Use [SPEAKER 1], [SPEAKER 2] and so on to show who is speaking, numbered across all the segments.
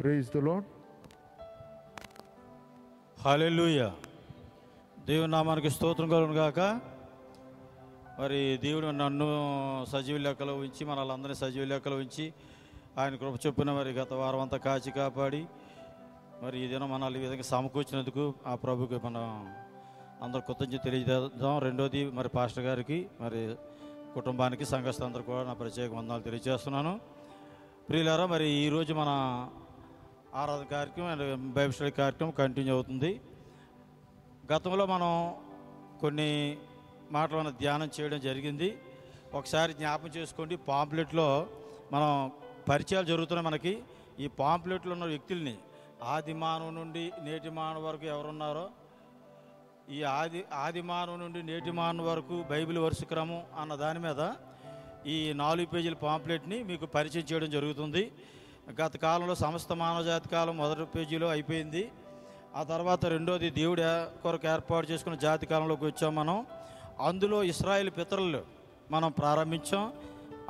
[SPEAKER 1] Praise the lord.
[SPEAKER 2] హల్లెలూయా. దేవుని నామానికి స్తోత్రం కలుగును గాక. మరి దేవుడు నన్ను సజీవ లెక్కలో ఉంచి మనల్ని సజీవ లెక్కలో ఉంచి ఆయన కృప చొప్పున మరి గత వారం అంతా కాచి కాపాడి మరి ఈ దినం మనల్ని ఈ విధంగా సమకూర్చినందుకు ఆ ప్రభుకి మనం అందరు కృతజ్ఞత తెలియజేద్దాం. రెండోది మరి పాస్టర్ గారికి మరి కుటుంబానికి సంఘస్థులందరూ కూడా నా ప్రత్యేక వందనాలు తెలియజేస్తున్నాను. ప్రియులారా, మరి ఈరోజు మన ఆరాధన కార్యక్రమం అండ్ బైబిల్ స్టడీ కార్యక్రమం కంటిన్యూ అవుతుంది. గతంలో మనం కొన్ని మాటలను ధ్యానం చేయడం జరిగింది. ఒకసారి జ్ఞాపకం చేసుకోండి. పాంప్లెట్లో మనం పరిచయాలు జరుగుతున్నాయి. మనకి ఈ పాంప్లెట్లో ఉన్న వ్యక్తుల్ని ఆది మానవు నుండి నేటి మానవు వరకు ఎవరున్నారో, ఈ ఆది మానవు నుండి నేటి మానవు వరకు బైబిల్ వరుస క్రమం అన్న దాని మీద ఈ 4 పేజీల పాంప్లెట్ని మీకు పరిచయం చేయడం జరుగుతుంది. గత కాలంలో సమస్త మానవజాతి కాలం మొదటి పేజీలో అయిపోయింది. ఆ తర్వాత రెండోది దేవుడి కొరకు ఏర్పాటు చేసుకున్న జాతి కాలంలోకి వచ్చాం మనం. అందులో ఇశ్రాయేలు పితరులు మనం ప్రారంభించాం.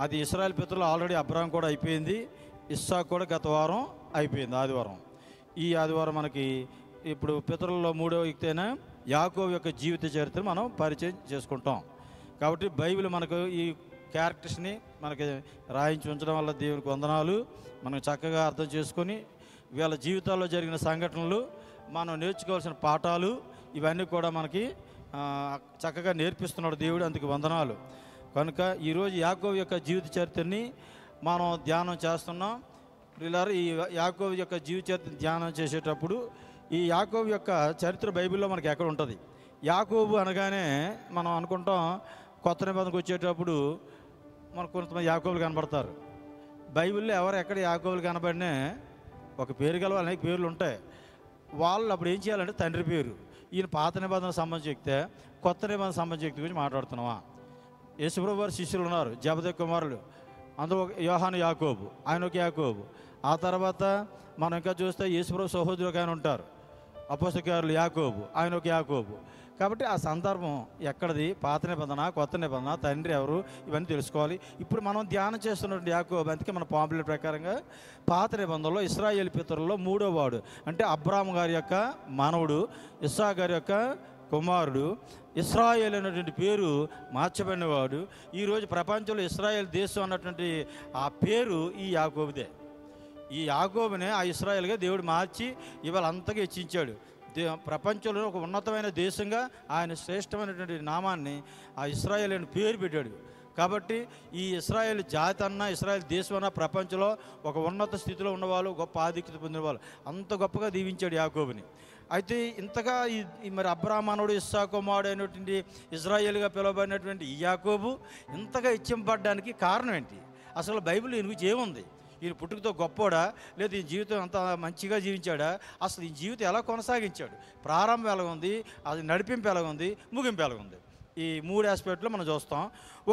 [SPEAKER 2] అది ఇశ్రాయేలు పితరులు ఆల్రెడీ అబ్రహాం కూడా అయిపోయింది. ఇస్సాకు కూడా గత వారం అయిపోయింది, ఆదివారం. ఈ ఆదివారం మనకి ఇప్పుడు పితరుల్లో 3వ వ్యక్తి అయిన యాకోబు యొక్క జీవిత చరిత్ర మనం పరిచయం చేసుకుంటాం. కాబట్టి బైబిల్ మనకు ఈ క్యారెక్టర్స్ని మనకి రాయించి ఉంచడం వల్ల దేవునికి వందనాలు. మనం చక్కగా అర్థం చేసుకొని వీళ్ళ జీవితాల్లో జరిగిన సంఘటనలు, మనం నేర్చుకోవాల్సిన పాఠాలు ఇవన్నీ కూడా మనకి చక్కగా నేర్పిస్తున్నాడు దేవుడు. అందుకు వందనాలు. కనుక ఈరోజు యాకోబు యొక్క జీవిత చరిత్రని మనం ధ్యానం చేస్తున్నాం. ప్రియులారా, ఈ యాకోబు యొక్క జీవిత చరిత్ర ధ్యానం చేసేటప్పుడు ఈ యాకోబు యొక్క చరిత్ర బైబిల్లో మనకి ఎక్కడ ఉంటుంది? యాకోబు అనగానే మనం అనుకుంటాం కొత్త నిబంధనకు వచ్చేటప్పుడు మనకు కొంతమంది యాకోబులు కనబడతారు. బైబిల్లో ఎక్కడ యాకోబులు కనబడినా ఒక పేరు గల అనేక పేర్లు ఉంటాయి. వాళ్ళు అప్పుడు ఏం చేయాలంటే తండ్రి పేరు. ఈయన పాత నిబంధన సంబంధించి వ్యక్తే, కొత్త నిబంధన సంబంధించి వ్యక్తి గురించి మాట్లాడుతున్నావా? యేసుప్రభు వారి శిష్యులు ఉన్నారు, జబదయి కుమారులు. అందులో యోహాను యాకోబు, ఆయన ఒక యాకోబు. ఆ తర్వాత మనం ఇంకా చూస్తే యేసుప్రభు సహోదరులు ఆయన ఉంటారు, అపోస్తలులు యాకోబు, ఆయన ఒక యాకోబు. కాబట్టి ఆ సందర్భం ఎక్కడిది? పాత నిబంధన, కొత్త నిబంధన, తండ్రి ఎవరు, ఇవన్నీ తెలుసుకోవాలి. ఇప్పుడు మనం ధ్యానం చేస్తున్నటువంటి యాకోబు, అందుకే మన పాంప్లెట్ ప్రకారంగా పాత నిబంధనలో ఇశ్రాయేలు పితరుల్లో 3వ వాడు, అంటే అబ్రాహాము గారి యొక్క మనవడు, ఇస్సాకు గారి యొక్క కుమారుడు, ఇశ్రాయేల్ అనేటువంటి పేరు మార్చబడినవాడు. ఈరోజు ప్రపంచంలో ఇశ్రాయేల్ దేశం అన్నటువంటి ఆ పేరు ఈ యాకోబుదే. ఈ యాకోబునే ఆ ఇశ్రాయేల్గా దేవుడు మార్చి ఇవాళ అంతగా హెచ్చించాడు. ప్రపంచంలో ఒక ఉన్నతమైన దేశంగా ఆయన శ్రేష్టమైనటువంటి నామాన్ని ఆ ఇశ్రాయేల్ అని పేరు పెట్టాడు. కాబట్టి ఈ ఇశ్రాయేల్ జాతి అన్నా, ఇశ్రాయేల్ దేశం అన్నా ప్రపంచంలో ఒక ఉన్నత స్థితిలో ఉన్నవాళ్ళు, గొప్ప ఆధిక్యత పొందిన వాళ్ళు, అంత గొప్పగా దీవించాడు యాకోబుని. అయితే ఇంతగా మరి అబ్రాహాముడు, ఇస్సాకు కుమారుడు అయినటువంటి ఇజ్రాయేల్గా పిలువబడినటువంటి ఈ యాకోబు ఇంతగా ఇచ్చింపడ్డానికి కారణం ఏంటి? అసలు బైబిల్ ఈయన గురించి ఏముంది? ఈయన పుట్టుకతో గొప్పోడా, లేదా ఈ జీవితం అంత మంచిగా జీవించాడా, అసలు ఈ జీవితం ఎలా కొనసాగించాడు, ప్రారంభం ఎలాగుంది, అది నడిపింపు ఎలాగుంది, ముగింపు ఎలాగుంది, ఈ 3 ఆస్పెక్ట్లో మనం చూస్తాం.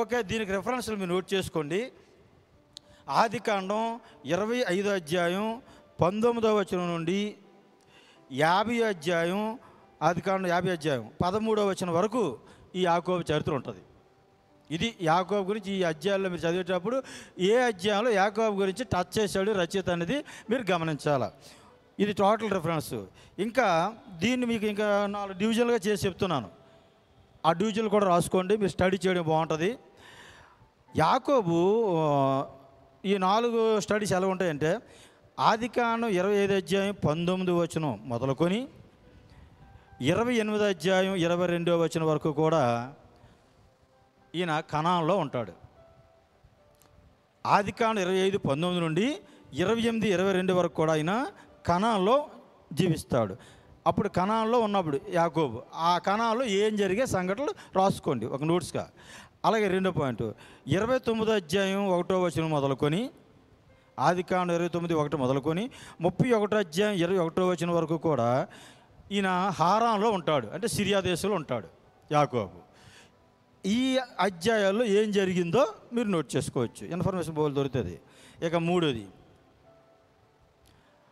[SPEAKER 2] ఓకే, దీనికి రెఫరెన్స్లు మీరు నోట్ చేసుకోండి. ఆదికాండం 25వ అధ్యాయం 19వ వచనం నుండి 50వ అధ్యాయం, ఆదికాండం 50వ అధ్యాయం 13వ వచనం వరకు ఈ యాకోబు చరిత్ర ఉంటుంది. ఇది యాకోబు గురించి. ఈ అధ్యాయంలో మీరు చదివేటప్పుడు ఏ అధ్యాయంలో యాకోబు గురించి టచ్ చేశాడు రచయిత అనేది మీరు గమనించాలి. ఇది టోటల్ రిఫరెన్స్. ఇంకా దీన్ని మీకు ఇంకా 4 డివిజన్లుగా చేసి చెప్తున్నాను. ఆ డివిజన్లు కూడా రాసుకోండి, మీరు స్టడీ చేయడం బాగుంటుంది. యాకోబు ఈ 4 స్టడీస్ ఎలా ఉంటాయంటే, ఆదికాండం 25వ అధ్యాయం 19వ వచనం మొదలుకొని 28వ అధ్యాయం 22వ వచనం వరకు కూడా ఈయన కనాన్లో ఉంటాడు. ఆదికాండం 25:19 నుండి 28:22 వరకు కూడా ఆయన కనాన్లో జీవిస్తాడు. అప్పుడు కనాన్లో ఉన్నప్పుడు యాకోబు ఆ కనాన్లో ఏం జరిగే సంఘటనలు రాసుకోండి ఒక నోట్స్గా. అలాగే 2వ పాయింట్ 29వ అధ్యాయం 1వ వచనం మొదలుకొని, ఆదికాండం 29:1 మొదలుకొని 31వ అధ్యాయం 21వ వచనం వరకు కూడా ఈయన హారాన్లో ఉంటాడు, అంటే సిరియా దేశంలో ఉంటాడు యాకోబు. ఈ అధ్యాయాల్లో ఏం జరిగిందో మీరు నోట్ చేసుకోవచ్చు, ఇన్ఫర్మేషన్ బోల్ దొరుకుతుంది. ఇక 3వది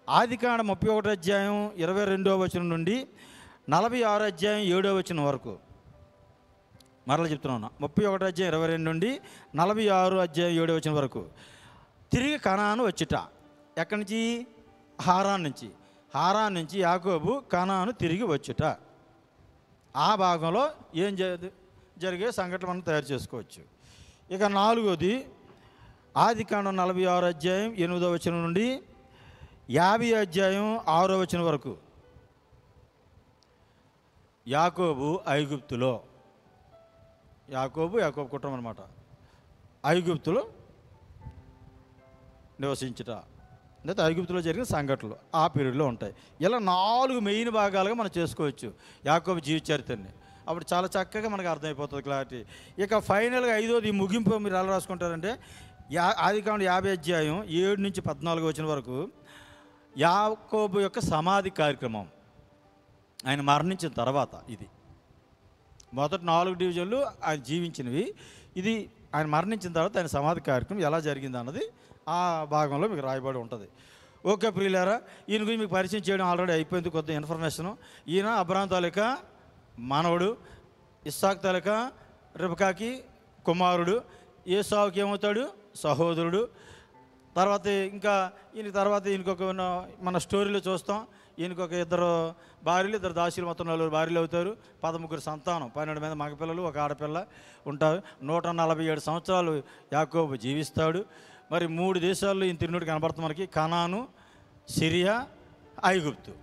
[SPEAKER 2] ఆదికాండం 31వ అధ్యాయం 22వ వచనం నుండి 46వ అధ్యాయం 7వ వచనం వరకు. మరలా చెప్తున్నాను, 31వ అధ్యాయం 22 నుండి 46వ అధ్యాయం 7వ వచనం వరకు. తిరిగి కనాను వచ్చుట. ఎక్కడి నుంచి? హారాన్ నుంచి యాకోబు కనాను తిరిగి వచ్చుట. ఆ భాగంలో ఏం జరిగే సంఘటన మనం తయారు చేసుకోవచ్చు. ఇక 4వది ఆదికాండం 46 అధ్యాయం 8వ వచనం నుండి 50 అధ్యాయం 6వ వచనం వరకు. యాకోబు ఐగుప్తులో, యాకోబు కుటుంబం అన్నమాట, ఐగుప్తులో నివసించుట, లేదా ఐగుప్తులో జరిగిన సంఘటనలు ఆ పీరియడ్లో ఉంటాయి. ఇలా 4 మెయిన్ భాగాలుగా మనం చేసుకోవచ్చు యాకోబు జీవిత చరిత్రని. అప్పుడు చాలా చక్కగా మనకు అర్థమైపోతుంది, క్లారిటీ. ఇక ఫైనల్గా 5వది ముగింపు మీరు ఎలా రాసుకుంటారంటే ఆదికాండం 50 అధ్యాయం 7 నుంచి 14 వచనం వరకు యాకోబు యొక్క సమాధి కార్యక్రమం, ఆయన మరణించిన తర్వాత. ఇది మొదటి 4 డివిజన్లు ఆయన జీవించినవి. ఇది ఆయన మరణించిన తర్వాత ఆయన సమాధి కార్యక్రమం ఎలా జరిగింది అన్నది ఆ భాగంలో మీకు రాయబడి ఉంటుంది. ఓకే ప్రియులారా, ఈయన గురించి మీకు పరిచయం చేయడం ఆల్రెడీ అయిపోయింది, కొద్ది ఇన్ఫర్మేషను. ఈయన అబ్రహాము తాలూకా మనవడు, ఇస్సాకు తాలూకా రిబకాకి కుమారుడు, ఏసావుకి ఏమవుతాడు, సహోదరుడు. తర్వాత ఈయనకొక మన స్టోరీలో చూస్తాం, ఈయనకొక 2 భార్యలు 2 దాసీలు, మొత్తం 4 భార్యలు అవుతారు. 13 సంతానం, 12 మంది మగపిల్లలు, 1 ఆడపిల్ల ఉంటారు. 147 సంవత్సరాలు యాకోబు జీవిస్తాడు. మరి 3 దేశాల్లో ఈయన తిరిగినట్టు కనబడుతుంది మనకి, కనాను, సిరియా, ఐగుప్తు.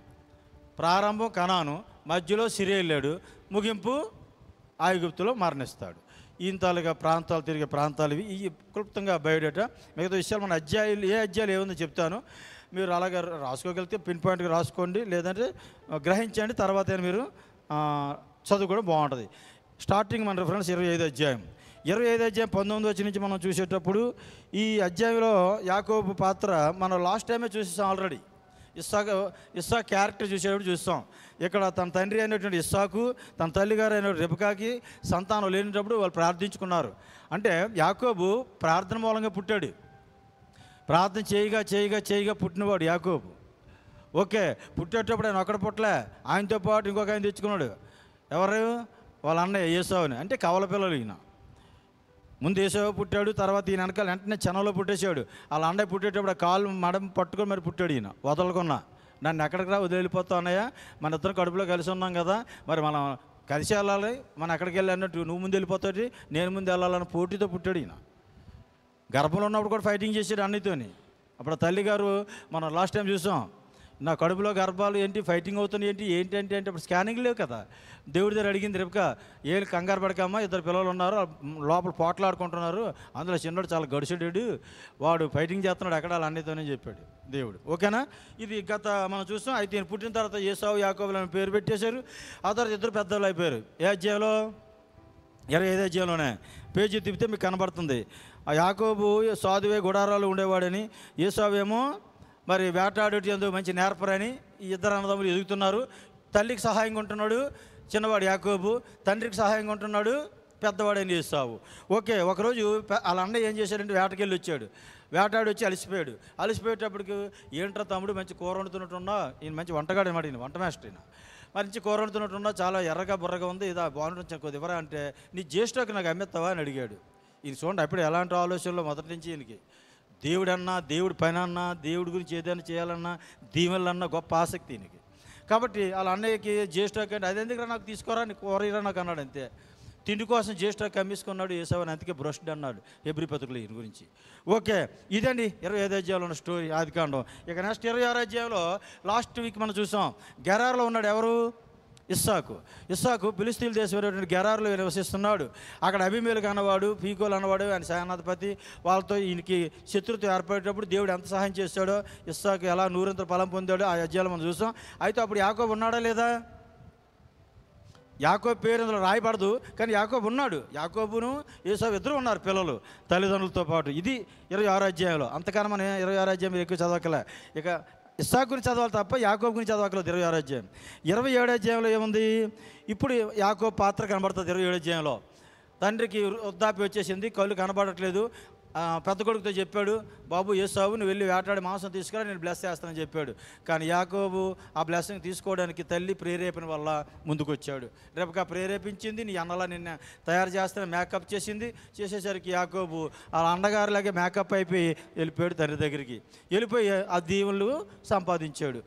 [SPEAKER 2] ప్రారంభం కనాను, మధ్యలో సిరియా వెళ్ళాడు, ముగింపు ఐగుప్తులో మరణిస్తాడు. ఈయన తాలూకా ప్రాంతాలు, తిరిగే ప్రాంతాలు ఇవి. ఈ క్లుప్తంగా బయోడేటా. మిగతా విషయాలు మన ఏ అధ్యాయులు ఏముందో చెప్తాను, మీరు అలాగే రాసుకోగలిగితే పిన్ పాయింట్గా రాసుకోండి, లేదంటే గ్రహించండి, తర్వాత మీరు చదువుకోవడం బాగుంటుంది. స్టార్టింగ్ మన రిఫరెన్స్ 25 అధ్యాయం 19 వచ్చి నుంచి మనం చూసేటప్పుడు ఈ అధ్యాయంలో యాకోబు పాత్ర మనం లాస్ట్ టైమే చూసేసాం ఆల్రెడీ. ఇస్సాకు క్యారెక్టర్ చూసేటప్పుడు చూస్తాం. ఇక్కడ తన తండ్రి అయినటువంటి ఇస్సాకు, తన తల్లిగారు అయిన రిబకాకి సంతానం లేనిటప్పుడు వాళ్ళు ప్రార్థించుకున్నారు. అంటే యాకోబు ప్రార్థన మూలంగా పుట్టాడు, ప్రార్థన చేయగా పుట్టినవాడు యాకోబు. ఓకే, పుట్టేటప్పుడు ఆయన ఒక్కడ పుట్టలే, ఆయనతో పాటు ఇంకొక ఆయన తెచ్చుకున్నాడు. ఎవరు? వాళ్ళ అన్నయ్య ఏసావుని, అంటే కవల పిల్లలు. ఈయన ముందు ఏసావు పుట్టాడు, తర్వాత ఈయన వెనకాల వెంటనే చెనలో పుట్టేసాడు. వాళ్ళ అన్నయ్య పుట్టేటప్పుడు కాలు మడం పట్టుకొని మరి పుట్టాడు. ఈయన వదలకున్నా, నన్ను ఎక్కడికి రా వదిలిపోతావు అన్నయ్య, మన ఇద్దరం కడుపులో కలిసి ఉన్నాం కదా, మరి మనం కలిసి వెళ్ళాలి, మనం ఎక్కడికి వెళ్ళి అన్నట్టు నువ్వు ముందు వెళ్ళిపోతాడు, నేను ముందు వెళ్ళాలని పోటీతో పుట్టాడు. ఈయన గర్భంలో ఉన్నప్పుడు కూడా ఫైటింగ్ చేసాడు అన్నితోని. అప్పుడు తల్లిగారు మనం లాస్ట్ టైం చూసాం, నా కడుపులో గర్భాలు ఏంటి ఫైటింగ్ అవుతుంది ఏంటి అంటే అప్పుడు స్కానింగ్ లేవు కదా. దేవుడి దగ్గర అడిగింది రిబకా, ఏళ్ళు కంగారు పడకమ్మా, 2 పిల్లలు ఉన్నారు, లోపల పోట్లాడుకుంటున్నారు, అందులో చిన్నోడు చాలా గడిచెడాడు, వాడు ఫైటింగ్ చేస్తున్నాడు ఎక్కడ అన్నితోనే చెప్పాడు దేవుడు. ఓకేనా? ఇది గత మనం చూస్తాం. అయితే ఈయన పుట్టిన తర్వాత ఏసావు యాకోబులు అని పేరు పెట్టేశారు. ఆ తర్వాత 2 పెద్దలు అయిపోయారు. ఏ అధ్యాయంలో? 25 అధ్యాయంలోనే. పేజీ తిప్పితే మీకు కనబడుతుంది. ఆ యాకోబు సాధువే గుడారాలు ఉండేవాడని, ఏసావు ఏమో మరి వేటాడేటి ఎందుకు మంచి నేర్పరని ఈ 2 అన్నదమ్ములు ఎదుగుతున్నారు. తల్లికి సహాయంగా ఉంటున్నాడు చిన్నవాడు యాకోబు, తండ్రికి సహాయంగా ఉంటున్నాడు పెద్దవాడని ఏసావు. ఓకే, ఒకరోజు వాళ్ళ అన్నయ్య ఏం చేశాడంటే వేటకెళ్ళి వచ్చాడు. వేటాడి వచ్చి అలసిపోయేటప్పటికి ఏంట్రా తమ్ముడు మంచి కూర వండుతున్నట్టున్నా, ఈయన మంచి వంటగాడు అనమాట, ఈయన వంట మాస్టర్. ఈయన మంచి కూర వండుతున్నట్టున్నా, చాలా ఎర్రగా బుర్రగా ఉంది, ఇదా బాగుంటుంది కొద్ది ఇవ్వరా అంటే, నీ జ్యేష్ఠకు నాకు అమ్మేస్తావా అని అడిగాడు. ఈయన చూడండి అప్పుడు ఎలాంటి ఆలోచనలో మొదటి నుంచి ఈయనకి దేవుడన్నా, దేవుడి పైన అన్నా, దేవుడి గురించి ఏదైనా చేయాలన్నా, దీవెనలన్నా గొప్ప ఆసక్తి ఈయనకి. కాబట్టి వాళ్ళ అన్నయ్యకి జ్యేష్ఠకి అంటే, అది ఎందుకు నాకు తీసుకోరా, నీ కూర నాకు అన్నాడు. అంతే, తిండి కోసం జ్యేష్ఠకి అమ్మేసుకున్నాడు ఏసావని, అందుకే భ్రష్టుడు అన్నాడు హెబ్రీ పత్రికలో ఈయన గురించి. ఓకే, ఇదండి 25 అధ్యాయంలో ఉన్న స్టోరీ ఆదికాండం. ఇక నెక్స్ట్ 26 అధ్యాయంలో లాస్ట్ వీక్ మనం చూసాం, గెరార్లో ఉన్నాడు ఎవరు? ఇస్సాకు ఫిలిస్తీన్ దేశమైనటువంటి గెరారులో నివసిస్తున్నాడు. అక్కడ అబీమెలెకు అన్నవాడు, ఫీకోలు అన్నవాడు ఆయన సేనాధిపతి, వాళ్ళతో ఈయనకి శత్రుత్వం ఏర్పడేటప్పుడు దేవుడు ఎంత సహాయం చేశాడో, ఇస్సాకు ఎలా నూరంత ఫలం పొందాడో ఆ అధ్యాయంలో మనం చూసాం. అయితే అప్పుడు యాకోబు ఉన్నాడా లేదా? యాకోబు పేరు ఇందులో రాయబడదు, కానీ యాకోబు ఉన్నాడు. యాకోబును ఏసావు 2 ఉన్నారు పిల్లలు తల్లిదండ్రులతో పాటు. ఇది 26 అధ్యాయంలో. అంతకన్నా మనం 26 అధ్యాయం ఎక్కువ చదవకలే. ఇక ఇస్సాకు గురించి చదవాలి తప్ప యాకోబు గురించి చదవకలేదు 26 అధ్యాయం. 27 అధ్యాయంలో ఏముంది? ఇప్పుడు యాకోబు పాత్ర కనబడుతుంది 27 అధ్యాయంలో. తండ్రికి వృద్ధాప్యం వచ్చేసింది, కళ్ళు కనబడట్లేదు, పెద్ద కొడుకుతో చెప్పాడు, బాబు ఏసావు నువ్వు వెళ్ళి వేటాడి మాంసం తీసుకురా, నేను బ్లెస్ చేస్తానని చెప్పాడు. కానీ యాకోబు ఆ బ్లెస్సింగ్ తీసుకోవడానికి తల్లి ప్రేరేపణ వల్ల ముందుకొచ్చాడు. రెబెకా ప్రేరేపించింది, నీ అన్నలా నిన్న తయారు చేస్తాను మేకప్ చేసేసరికి యాకోబు ఆ అన్నగారిలాగే మేకప్ అయిపోయి వెళ్ళిపోయాడు తండ్రి దగ్గరికి. వెళ్ళిపోయి ఆ దీవెనలు సంపాదించాడు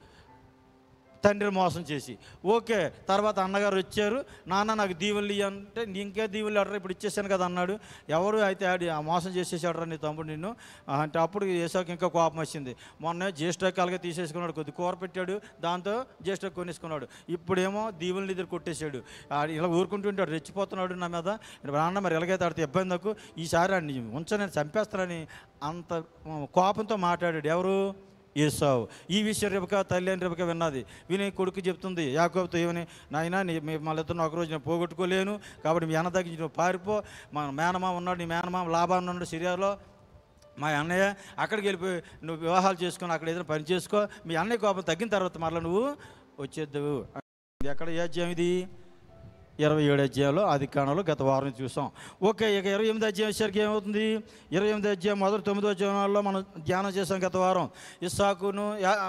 [SPEAKER 2] తండ్రిని మోసం చేసి. ఓకే, తర్వాత అన్నగారు వచ్చారు, నాన్న నాకు దీవెనలు అంటే ఇంకే దీవెనలు అడరా, ఇప్పుడు ఇచ్చేసాను కదా అన్నాడు. ఎవరు అయితే ఆ మోసం చేసేసాడరా నీ తమ్ముడు నిన్ను అంటే అప్పుడు ఏసావుకి ఇంకా కోపం వచ్చింది. మొన్న జ్యేష్ఠకాలుగా తీసేసుకున్నాడు, కొద్ది కూర పెట్టాడు, దాంతో జ్యేష్ఠ కొనేసుకున్నాడు. ఇప్పుడేమో దీవెనలు ఇద్దరు కొట్టేశాడు. ఇలా ఊరుకుంటుంటాడు, రెచ్చిపోతున్నాడు నా మీద. అన్న మరి ఎలాగైతే ఆడితే ఇబ్బంది నాకు, ఈసారి అన్ని నేను చంపేస్తానని అంత కోపంతో మాట్లాడాడు. ఎవరు? ఏసావు. ఈ విషయం రెబెకా తల్లి అని రెబెకా విన్నది. విని కొడుకు చెప్తుంది యాకోబుతో, ఏమని, నాయన మళ్ళీ ఇద్దరు ఒకరోజు నేను పోగొట్టుకోలేను, కాబట్టి మీ అన్న దగ్గర నువ్వు పారిపో. మా మేనమామ ఉన్నాడు, నీ మేనమామ లాభాన్ని ఉన్నాడు సిరియాలో, మా అన్నయ్య అక్కడికి వెళ్ళిపోయి నువ్వు వివాహాలు చేసుకొని అక్కడ ఏదైనా పని చేసుకో, మీ అన్నయ్య కోపం తగ్గిన తర్వాత మరలా నువ్వు వచ్చేద్దావు. ఎక్కడ ఏ అధ్యాయం ఇది? 27 అధ్యాయంలో ఆదికాండంలో గత వారం చూసాం. ఓకే, ఇక 28 అధ్యాయం వచ్చేసరికి ఏమవుతుంది? 28 అధ్యాయం మొదటి 9 అధ్యాయంలో మనం ధ్యానం చేసాం గత వారం. ఇస్సాకును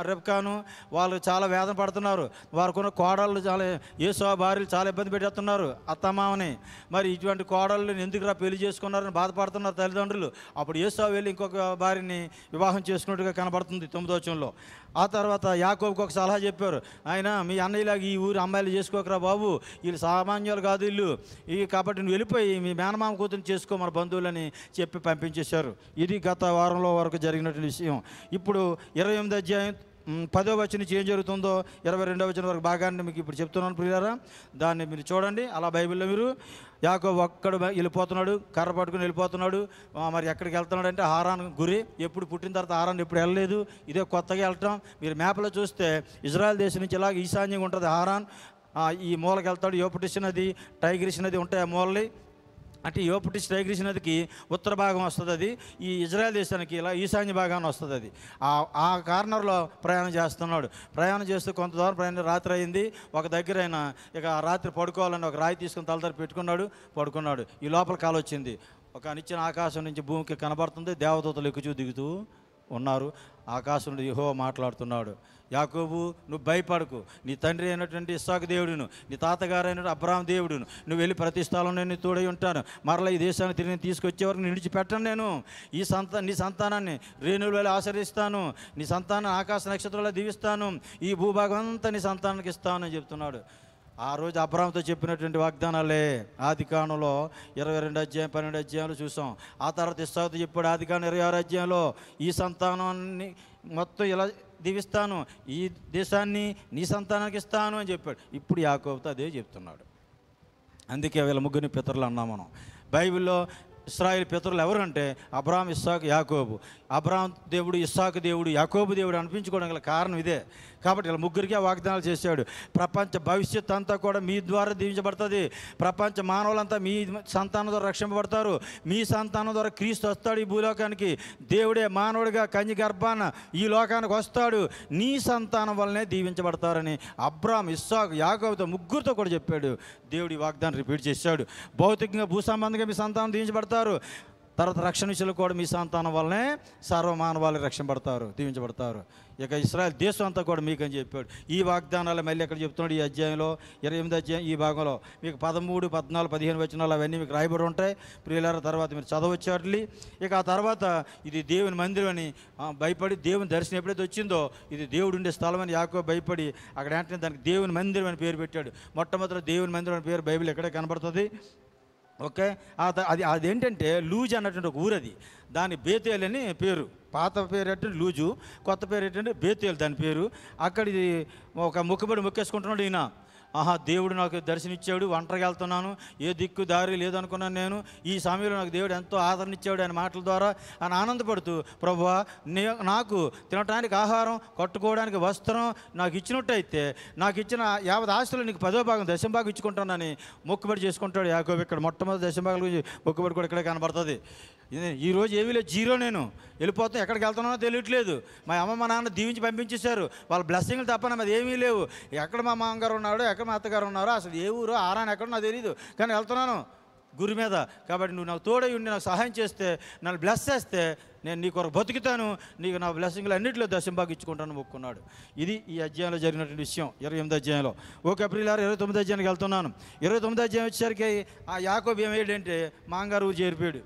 [SPEAKER 2] రెబెకాను వాళ్ళు చాలా వేదన పడుతున్నారు. వారికున్న కోడళ్ళు చాలా, ఏసావు భార్యలు చాలా ఇబ్బంది పెట్టేస్తున్నారు అత్తమామని. మరి ఇటువంటి కోడళ్ళని ఎందుకురా పెళ్లి చేసుకున్నారని బాధపడుతున్నారు తల్లిదండ్రులు. అప్పుడు ఏసావు వెళ్ళి ఇంకొక భార్యని వివాహం చేసుకున్నట్టుగా కనబడుతుంది 9వ వచనంలో. ఆ తర్వాత యాకోబుకి ఒక సలహా చెప్పారు, ఆయన మీ అన్నయ్యలాగా ఈ ఊరు అమ్మాయిలు చేసుకోకరా బాబు, వీళ్ళు సామాన్యులు కాదు వీళ్ళు, కాబట్టి నువ్వు వెళ్ళిపోయి మీ మేనమామ కూతురు చేసుకో మన బంధువులని చెప్పి పంపించేశారు. ఇది గత వారంలో వరకు జరిగినటువంటి విషయం. ఇప్పుడు 28 అధ్యాయం 10వ వచనం నుంచి ఏం జరుగుతుందో 22వ వచనం వరకు భాగాన్ని మీకు ఇప్పుడు చెప్తున్నాను ప్రియులారా, దాన్ని మీరు చూడండి. అలా బైబిల్లో మీరు యాకోబు ఒక్కడు వెళ్ళిపోతున్నాడు, కర్ర పట్టుకుని వెళ్ళిపోతున్నాడు. మరి ఎక్కడికి వెళ్తున్నాడు అంటే హారాన్ గురి. ఎప్పుడు పుట్టిన తర్వాత హారాన్ ఎప్పుడు వెళ్ళలేదు, ఇదే కొత్తగా వెళ్ళటం. మీరు మ్యాప్లో చూస్తే ఇజ్రాయెల్ దేశం నుంచి ఇలాగ ఈశాన్యంగా ఉంటుంది హారాన్. ఈ మూలకి వెళ్తాడు. యూఫ్రటీస్ నది, టైగ్రిస్ నది ఉంటాయి ఆ మూలని. అంటే యూఫ్రటీస్ టైగ్రిస్ నదికి ఉత్తర భాగం వస్తుంది, అది ఈ ఇజ్రాయెల్ దేశానికి ఇలా ఈశాన్య భాగాన్ని వస్తుంది. అది ఆ కార్నర్లో ప్రయాణం చేస్తున్నాడు. ప్రయాణం చేస్తూ కొంత దూరం ప్రయాణం, రాత్రి అయింది. ఒక దగ్గర అయినా ఇక రాత్రి పడుకోవాలని ఒక రాయి తీసుకుని తలతర పెట్టుకున్నాడు, పడుకున్నాడు. ఈ లోపల కాలు వచ్చింది. ఒక నిచ్చెన ఆకాశం నుంచి భూమికి కనబడుతుంది. దేవదూతలు ఎక్కుచూ దిగుతూ ఉన్నారు. ఆకాశం నుండి యెహోవా మాట్లాడుతున్నాడు, యాకోబు నువ్వు భయపడకు, నీ తండ్రి అయినటువంటి ఇస్సాకు దేవుడును, నీ తాతగారు అయినటువంటి అబ్రాహాం దేవుడును, నువ్వు వెళ్ళి ప్రతి స్థలంలో నేను తోడై ఉంటాను. మరలా ఈ దేశాన్ని తిరిగి తీసుకొచ్చే వరకు నేను విడిచిపెట్టను. నేను నీ సంతానాన్ని రేణువుల వల్ల ఆశ్రయిస్తాను, నీ సంతానం ఆకాశ నక్షత్రాల్లో దీవిస్తాను, ఈ భూభాగం అంతా నీ సంతానానికి ఇస్తాను అని చెప్తున్నాడు. ఆ రోజు అబ్రాహాంతో చెప్పినటువంటి వాగ్దానాలే ఆదికాండంలో 22 అధ్యాయం 12 అధ్యాయాలు చూసాం. ఆ తర్వాత ఇస్సాకుతో చెప్పాడు ఆదికాండం 26 అధ్యాయంలో, ఈ సంతానాన్ని మొత్తం ఇలా దీవిస్తాను, ఈ దేశాన్ని నీ సంతానానికి ఇస్తాను అని చెప్పాడు. ఇప్పుడు యాకోబుతో అదే చెప్తున్నాడు. అందుకే వీళ్ళ ముగ్గురిని పితరులు అన్నాం మనం. బైబిల్లో ఇశ్రాయేలు పితరులు ఎవరు అంటే అబ్రాహాం, ఇస్సాకు, యాకోబు. అబ్రాహాం దేవుడు, ఇస్సాకు దేవుడు, యాకోబు దేవుడు అనిపించుకోవడం గల కారణం ఇదే. కాబట్టి ఇలా ముగ్గురికే వాగ్దానాలు చేశాడు. ప్రపంచ భవిష్యత్తు అంతా కూడా మీ ద్వారా దీవించబడుతుంది. ప్రపంచ మానవులంతా మీ సంతానం ద్వారా రక్షింపబడతారు. మీ సంతానం ద్వారా క్రీస్తు వస్తాడు ఈ భూలోకానికి. దేవుడే మానవుడిగా కన్య గర్భాన ఈ లోకానికి వస్తాడు. నీ సంతానం వల్లనే దీవించబడతారని అబ్రాహాం, ఇస్సాకు, యాకోబుతో ముగ్గురితో కూడా చెప్పాడు. దేవుడి వాగ్దానం రిపీట్ చేశాడు. భౌతికంగా భూసంబంధంగా మీ సంతానం దీవించబడతారు. తర్వాత రక్షణ విషయంలో కూడా మీ సంతానం వల్లనే సర్వమానవాళ్ళు రక్షింపబడతారు, దీవించబడతారు. ఇక ఇశ్రాయేల్ దేశం అంతా కూడా మీకని చెప్పాడు. ఈ వాగ్దానాలు మళ్ళీ ఎక్కడ చెప్తున్నాడు? ఈ అధ్యాయంలో 28 అధ్యాయం ఈ భాగంలో మీకు 13, 14, 15 వచనాలు అవన్నీ మీకు రాయబడి ఉంటాయి ప్రియులారా. తర్వాత మీరు చదవచ్చారు. ఇక ఆ తర్వాత ఇది దేవుని మందిరం అని భయపడి, దేవుని దర్శనం ఎప్పుడైతే వచ్చిందో ఇది దేవుడు ఉండే స్థలం అని యాకోబు భయపడి అక్కడ ఏంటంటే దానికి దేవుని మందిరం అని పేరు పెట్టాడు. మొట్టమొదటి దేవుని మందిరం అని పేరు బైబిల్ ఎక్కడే కనబడుతుంది. ఓకే, అదేంటంటే లూజ్ అన్నటువంటి ఒక ఊరు. అది దాని బేతేల్ అని పేరు. పాత పేరు ఏంటంటే లూజు, కొత్త పేరు ఏంటంటే బేతేల్ దాని పేరు. అక్కడి ఒక మొక్కుబడి మొక్కేసుకుంటున్నాడు ఈయన. దేవుడు నాకు దర్శనమిచ్చాడు, ఒంటరిగా వెళ్తున్నాను, ఏ దిక్కు దారి లేదనుకున్నాను నేను. ఈ సమయంలో నాకు దేవుడు ఎంతో ఆదరణ ఇచ్చాడు ఆయన మాటల ద్వారా అని ఆనందపడుతూ, ప్రభువా నాకు తినడానికి ఆహారం, కట్టుకోవడానికి వస్త్రం నాకు ఇచ్చినట్టయితే నాకు ఇచ్చిన 50 ఆస్తులు నీకు 10వ భాగం దశంభాగం ఇచ్చుకుంటానని మొక్కుబడి చేసుకుంటాడు యాకోబు. ఇక్కడ మొట్టమొదటి దశంభాగం గురించి మొక్కుబడి కూడా ఇక్కడే కనబడుతుంది. ఈరోజు ఏమీ లేదు, జీరో. నేను వెళ్ళిపోతాను, ఎక్కడికి వెళ్తున్నానో తెలియట్లేదు. మా అమ్మ మా నాన్న దీవించి పంపించేశారు, వాళ్ళ బ్లెస్సింగ్లు తప్ప నాది ఏమీ లేవు. ఎక్కడ మా మామగారు ఉన్నాడు, ఎక్కడ మా అత్తగారు ఉన్నారో, అసలు ఏ ఊరు ఆరాని ఎక్కడో నాకు తెలియదు, కానీ వెళ్తున్నాను. గురి మీద. కాబట్టి నువ్వు నాకు తోడై ఉండి నాకు సహాయం చేస్తే, నన్ను బ్లెస్ చేస్తే నేను నీ కొరకు బతుకుతాను, నీకు నా బ్లెస్సింగ్లు అన్నింటిలో దశంభాగం ఇచ్చుకుంటాను మొక్కున్నాడు. ఇది ఈ అధ్యాయంలో జరిగినటువంటి విషయం 28వ అధ్యాయంలో. ఓకే ప్రియులారా, 29వ అధ్యాయానికి వెళ్తున్నాను. 29వ అధ్యాయం వచ్చేసరికి ఆ యాకోబు ఏమయ్యాడంటే మాంగారు చేరిపోయాడు.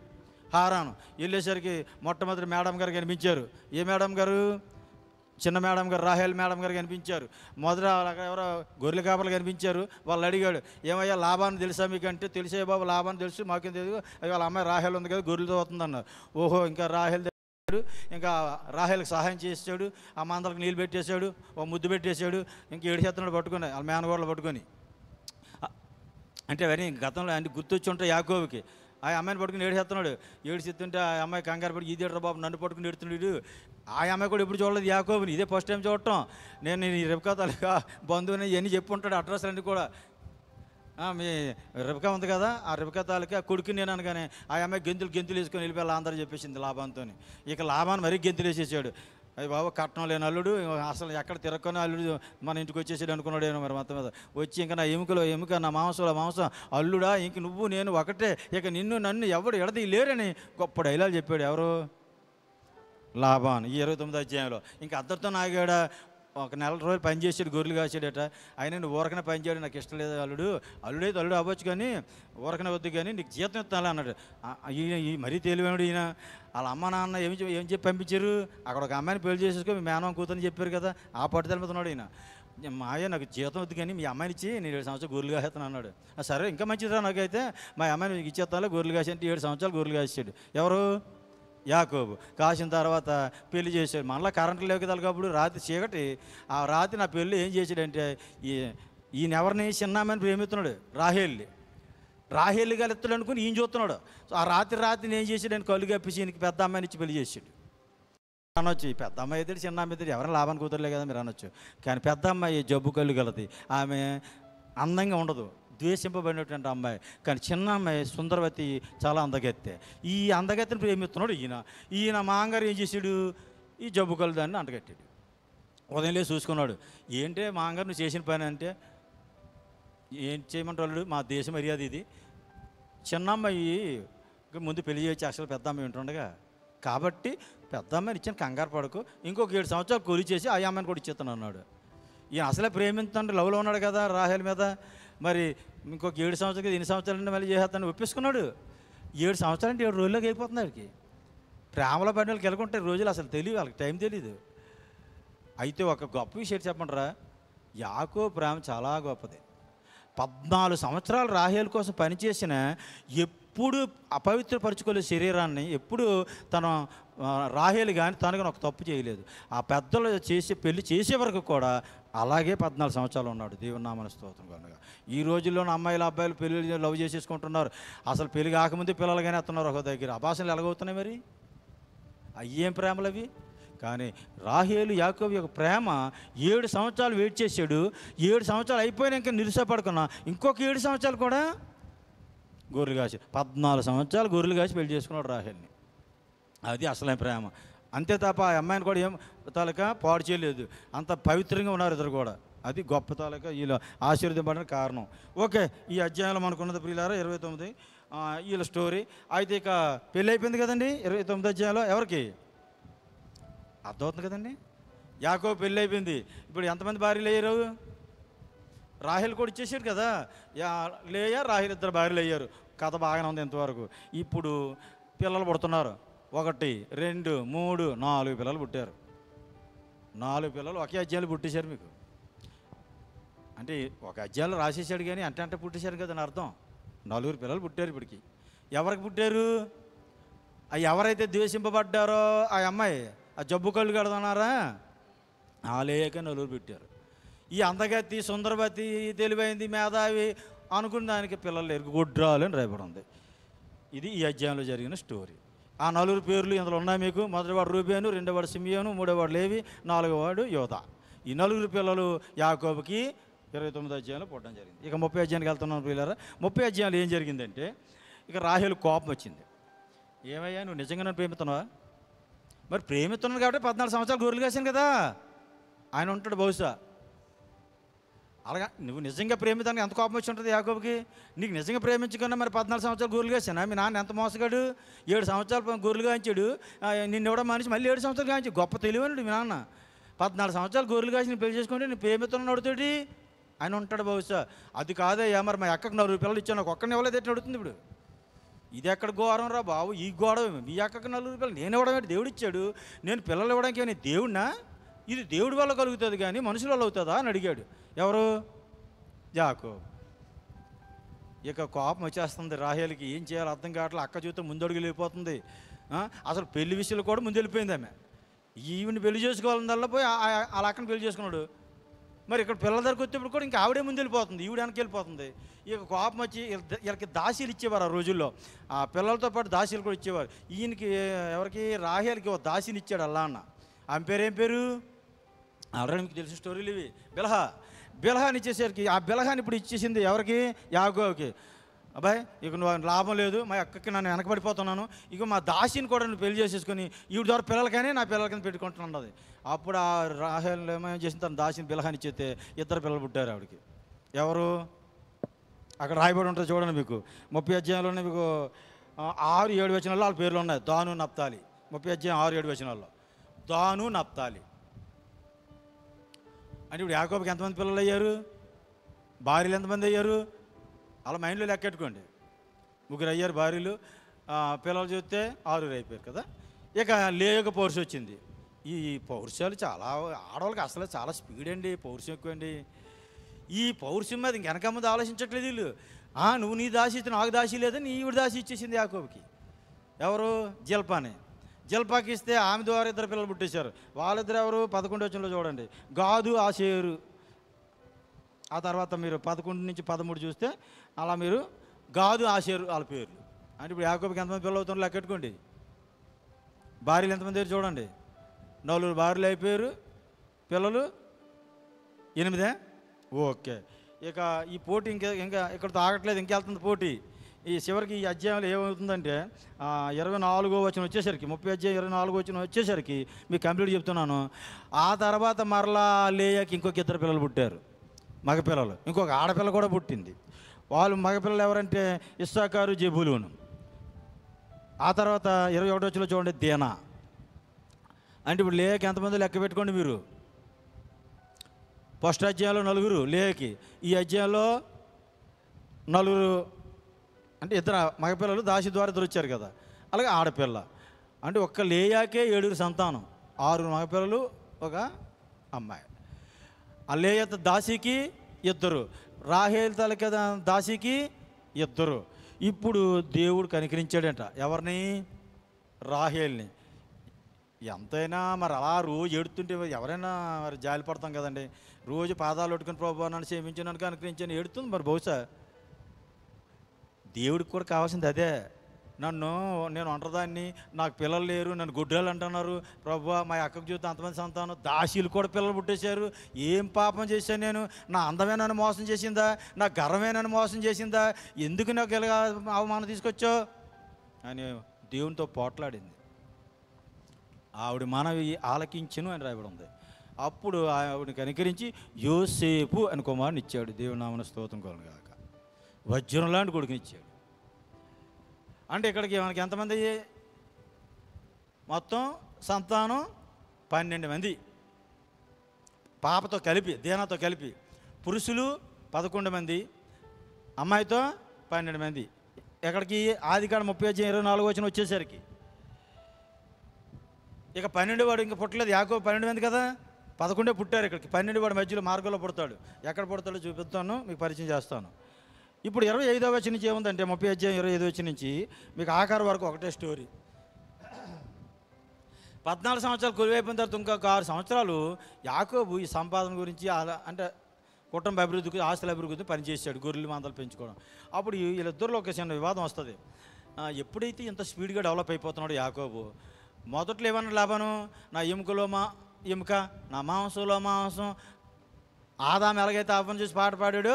[SPEAKER 2] హారాను వెళ్ళేసరికి మొట్టమొదటి మేడం గారు కనిపించారు. ఏ మేడం గారు? చిన్న మేడం గారు, రాహేల్ మేడం గారు కనిపించారు. మొదట ఎవరో గొర్రెల కాపలు కనిపించారు. వాళ్ళు అడిగాడు, ఏమయ్యా లాభాన్ని తెలుసా మీకు అంటే, తెలిసే బాబు లాభాన్ని తెలుసు, మాకేం తెలియదు, వాళ్ళ అమ్మాయి రాహేల్ ఉంది కదా గొర్రెలతో అవుతుంది అన్నారు. ఓహో, ఇంకా రాహేల్ ఇంకా రాహేల్కి సహాయం చేసాడు, ఆ మందలకు నీళ్ళు పెట్టేశాడు, ఓ ముద్దు పెట్టేశాడు. ఇంక 7 చేతనాడు పట్టుకొని వాళ్ళ మేనగోడలు పట్టుకొని. అంటే అవన్నీ గతంలో అంటే గుర్తొచ్చి ఉంటాయి యాకోబుకి. ఆ అమ్మాయిని పట్టుకుని ఏడుస్తున్నాడు. ఏడుస్తుంటే ఆ అమ్మాయి కంగారు పడి, ఇదేట్రా బాబు నన్ను పట్టుకుని ఏడుతున్నాడు. ఆ అమ్మాయి కూడా ఎప్పుడు చూడలేదు యాకోబుని, ఇదే ఫస్ట్ టైం చూడటం. నేను ఈ రెబకా తాలూకా బంధువుని ఇవన్నీ చెప్పి ఉంటాడు, అడ్రస్ అన్నీ కూడా. మీ రెబకా ఉంది కదా, ఆ రెబకా తాలూకా కొడుకుని నేను అనగానే ఆ అమ్మాయి గెంతులు వేసుకొని వెళ్ళిపోయి అందరూ చెప్పేసింది లాభంతో. ఇక లాభాన్ని మరీ గెంతులు వేసేసాడు. అయ్యి బాబు కట్నం లేని అల్లుడు, అసలు ఎక్కడ తిరగకొని అల్లుడు మన ఇంటికి వచ్చేసాడు అనుకున్నాడేమో మరి మొత్తం మీద. వచ్చి ఇంకా నా ఎముక నా మాంసం అల్లుడా, ఇంక నువ్వు నేను ఒకటే, ఇక నన్ను ఎవడు ఎడది లేరని గొప్ప డైలాగ్ చెప్పాడు. ఎవరు? లాభాన్. ఈ 29వ అధ్యాయంలో. ఇంకా అద్దరితో నాగాడా, ఒక నెల రోజులు పని చేసాడు, గొర్రెలు కాసాడట. ఆయన నువ్వు ఊరకనే పని చేయడం నాకు ఇష్టం లేదు అల్లుడైతే అల్లుడు అవ్వచ్చు కానీ ఊరకనే వద్దు కానీ నీకు జీతం ఇస్తాను అన్నాడు. ఈ మరీ తెలివైనడు ఈయన. వాళ్ళ అమ్మ నాన్న ఏం చెప్పి పంపించారు, అక్కడ ఒక అమ్మాయిని పెళ్లి చేసేసుకో, మీ మేనమామ కూతురని చెప్పారు కదా, ఆ పట్టుదల మీద ఉన్నాడు ఈయన. మాయ నాకు జీతం వద్దు కానీ మీ అమ్మాయిని ఇచ్చి నేను 7 సంవత్సరాలు గొర్రెలు కాసేస్తాను అన్నాడు. సరే ఇంకా మంచిదిరా, నాకైతే మా అమ్మాయిని నీకు ఇచ్చేస్తాను, గొర్రెలు కాసి అంటే 7 సంవత్సరాలు గొర్రెలు కాసాడు. ఎవరు? యాకోబు. కాసిన తర్వాత పెళ్లి చేశాడు. మళ్ళీ కరెంటు లేవు కదా అప్పుడు, రాత్రి చీకటి. ఆ రాత్రి నా పెళ్ళి ఏం చేశాడంటే, ఈయన ఎవరిని? చిన్నామని ప్రేమిస్తున్నాడు, రాహేల్ గలెత్తాడు అనుకుని ఈయన చూస్తున్నాడు. సో ఆ రాత్రి ఏం చేశాడని కళ్ళు కప్పించి ఈయనకి పెద్ద అమ్మాయిని ఇచ్చి పెళ్లి చేశాడు. అనొచ్చు, ఈ పెద్ద అమ్మాయి అయితే చిన్న అమ్మాయి అయితే ఎవరైనా లాభాన్ని కూతురలే కదా మీరు అనొచ్చు. కానీ పెద్ద అమ్మాయి జబ్బు కళ్ళు గలది, ఆమె అందంగా ఉండదు, ద్వేషింపబడినటువంటి అమ్మాయి. కానీ చిన్న అమ్మాయి సుందరవతి, చాలా అందగత్తె. ఈ అందగత్తెని ప్రేమిస్తున్నాడు ఈయన మాంగారు ఏం చేశాడు, ఈ జబ్బు కలు దాన్ని అంటగట్టాడు. ఉదయం లేసి చూసుకున్నాడు. ఏంటే మాంగారు నువ్వు చేసిన పని అంటే, ఏం చేయమంటాడు, మా దేశ మర్యాద ఇది, చిన్న అమ్మాయి ముందు పెళ్లి చేయొచ్చు, అసలు పెద్ద అమ్మాయి ఉంటుండగా, కాబట్టి పెద్ద అమ్మాయిని ఇచ్చిన కంగారు పడకు, ఇంకొక 7 సంవత్సరాలు కొలి చేసి ఆ అమ్మాయిని కూడా ఇచ్చేస్తాను అన్నాడు. ఈయన అసలే ప్రేమించండి, లవ్లో ఉన్నాడు కదా రాహేల్ మీద, మరి ఇంకొక 7 సంవత్సరాలు 8 సంవత్సరాలు మళ్ళీ చేసేస్తాను ఒప్పేసుకున్నాడు. 7 సంవత్సరాలు అంటే 7 రోజుల్లోకి అయిపోతుంది వాడికి. ప్రేమలో పడిన వాళ్ళకి వెళ్ళకుంటే రోజులు అసలు తెలియదు, వాళ్ళకి టైం తెలీదు. అయితే ఒక గొప్ప విషయం చెప్పంటారా, యాకోబు ప్రేమ చాలా గొప్పది. 14 సంవత్సరాలు రాహేల్ కోసం పనిచేసిన, ఎప్పుడు అపవిత్రపరచుకోలేదు శరీరాన్ని, ఎప్పుడు తన రాహేలు కానీ తను కానీ ఒక తప్పు చేయలేదు. ఆ పెద్దలు పెళ్లి చేసే వరకు కూడా అలాగే 14 సంవత్సరాలు ఉన్నాడు. దేవుని నామమున స్తోత్రం కనుక. ఈ రోజుల్లో అమ్మాయిలు అబ్బాయిలు పెళ్లి లవ్ చేసేసుకుంటున్నారు. అసలు పెళ్లి కాకముందే పిల్లలు కానీ వస్తున్నారు ఒక దగ్గర. అభాషణలు ఎలాగవుతున్నాయి మరి? అయ్యేం ప్రేమలు అవి? కానీ రాహేలు యాకోబు యొక్క ప్రేమ 7 సంవత్సరాలు వెయిట్ చేశాడు. 7 సంవత్సరాలు అయిపోయినాక నిరుసపడుకున్నా, ఇంకొక 7 సంవత్సరాలు కూడా గొర్రెలు కాసి 14 సంవత్సరాలు గొర్రెలు కాసి పెళ్లి చేసుకున్నాడు రాహేల్ని. అది అసలైన ప్రేమ. అంతే తప్ప ఆ అమ్మాయిని కూడా ఏం తాలూకా పాడు చేయలేదు, అంత పవిత్రంగా ఉన్నారు ఇద్దరు కూడా. అది గొప్ప తాలూకా వీళ్ళు ఆశీర్వదింపడానికి కారణం. ఓకే, ఈ అధ్యాయంలో మనకున్నది ప్రియులారా 29 వీళ్ళ స్టోరీ. అయితే ఇక పెళ్ళి అయిపోయింది కదండి 29 అధ్యాయంలో. ఎవరికి అర్థమవుతుంది కదండి, యాకోబు పెళ్ళి అయిపోయింది. ఇప్పుడు ఎంతమంది భార్యలు అయ్యారు? రాహేల్ కూడా ఇచ్చేసాడు కదా, లేయా రాహేల్ ఇద్దరు భార్యలు అయ్యారు. కథ బాగానే ఉంది ఇంతవరకు. ఇప్పుడు పిల్లలు పుడుతున్నారు. 1 2 3 4 పిల్లలు పుట్టారు. 4 పిల్లలు ఒకే అధ్యాయాలు పుట్టేశారు మీకు. అంటే ఒక అధ్యాయంలో రాసేసాడు కానీ అంటే పుట్టేశారు కదని అర్థం. 4 పిల్లలు పుట్టారు ఇప్పటికి. ఎవరికి పుట్టారు? ఎవరైతే ద్వేషింపబడ్డారో ఆ అమ్మాయి, ఆ జబ్బు కళ్ళు కడుతున్నారా, ఆ లేక 4 పెట్టారు. ఈ అందగత్తి, సుందరవతి, తెలివైంది, మేధావి అనుకున్న దానికి పిల్లలు ఎరుగుగొడ్రాలు అని రాయబడి ఉంది. ఇది ఈ అధ్యాయంలో జరిగిన స్టోరీ. ఆ 4 పేర్లు ఇందులో ఉన్నాయి మీకు. మొదటివాడు రూబేను, రెండోవాడు సిమియోను, మూడోవాడు లేవి, 4వవాడు యోధా. ఈ 4 పిల్లలు యాకోబుకి 29 అధ్యాయంలో పుట్టడం జరిగింది. ఇక 30 అధ్యాయానికి వెళ్తున్నాను పిల్లరా. 30 అధ్యాయంలో ఏం జరిగిందంటే, ఇక రాహేలు కోపం వచ్చింది. ఏమయ్యా నువ్వు నిజంగా నన్ను ప్రేమిస్తున్నావా? మరి ప్రేమిస్తున్నాను కాబట్టి 14 సంవత్సరాలు గొర్రెలు కాసాను కదా, ఆయన ఉంటాడు బహుశా. అలాగా నువ్వు నిజంగా ప్రేమితానికి ఎంత కోపం వచ్చి ఉంటుంది యాకోబుకి? నీకు నిజంగా ప్రేమించుకున్నా మరి 14 సంవత్సరాలు గొర్రెలు కాసానా? మీ నాన్న ఎంత మోసగాడు, 7 సంవత్సరాలు గొర్రెలు కాయించాడు, నిన్ను ఎవడో మనిషి మళ్ళీ 7 సంవత్సరాలు కాయించి గొప్ప తెలివనుడు మీ నాన్న. 14 సంవత్సరాలు గొర్రెలు కాసి నేను పెళ్లి చేసుకుంటే నేను ప్రేమితున్నాను అడుగుతాడు ఆయన ఉంటాడు బహుశా. అది కాదయ్యా, మరి మా అక్కకు 4 పిల్లలు ఇచ్చాను, నాకు ఒక్కడిని ఇవ్వలేదు ఎట్లా అడుగుతుంది ఇప్పుడు? ఇది ఎక్కడ ఘోరం రా బాబు, ఈ గోడవ మీ అక్కకు 4 పిల్లలు నేను ఇవ్వడం ఏంటి? దేవుడు ఇచ్చాడు, నేను పిల్లలు ఇవ్వడానికి నేను దేవుడినా? ఇది దేవుడి వల్ల కలుగుతుంది కానీ మనుషుల వల్ల అవుతుందా అని అడిగాడు. ఎవరు? యాకోబు. ఇక కోపం వచ్చేస్తుంది రాహేలుకి, ఏం చేయాలో అర్థం కావట్లేదు. అక్క జీవితం ముందడుగు వెళ్ళిపోతుంది. అసలు పెళ్లి విషయంలో కూడా ముందు వెళ్ళిపోయింది ఆమె. ఈవిని పెళ్లి చేసుకోవాలన్నా పోయి అలా అక్కని పెళ్లి చేసుకున్నాడు. మరి ఇక్కడ పిల్లల దగ్గరికి వచ్చేప్పుడు కూడా ఇంకా ఆవిడే ముందు వెళ్ళిపోతుంది, ఈవిడ వెనక్కి వెళ్ళిపోతుంది. ఇక కోపం వచ్చి వీళ్ళకి దాసీలు ఇచ్చేవారు ఆ రోజుల్లో, ఆ పిల్లలతో పాటు దాసీలు కూడా ఇచ్చేవారు. ఈయనకి ఎవరికి? రాహేలుకి ఒక దాసీని ఇచ్చాడు అల్లా అన్న. ఆమె పేరు ఏం పేరు? ఆల్రెడీ మీకు తెలిసిన స్టోరీలు ఇవి. బిలహాని ఇచ్చేసరికి ఆ బిలహాని ఇప్పుడు ఇచ్చేసింది ఎవరికి? యాకోబుకి. అబ్బాయి ఇక నువ్వు లాభం లేదు, మా అక్కకి నన్ను వెనకబడిపోతున్నాను, ఇక మా దాసిని కూడా నువ్వు పెళ్లి చేసేసుకొని ఈవిడ ద్వారా పిల్లలకైనా నా పిల్లలకైనా పెట్టుకుంటున్నది. అప్పుడు ఆ రాహేల్ ఏమేమి చేసిన తన దాసిని బిలహాని ఇచ్చేస్తే 2 పిల్లలు పుట్టారు ఆవిడకి. ఎవరు? అక్కడ రాయబడి ఉంటుంది చూడండి, మీకు 30 అధ్యాయంలోనే మీకు 6-7 వచనాల్లో వాళ్ళ పేర్లు ఉన్నాయి. దాను, నప్తాలి. 30 అధ్యాయం 6-7 వచనాల్లో దాను, నప్తాలి. అంటే ఇప్పుడు యాకోబుకి ఎంతమంది పిల్లలు అయ్యారు? భార్యలు ఎంతమంది అయ్యారు? అలా మైండ్లో లెక్కెట్టుకోండి. 3 అయ్యారు భార్యలు, పిల్లలు చూస్తే 6 అయిపోయారు కదా. ఇక లేయక పౌరుష వచ్చింది. ఈ పౌరుషాలు చాలా ఆడవాళ్ళకి అసలు చాలా స్పీడ్ అండి, పౌరుషం ఎక్కువ అండి. ఈ పౌరుషం మీద ఇంకెనక ముందు ఆలోచించట్లేదు వీళ్ళు. నువ్వు నీ దాసి ఇస్తే నాకు దాసి లేదని ఈవిడ దాసి ఇచ్చేసింది యాకోబుకి. ఎవరు? జిల్పాని. జిల్పాకి ఇస్తే ఆమె ద్వారా 2 పిల్లలు పుట్టేశారు. వాళ్ళిద్దరు ఎవరు? 11 వచనంలో చూడండి, గాదు, ఆషేరు. ఆ తర్వాత మీరు 11 నుంచి 13 చూస్తే అలా మీరు గాదు, ఆషేరు వాళ్ళ పేర్లు. అంటే ఇప్పుడు యాకోబుకి ఎంతమంది పిల్లలు అవుతున్నారు లెక్కెట్టుకోండి. భార్యలు ఎంతమంది దగ్గర చూడండి, 4 భార్యలు అయిపోయారు, పిల్లలు 8. ఓకే. ఇక ఈ పోటీ ఇంకా ఇక్కడితో ఆగట్లేదు, ఇంకెళ్తుంది పోటీ. ఈ చివరికి ఈ అధ్యాయంలో ఏమవుతుందంటే 24వ వచనం వచ్చేసరికి, 30 అధ్యాయం 24వ వచనం వచ్చేసరికి మీకు కంప్లీట్ చెప్తున్నాను. ఆ తర్వాత మరలా లేయాకి ఇంకొక 2 పిల్లలు పుట్టారు, మగపిల్లలు. ఇంకొక ఆడపిల్ల కూడా పుట్టింది. వాళ్ళు మగపిల్లలు ఎవరంటే ఇస్సాకారు, జెబూలూను. ఆ తర్వాత 21వ వచనంలో చూడండి, దీనా. అంటే ఇప్పుడు లేయాకి ఎంతమంది లెక్క పెట్టుకోండి మీరు. ఫస్ట్ అధ్యాయంలో 4 లేయాకి, ఈ అధ్యాయంలో 4 అంటే 2 మగపిల్లలు, దాసి ద్వారా 2 వచ్చారు కదా. అలాగే ఆడపిల్ల. అంటే ఒక్క లేయాకే 7 సంతానం, 6 మగపిల్లలు, ఒక అమ్మాయి. ఆ లేయ దాసికి 2, రాహేల్ తలక దాసికి 2. ఇప్పుడు దేవుడు కనికరించాడంట ఎవరిని? రాహేల్ని. ఎంతైనా మరి అలా రోజు ఏడుతుంటే ఎవరైనా మరి జాలి పడతాం కదండి. రోజు పాదాలు పెట్టుకుని ప్రభువా నన్ను క్షమించు, నన్ను కనుకరించాను ఏడుతుంది. మరి బహుశా దేవుడికి కూడా కావాల్సింది అదే. నేను ఒంటరిదాన్ని, నాకు పిల్లలు లేరు, నన్ను గుడ్రాలు అంటున్నారు, ప్రభువా మా అక్కకు చూస్తే అంతమంది సంతానం, దాసీలు కూడా పిల్లలు పుట్టేశారు, ఏం పాపం చేశాను నేను? నా అందమే నన్ను మోసం చేసిందా? నా గర్వమే నన్ను మోసం చేసిందా? ఎందుకు నాకు ఇలా అవమానం తీసుకొచ్చావు అని దేవునితో పోట్లాడింది. ఆవిడ మనవి ఆలకించును అని రాయబడి ఉంది. అప్పుడు ఆవిడని కనికరించి యోసేపు అని కుమారుని ఇచ్చాడు. దేవుని నామమున స్తోత్రం కలుగును గాక. వజ్రం లాంటి కొడుకునిచ్చాడు. అంటే ఇక్కడికి మనకి ఎంతమంది? మొత్తం సంతానం 12 మంది, పాపతో కలిపి, దీనాతో కలిపి. పురుషులు 11 మంది, అమ్మాయితో 12 మంది. ఎక్కడికి? ఆదికాండం 30-24 వచనం వచ్చేసరికి ఇక 12 వాడు ఇంకా పుట్టలేదు. యాకోబు 12 మంది కదా, 11 పుట్టారు. ఇక్కడికి 12 వాడు మధ్యలో మార్గంలో పుడతాడు. ఎక్కడ పుడతాడో చూపిస్తాను, మీకు పరిచయం చేస్తాను. ఇప్పుడు 25వ వచనం నుంచి ఏముందంటే 30 అధ్యాయం 25వ వచనం నుంచి మీకు ఆఖరి వరకు ఒకటే స్టోరీ. 14 సంవత్సరాలు కొలువైపోయిన తర్వాత ఇంకొక 6 సంవత్సరాలు యాకోబు ఈ సంపాదన గురించి అంటే కుటుంబ అభివృద్ధికి, ఆస్తుల అభివృద్ధికి పనిచేశాడు, గొర్రెలు మందలు పెంచుకోవడం. అప్పుడు వీళ్ళిద్దరిలో ఒక చిన్న వివాదం వస్తుంది. ఎప్పుడైతే ఇంత స్పీడ్గా డెవలప్ అయిపోతున్నాడు యాకోబు, మొదట్లో ఏమన్నా లాభాను? నా ఎముకలో ఎముక, నా మాంసంలో మాంసం. ఆదాము ఎలాగైతే ఆపని చూసి పాట పాడాడో,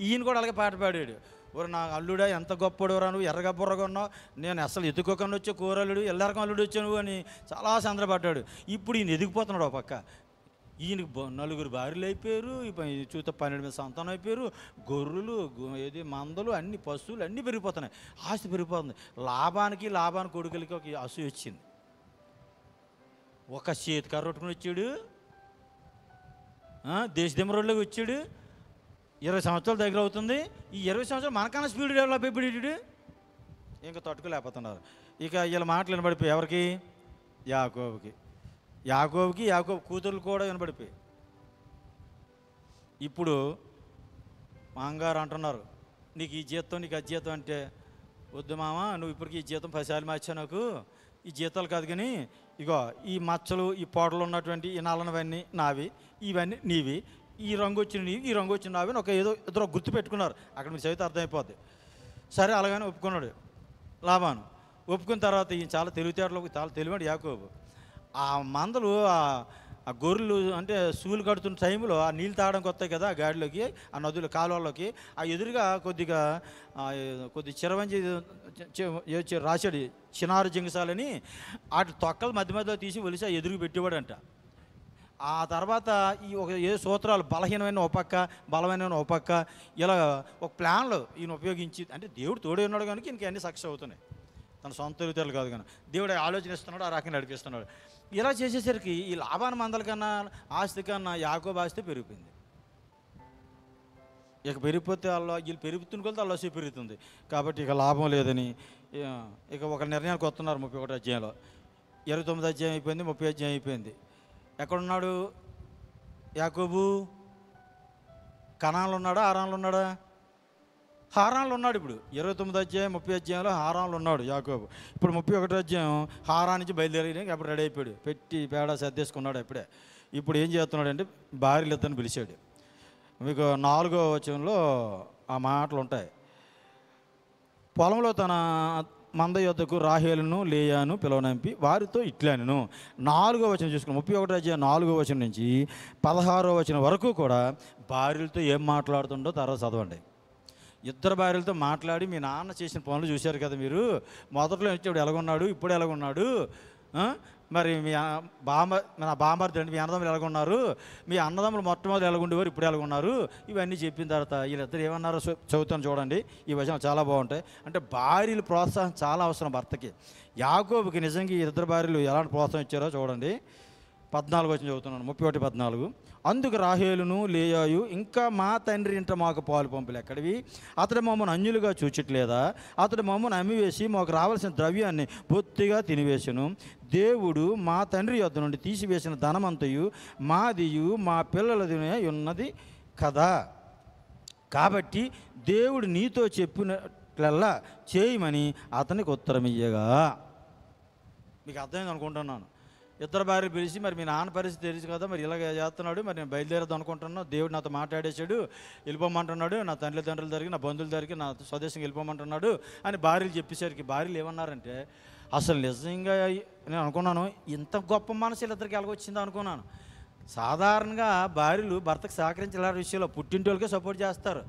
[SPEAKER 2] ఈయన కూడా అలాగే పాట పాడాడు. ఓరు నా అల్లుడా ఎంత గొప్పడురా నువ్వు, ఎర్రగా బుర్రగా ఉన్నావు, నేను అసలు ఎత్తుకోకుండా వచ్చే కూరల్లుడు, ఎల్లరకం అల్లుడు వచ్చావు నువ్వు అని చాలా సందర్భపడ్డాడు. ఇప్పుడు ఈయన ఎదిగిపోతున్నాడు ఒక పక్క. ఈయనకి నలుగురు భార్యలు అయిపోయారు, చూస్తే 12 మంది సంతానం అయిపోయారు, గొర్రెలు ఏది మందలు అన్ని పశువులు అన్నీ పెరిగిపోతున్నాయి, ఆస్తి పెరిగిపోతుంది. లాభానికి కొడుకులకి ఒక అసూయ వచ్చింది. ఒక చేతి కర్ర పట్టుకుని వచ్చాడు, దేశదిమ్మరోడ్లోకి వచ్చాడు. 20 సంవత్సరాల దగ్గర అవుతుంది. ఈ 20 సంవత్సరాలు మనకన్నా స్పీడ్ డెవలప్ అయిపోయాడు. ఇంకా తట్టుకోలేకపోతున్నారు. ఇక వీళ్ళ మాటలు వినబడిపోయి ఎవరికి? యాకోబు కూతుర్లు కూడా వినబడిపోయి. ఇప్పుడు మాంగారు అంటున్నారు, నీకు ఈ జీతం నీకు అది జీతం అంటే, వద్దు మామ, నువ్వు ఇప్పటికీ ఈ జీతం 10 సార్లు మార్చావు, నాకు ఈ జీతాలు కాదు, కానీ ఇగో ఈ మచ్చలు ఈ పొడలు ఉన్నటువంటి ఈ నల్లనవన్నీ నావి, ఇవన్నీ నీవి, ఈ రంగు వచ్చిన నీవి, ఈ రంగు వచ్చిన నావి అని ఒక ఏదో ఇద్దరు గుర్తు పెట్టుకున్నారు. అక్కడ మీరు చదివితే అర్థమైపోద్ది. సరే అలాగని ఒప్పుకున్నాడు లాబాను. ఒప్పుకున్న తర్వాత ఈయన చాలా తెలివితేటలోకి చాలా తెలివాడు యాకోబు. ఆ మందలు ఆ గొర్రెలు అంటే సూలు కడుతున్న టైంలో ఆ నీళ్ళు తాగడానికి వస్తాయి కదా, ఆ గాడిలోకి, ఆ నదుల కాలువల్లోకి, ఆ ఎదురుగా కొద్ది చిరవంజి రాశాడు చినారు జింగసాలని, వాటి తొక్కలు మధ్యలో తీసి ఒలిసి ఆ ఎదురుకు పెట్టేవాడంట. ఆ తర్వాత ఈ ఏ సూత్రాలు బలహీనమైన ఒక పక్క, బలమైన ఒక పక్క, ఇలా ఒక ప్లాన్లో ఈయన ఉపయోగించి, అంటే దేవుడు తోడే ఉన్నాడు కనుక ఇంక అన్నీ సక్సెస్ అవుతున్నాయి. తన సొంత తెలివితేటలు కాదు కానీ దేవుడు ఆలోచనిస్తున్నాడు, ఆ రకంగా నడిపిస్తున్నాడు. ఇలా చేసేసరికి ఈ లాభాన మందల కన్నా ఆస్తి కన్నా యాకోబు ఆస్తి పెరిగిపోయింది. ఇక పెరిగిపోతే వీళ్ళు పెరుగుతున్న కొలతో ఆస్తి పెరుగుతుంది. కాబట్టి ఇక లాభం లేదని ఇక ఒక నిర్ణయానికి వస్తున్నారు. 31 అధ్యాయంలో 29 అధ్యాయం అయిపోయింది, 30 అధ్యాయం అయిపోయింది. ఎక్కడున్నాడు యాకోబు? కనాన్లో ఉన్నాడా, హారాన్లో ఉన్నాడా? హారాన్లో ఉన్నాడు. ఇప్పుడు 29 అధ్యాయం 30 అధ్యాయంలో హారాన్లో ఉన్నాడు యాకోబు. ఇప్పుడు 31 అధ్యాయం హారాన్ నుంచి బయలుదేరి అప్పుడు రెడీ అయిపోయాడు, పెట్టి పేడ సర్దేసుకున్నాడు అప్పుడే. ఇప్పుడు ఏం చేస్తున్నాడు అంటే భార్యలు ఇద్దరిని పిలిచాడు. మీకు 4వ వచనంలో ఆ మాటలు ఉంటాయి. పొలంలో తన మంద యొద్దకు రాహేలును లేయాను పిలవనంపి వారితో ఇట్లాను. 4వ వచనం చూసుకున్నాం. 31 అధ్యాయం 4వ వచనం నుంచి 16వ వచనం వరకు కూడా భార్యలతో ఏం మాట్లాడుతుండో తర్వాత చదవండి. ఇద్దరు భార్యలతో మాట్లాడి, మీ నాన్న చేసిన పనులు చూశారు కదా మీరు, మొదట్లో వచ్చేప్పుడు ఎలాగున్నాడు, ఇప్పుడు ఎలాగున్నాడు, మరి నా బామ్మర్ది అండి, మీ అన్నదమ్ములు ఎలాగున్నారు, మీ అన్నదమ్ములు మొట్టమొదటి ఎలాగుండేవారు, ఇప్పుడు ఎలాగున్నారు, ఇవన్నీ చెప్పిన తర్వాత వీళ్ళిద్దరు ఏమన్నారో చదువుతాను చూడండి. ఈ వచనం చాలా బాగుంటాయి. అంటే భార్యలు ప్రోత్సాహం చాలా అవసరం భర్తకి. యాకోబుకి నిజంగా ఈ ఇద్దరు భార్యలు ఎలాంటి ప్రోత్సాహం ఇచ్చారో చూడండి. 14 వచనం చదువుతున్నాను, 31-14. అందుకు రాహేలును లేయాయు, ఇంకా మా తండ్రి ఇంట మాకు పాలు పంపులు ఎక్కడివి? అతడు మమ్మల్ని అన్యులుగా చూచట్లేదా? అతడు మమ్మల్ని అమ్మివేసి మాకు రావాల్సిన ద్రవ్యాన్ని బొత్తిగా తినివేసెను. దేవుడు మా తండ్రి యొద్ద నుండి తీసివేసిన ధనమంతయు మాదియు మా పిల్లలదినే ఉన్నది కదా. కాబట్టి దేవుడు నీతో చెప్పినట్లల్లా చేయమని అతనికి ఉత్తరం ఇయ్యగా. మీకు అర్థమైంది అనుకుంటున్నాను. ఇద్దరు భార్యలు పిలిచి, మరి మీ నాన్న పరిస్థితి తెలుసు కదా, మరి ఇలాగ చేస్తున్నాడు, మరి నేను బయలుదేరద్దు అనుకుంటున్నాను, దేవుడు నాతో మాట్లాడేశాడు, వెళ్ళిపోమంటున్నాడు, నా తండ్రుల దగ్గరికి, నా బంధువుల దగ్గరికి, నా స్వదేశంకి వెళ్ళిపోమంటున్నాడు అని భార్యలు చెప్పేసరికి భార్యలు ఏమన్నారంటే, అసలు నిజంగా నేను అనుకున్నాను, ఇంత గొప్ప మనసు వీళ్ళిద్దరికి ఎలాగొచ్చిందో అనుకున్నాను. సాధారణంగా భార్యలు భర్తకు సహకరించాల విషయంలో పుట్టింటి వాళ్ళకే సపోర్ట్ చేస్తారు.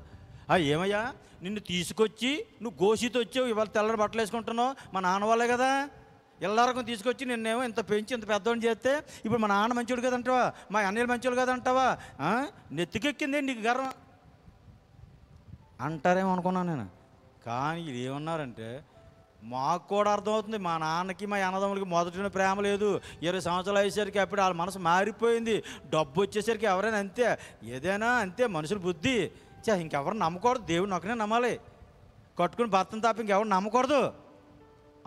[SPEAKER 2] ఏమయ్యా నిన్ను తీసుకొచ్చి నువ్వు గోషితో వచ్చావు, ఇవాళ తెల్లని బట్టలు వేసుకుంటున్నావు, మా నాన్న వాళ్ళే కదా, ఎల్లరకం తీసుకొచ్చి నిన్నేమో ఇంత పెంచి ఇంత పెద్దవాడిని చేస్తే ఇప్పుడు మా నాన్న మంచోడు కదంటావా, మా అన్నయ్యలు మంచోడు కదంటావా, నెత్తికెక్కిందే నీకు గర్వం అంటారేమో అనుకున్నాను నేను. కానీ ఇది ఏమన్నారంటే, మాకు కూడా అర్థమవుతుంది, మా నాన్నకి మా అన్నదమ్ములకి మొదటి ప్రేమ లేదు, 20 సంవత్సరాలు అయ్యేసరికి అప్పుడు వాళ్ళ మనసు మారిపోయింది, డబ్బు వచ్చేసరికి ఎవరైనా అంతే, ఏదైనా అంతే, మనుషుల బుద్ధి ఇంకెవరిని నమ్మకూడదు, దేవుడిని ఒకనే నమ్మాలి, కట్టుకుని భర్తను తప్ప ఇంకెవరిని నమ్మకూడదు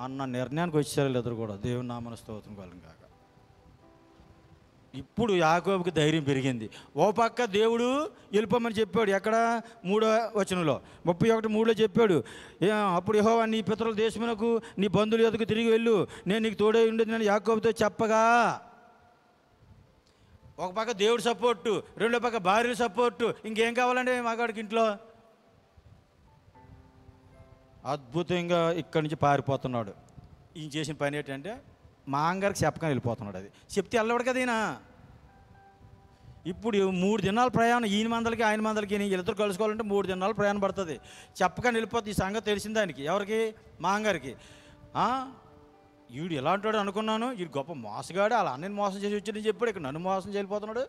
[SPEAKER 2] అన్న నిర్ణయానికి వచ్చేసారు ఇద్దరు కూడా. దేవుని నామమున స్తోత్రం కలుగును గాక. ఇప్పుడు యాకోబుకి ధైర్యం పెరిగింది. ఓ పక్క దేవుడు వెళ్ళిపోమని చెప్పాడు, ఎక్కడ 3వ వచనంలో 31:3 చెప్పాడు, అప్పుడు యెహోవా నీ పితరుల దేశమునకు నీ బంధువుల యొద్దకు తిరిగి వెళ్ళు, నేను నీకు తోడై ఉండేది నేను యాకోబుతో చెప్పగా. ఒక పక్క దేవుడు సపోర్టు, రెండో పక్క భార్య సపోర్టు, ఇంకేం కావాలండి మగాడికి ఇంట్లో? అద్భుతంగా ఇక్కడి నుంచి పారిపోతున్నాడు. ఈయన చేసిన పని ఏంటంటే మా అంగారికి చెప్పకని వెళ్ళిపోతున్నాడు. అది చెప్తే వెళ్ళవాడు కదా ఈయన. ఇప్పుడు 3 దినాల ప్రయాణం, ఈయన మందలకి ఆయన మందలకి వీళ్ళిద్దరు కలుసుకోవాలంటే 3 దినాలు ప్రయాణం పడుతుంది. చెప్పకని వెళ్ళిపోతుంది. ఈ సంగతి తెలిసింది ఆయనకి. ఎవరికి? మా అంగారికి. వీడు ఎలాంటి వాడు అనుకున్నాను, వీడు గొప్ప మోసగాడు, అలా అన్నని మోసం చేసి వచ్చాడని చెప్పాడు, ఇక్కడ నన్ను మోసం చేయకపోతున్నాడు.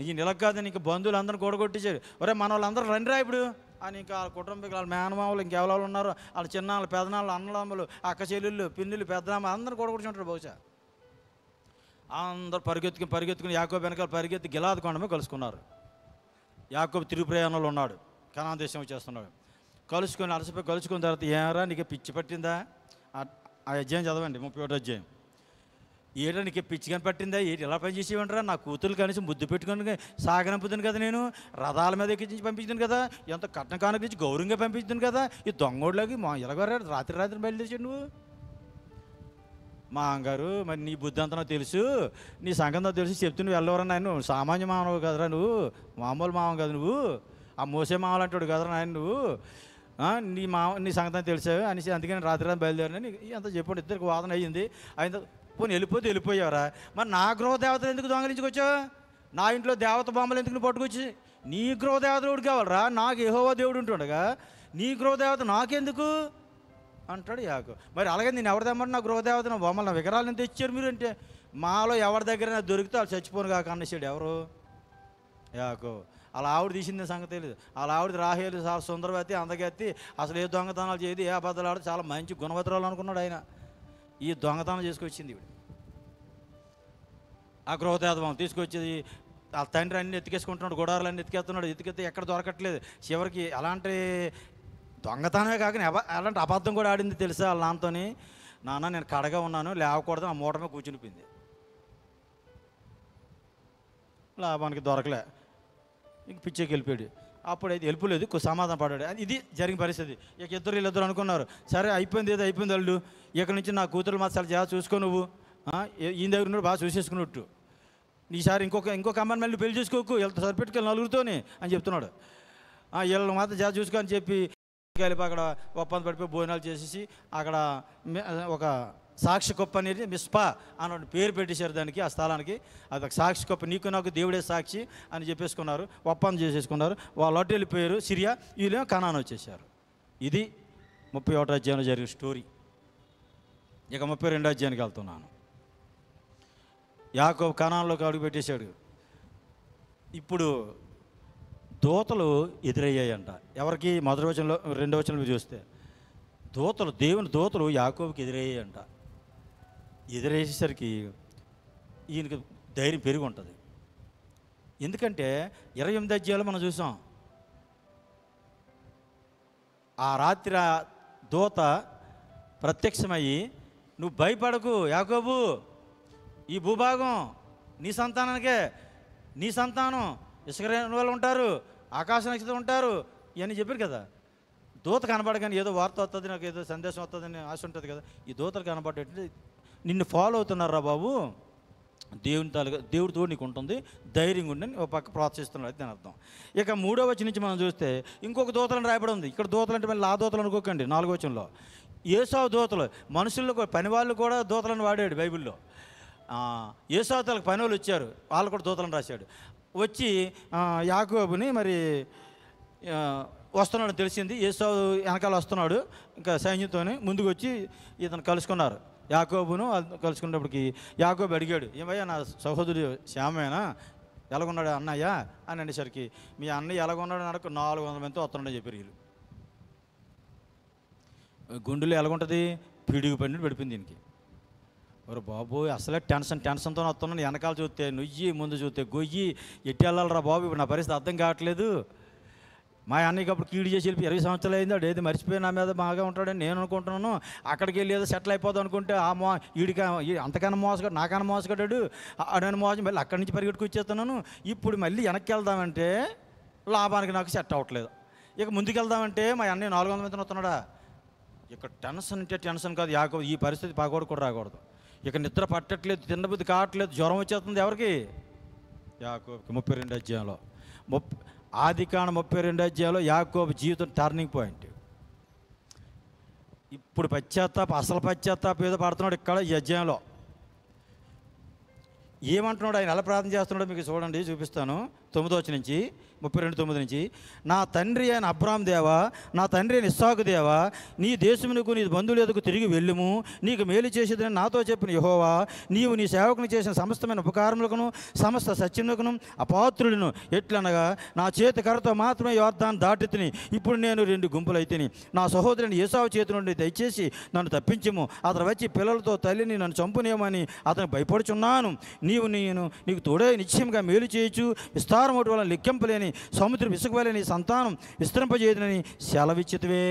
[SPEAKER 2] ఈయన ఇలా కాదని ఇంకా బంధువులు అందరిని కూడగొట్టేశాడు. ఒరే మన వాళ్ళందరూ రండిరా ఇప్పుడు అని ఇంకా వాళ్ళ కుటుంబీకులు, వాళ్ళ మేనమామలు ఇంకెవరు ఉన్నారు, వాళ్ళ చిన్నాళ్ళు పెదనాళ్ళు అన్నదమ్ములు అక్క చెల్లెళ్ళు పిన్నులు పెద్దనామ అందరిని కూడగొట్టుకుంటారు. బహుశా అందరూ పరిగెత్తుకుని యాకోబు వెనకాల పరిగెత్తి గిలాదు కొండమే కలుసుకున్నారు. యాకోబు తిరుగు ప్రయాణంలో ఉన్నాడు, కనాన్ దేశం వచ్చేస్తున్నాడు. కలుసుకొని అలసిపోయి కలుసుకున్న తర్వాత ఏరా నీకు పిచ్చి పట్టిందా? ఆ అధ్యాయం చదవండి, 31వ అధ్యాయం. ఏడా నీకు పిచ్చి కానీ పట్టిందా? ఏంటి ఎలా పని చేసేవంటారా? నా కూతురు కనీసం ముద్దు పెట్టుకొని సాగనంపుతాను కదా, నేను రథాల మీద ఎక్కించి పంపించాను కదా, ఎంత కట్న కానుక నుంచి గౌరవంగా పంపించాను కదా. ఈ దొంగోళ్ళకి ఎలాగొరాడు రాత్రి బయలుదేరాడు నువ్వు. మా అంగారు మరి నీ బుద్ధి అంతా నాకు తెలుసు, నీ సంగతి నాకు తెలుసు, చెప్తూ నువ్వు వెళ్ళవరా నాయన, నువ్వు సామాన్య మామవు కదరా, నువ్వు మామూలు మామం కదా, నువ్వు ఆ మోసే మామలు అంటాడు కదరా నాయన, నువ్వు నీ సంగతి తెలుసు అనేసి అందుకని రాత్రి బయలుదేరని అంత చెప్పండి. ఇద్దరికి వాదన అయ్యింది. ఆయన పోనీ వెళ్ళిపోయావరా, మరి నా గృహదేవతలు ఎందుకు దొంగలించుకొచ్చావు? నా ఇంట్లో దేవత బొమ్మలు ఎందుకు నువ్వు పట్టుకొచ్చి? నీ గృహదేవతడు కావాలరా, నాకు యెహోవా దేవుడు ఉంటుండగా నీ గృహదేవత నాకెందుకు అంటాడు యాకోబు. మరి అలాగే నేను ఎవరి తెమ్మంటే నా గృహదేవత నా బొమ్మలు నా విగ్రహాలు ఎంత ఇచ్చారు మీరు అంటే, మాలో ఎవరి దగ్గర దొరికితే వాళ్ళు చచ్చిపోను కాక అన్నసాడు. ఎవరు? యాకోబు. అలా ఆవిడ తీసింది సంగతి తెలియదు. అలా ఆవిడ రాహేలు చాలా సుందరవతి అందగత్తి, అసలు ఏ దొంగతనాలు చేయదు, ఏ అబద్ధాలు ఆడు, చాలా మంచి గుణవతురాలు అనుకున్నాడు ఆయన. ఈ దొంగతనం చేసుకొచ్చింది ఇవిడ. ఆ గృహదేవత తీసుకొచ్చేది ఆ తండ్రి అన్ని ఎత్తికేసుకుంటున్నాడు, గుడారాలన్నీ ఎత్తికెత్తున్నాడు, ఎత్తికెత్తే ఎక్కడ దొరకట్లేదు. చివరికి అలాంటి దొంగతనమే కాక అలాంటి అబద్ధం కూడా ఆడింది తెలుసా వాళ్ళ నాన్నతోని. నాన్న నేను కడగా ఉన్నాను లేవకూడదు, ఆ మూటమే కూర్చునిపోయింది. లాభానికి దొరకలే, ఇంక పిచ్చేకి వెళ్ళిపోయాడు. అప్పుడైతే వెళ్ళిపోలేదు, సమాధానం పడ్డాడు. ఇది జరిగిన పరిస్థితి. ఇక వీళ్ళిద్దరు అనుకున్నారు, సరే అయిపోయింది, ఏదో అయిపోయింది వాళ్ళు, ఇక్కడ నుంచి నా కూతురు మాత్రం చాలా చూసుకో, నువ్వు ఈయన దగ్గర ఉన్నాడు బాగా చూసేసుకున్నట్టు, ఈసారి ఇంకొక అమ్మాయిని మళ్ళీ పెళ్లి చేసుకోకు, వీళ్ళతో సరిపెట్టుకెళ్ళి నలుగురితోనే అని చెప్తున్నాడు. వీళ్ళని మాత్రం జాగ్రత్త చూసుకో అని చెప్పి కలిపి అక్కడ ఒప్పందం పడిపోయి భోజనాలు చేసేసి అక్కడ ఒక సాక్షి కుప్ప అనేది మిస్పా అన్న పేరు పెట్టేశారు దానికి, ఆ స్థలానికి. అది ఒక సాక్షి కుప్ప, నీకు నాకు దేవుడే సాక్షి అని చెప్పేసుకున్నారు, ఒప్పందం చేసేసుకున్నారు. వాళ్ళు అటు వెళ్ళిపోయారు సిరియా, వీళ్ళేమో కనాన్ వచ్చేసారు. ఇది 31వ అధ్యాయంలో జరిగిన స్టోరీ. ఇక 32వ అధ్యాయానికి వెళ్తున్నాను. యాకోబు కనాన్లోకి అడుగు పెట్టేశాడు. ఇప్పుడు దూతలు ఎదురయ్యాయంట. ఎవరికి? మొదటి వచనంలో 2వ వచనంలో చూస్తే దేవుని దూతలు యాకోబుకి ఎదురయ్యాయంట. ఎదురేసేసరికి ఈయనకి ధైర్యం పెరిగి ఉంటుంది. ఎందుకంటే 28 అధ్యాయాలు మనం చూసాం. ఆ రాత్రి దూత ప్రత్యక్షమయ్యి, నువ్వు భయపడకు యాకోబు, ఈ భూభాగం నీ సంతానానికే, నీ సంతానం ఇసుకరేణి వాళ్ళు ఉంటారు, ఆకాశ నక్షత్రం ఉంటారు ఇవన్నీ చెప్పారు కదా. దూత కనబడగానే ఏదో వార్త వస్తుంది, నాకు ఏదో సందేశం వస్తుందని ఆశ ఉంటుంది కదా. ఈ దూతలు కనబడేటంటే నిన్ను ఫాలో అవుతున్నారా బాబు, దేవుడితో నీకు ఉంటుంది, ధైర్యంగా ఉండని ఒక పక్క ప్రోత్సహిస్తున్నాడు. అయితే దాని అర్థం. ఇక 3వ వచనం నుంచి మనం చూస్తే ఇంకొక దూతలను రాయబడి ఉంది. ఇక్కడ దూతలు అంటే మళ్ళీ ఆ దూతలు అనుకోకండి. 4వ వచనంలో ఏసావు దూతలు, మనుషుల్లో పని వాళ్ళు కూడా దూతలను వాడాడు బైబిల్లో. ఏసావు తలకు పని వాళ్ళు వచ్చారు, వాళ్ళు కూడా దూతలను రాశాడు. వచ్చి యాకోబుని మరి వస్తున్నాడు తెలిసింది, ఏసావు వెనకాల వస్తున్నాడు ఇంకా సైన్యంతోనే. ముందుకు వచ్చి ఇతను కలుసుకున్నారు, యాకోబును కలుసుకున్నప్పటికి యాకోబు అడిగాడు, ఏమయ్యా నా సహోదరుడు శ్యామేనా, ఎలాగున్నాడు అన్నయ్య అని అనేసరికి, మీ అన్నయ్య ఎలాగున్నాడు అడగ 400 మందితో వస్తున్నాడని చెప్పారు. వీళ్ళు గుండెలు ఎలాగుంటుంది, పిడుగు పడినట్టు పడిపోయింది దీనికి. ఒరే బాబు అసలే టెన్షన్తో వస్తున్నాను, వెనకాల చూస్తే నుయ్యి, ముందు చూస్తే గొయ్యి, ఎట్టి వెళ్ళాలరా బాబు, ఇప్పుడు నా పరిస్థితి అర్థం కావట్లేదు. మా అన్నయ్యకి అప్పుడు కీడు చేసి వెళ్ళి 20 సంవత్సరాలు అయింది, వాడు ఏది మర్చిపోయి నా మీద బాగా ఉంటాడని నేను అనుకుంటున్నాను. అక్కడికి వెళ్ళి ఏదో సెటిల్ అయిపోదాం అనుకుంటే వీడికి అంతకన్నా మోసగాడు, నాకన్నా మోసగాడాడు, ఆడని మోసం, మళ్ళీ అక్కడి నుంచి పరిగెట్టుకు వచ్చేస్తున్నాను. ఇప్పుడు మళ్ళీ వెనక్కి వెళ్దామంటే లాభానికి నాకు సెట్ అవ్వట్లేదు. ఇక ముందుకు వెళ్దామంటే మా అన్నయ్య 400 మందిని వస్తున్నాడా. ఇక టెన్షన్ అంటే టెన్షన్ కాదు యాకోబు, ఈ పరిస్థితి పగోడు కూడా రాకూడదు. ఇక నిద్ర పట్టట్లేదు, తిన్నబుద్ధి కావట్లేదు, జ్వరం వచ్చేస్తుంది. ఎవరికి? యాకోబుకి. 32వ అధ్యాయంలో ఆదికాండం 32వ అధ్యాయంలో యాకోబు జీవితం టర్నింగ్ పాయింట్. ఇప్పుడు అసలు పశ్చాత్తాపం ఏదో పడుతున్నాడు ఇక్కడ ఈ అధ్యాయంలో. ఏమంటున్నాడు ఆయన, ఎలా ప్రార్థన చేస్తున్నాడో మీకు చూడండి, చూపిస్తాను. 9 నుంచి 32:9 నుంచి, నా తండ్రి అయిన అబ్రాహాం దేవా, నా తండ్రి అయిన ఇస్సాకు దేవా, నీ దేశమునకు నీ బంధువుల ఎదుకు తిరిగి వెళ్ళుము, నీకు మేలు చేసేదని నాతో చెప్పిన యెహోవా, నీవు నీ సేవకుని చేసిన సమస్తమైన ఉపకారములకును సమస్త సత్యములకును అపాత్రులను ఎట్లనగా నా చేతి కర్రతో మాత్రమే యోర్దాను దాటితిని, ఇప్పుడు నేను 2 గుంపులైతిని. నా సహోదరుని ఏసావు చేతి నుండి దయచేసి నన్ను తప్పించుము, అతను వచ్చి పిల్లలతో తల్లిని నన్ను చంపునేమని అతను భయపడుచున్నాను. నీకు తోడే నిశ్చయంగా మేలు చేయొచ్చు, విస్తారమోటి వల్ల లెక్కింపలేని సముద్ర విసుగువలే నీ సంతానం విస్తరింపజేయునని సెలవిచ్చితివే.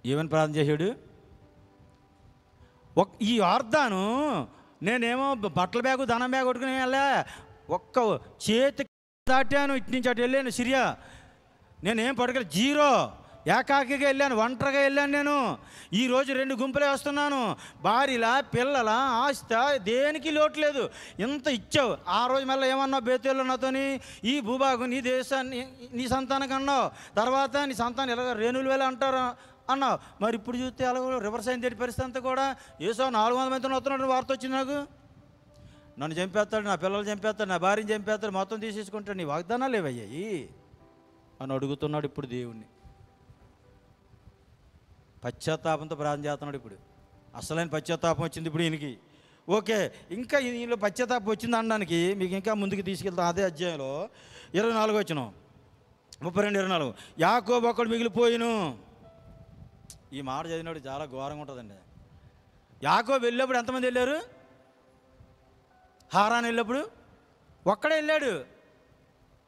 [SPEAKER 2] ఏమని ప్రార్థన చేశాడు? ఈ యోర్దాను నేనేమో బట్టల బ్యాగు ధనం బ్యాగ్ కొట్టుకుని వెళ్ళా, ఒక్క చేతి దాటాను, ఇటు నుంచి అటు వెళ్ళాను సిరియా. నేనేం పడగల జీరో, ఏకాకిగా వెళ్ళాను, ఒంటరిగా వెళ్ళాను. నేను ఈరోజు 2 గుంపులే వస్తున్నాను. భార్యల పిల్లల ఆస్త దేనికి లోటు లేదు. ఇంత ఇచ్చావు. ఆ రోజు మళ్ళీ ఏమన్నావు బేతేల్లో నాతోని, ఈ భూభాగం నీ దేశాన్ని నీ సంతానికి అన్నావు, తర్వాత నీ సంతానం ఎలాగ రేణులు వేళ అంటారు అన్నావు. మరి ఇప్పుడు చూస్తే అలాగ రివర్స్ అయింది పరిస్థితి అంతా కూడా. ఏసో 400 మందితో వస్తున్నట్టు వార్త వచ్చింది నాకు. నన్ను చంపేస్తాడు, నా పిల్లలు చంపేస్తాడు, నా భార్యని చంపేస్తాడు, మొత్తం తీసేసుకుంటాడు. నీ వాగ్దానాలు ఏవయ్యాయి అని అడుగుతున్నాడు ఇప్పుడు దేవుణ్ణి. పశ్చాత్తాపంతో ప్రార్థన చేస్తున్నాడు. ఇప్పుడు అసలైన పశ్చాత్తాపం వచ్చింది ఇప్పుడు ఈయనకి. ఓకే, ఇంకా ఈయనలో పశ్చాత్తాపం వచ్చింది అనడానికి మీకు ఇంకా ముందుకు తీసుకెళ్తాం. అదే అధ్యాయంలో 24 వచనం, 32-24, యాకోబు ఒక్కడు మిగిలిపోయిను. ఈ మాట చదివినప్పుడు చాలా ఘోరంగా ఉంటుందండి. యాకోబు వెళ్ళినప్పుడు ఎంతమంది వెళ్ళారు? హారాన్ వెళ్ళినప్పుడు ఒక్కడే వెళ్ళాడు.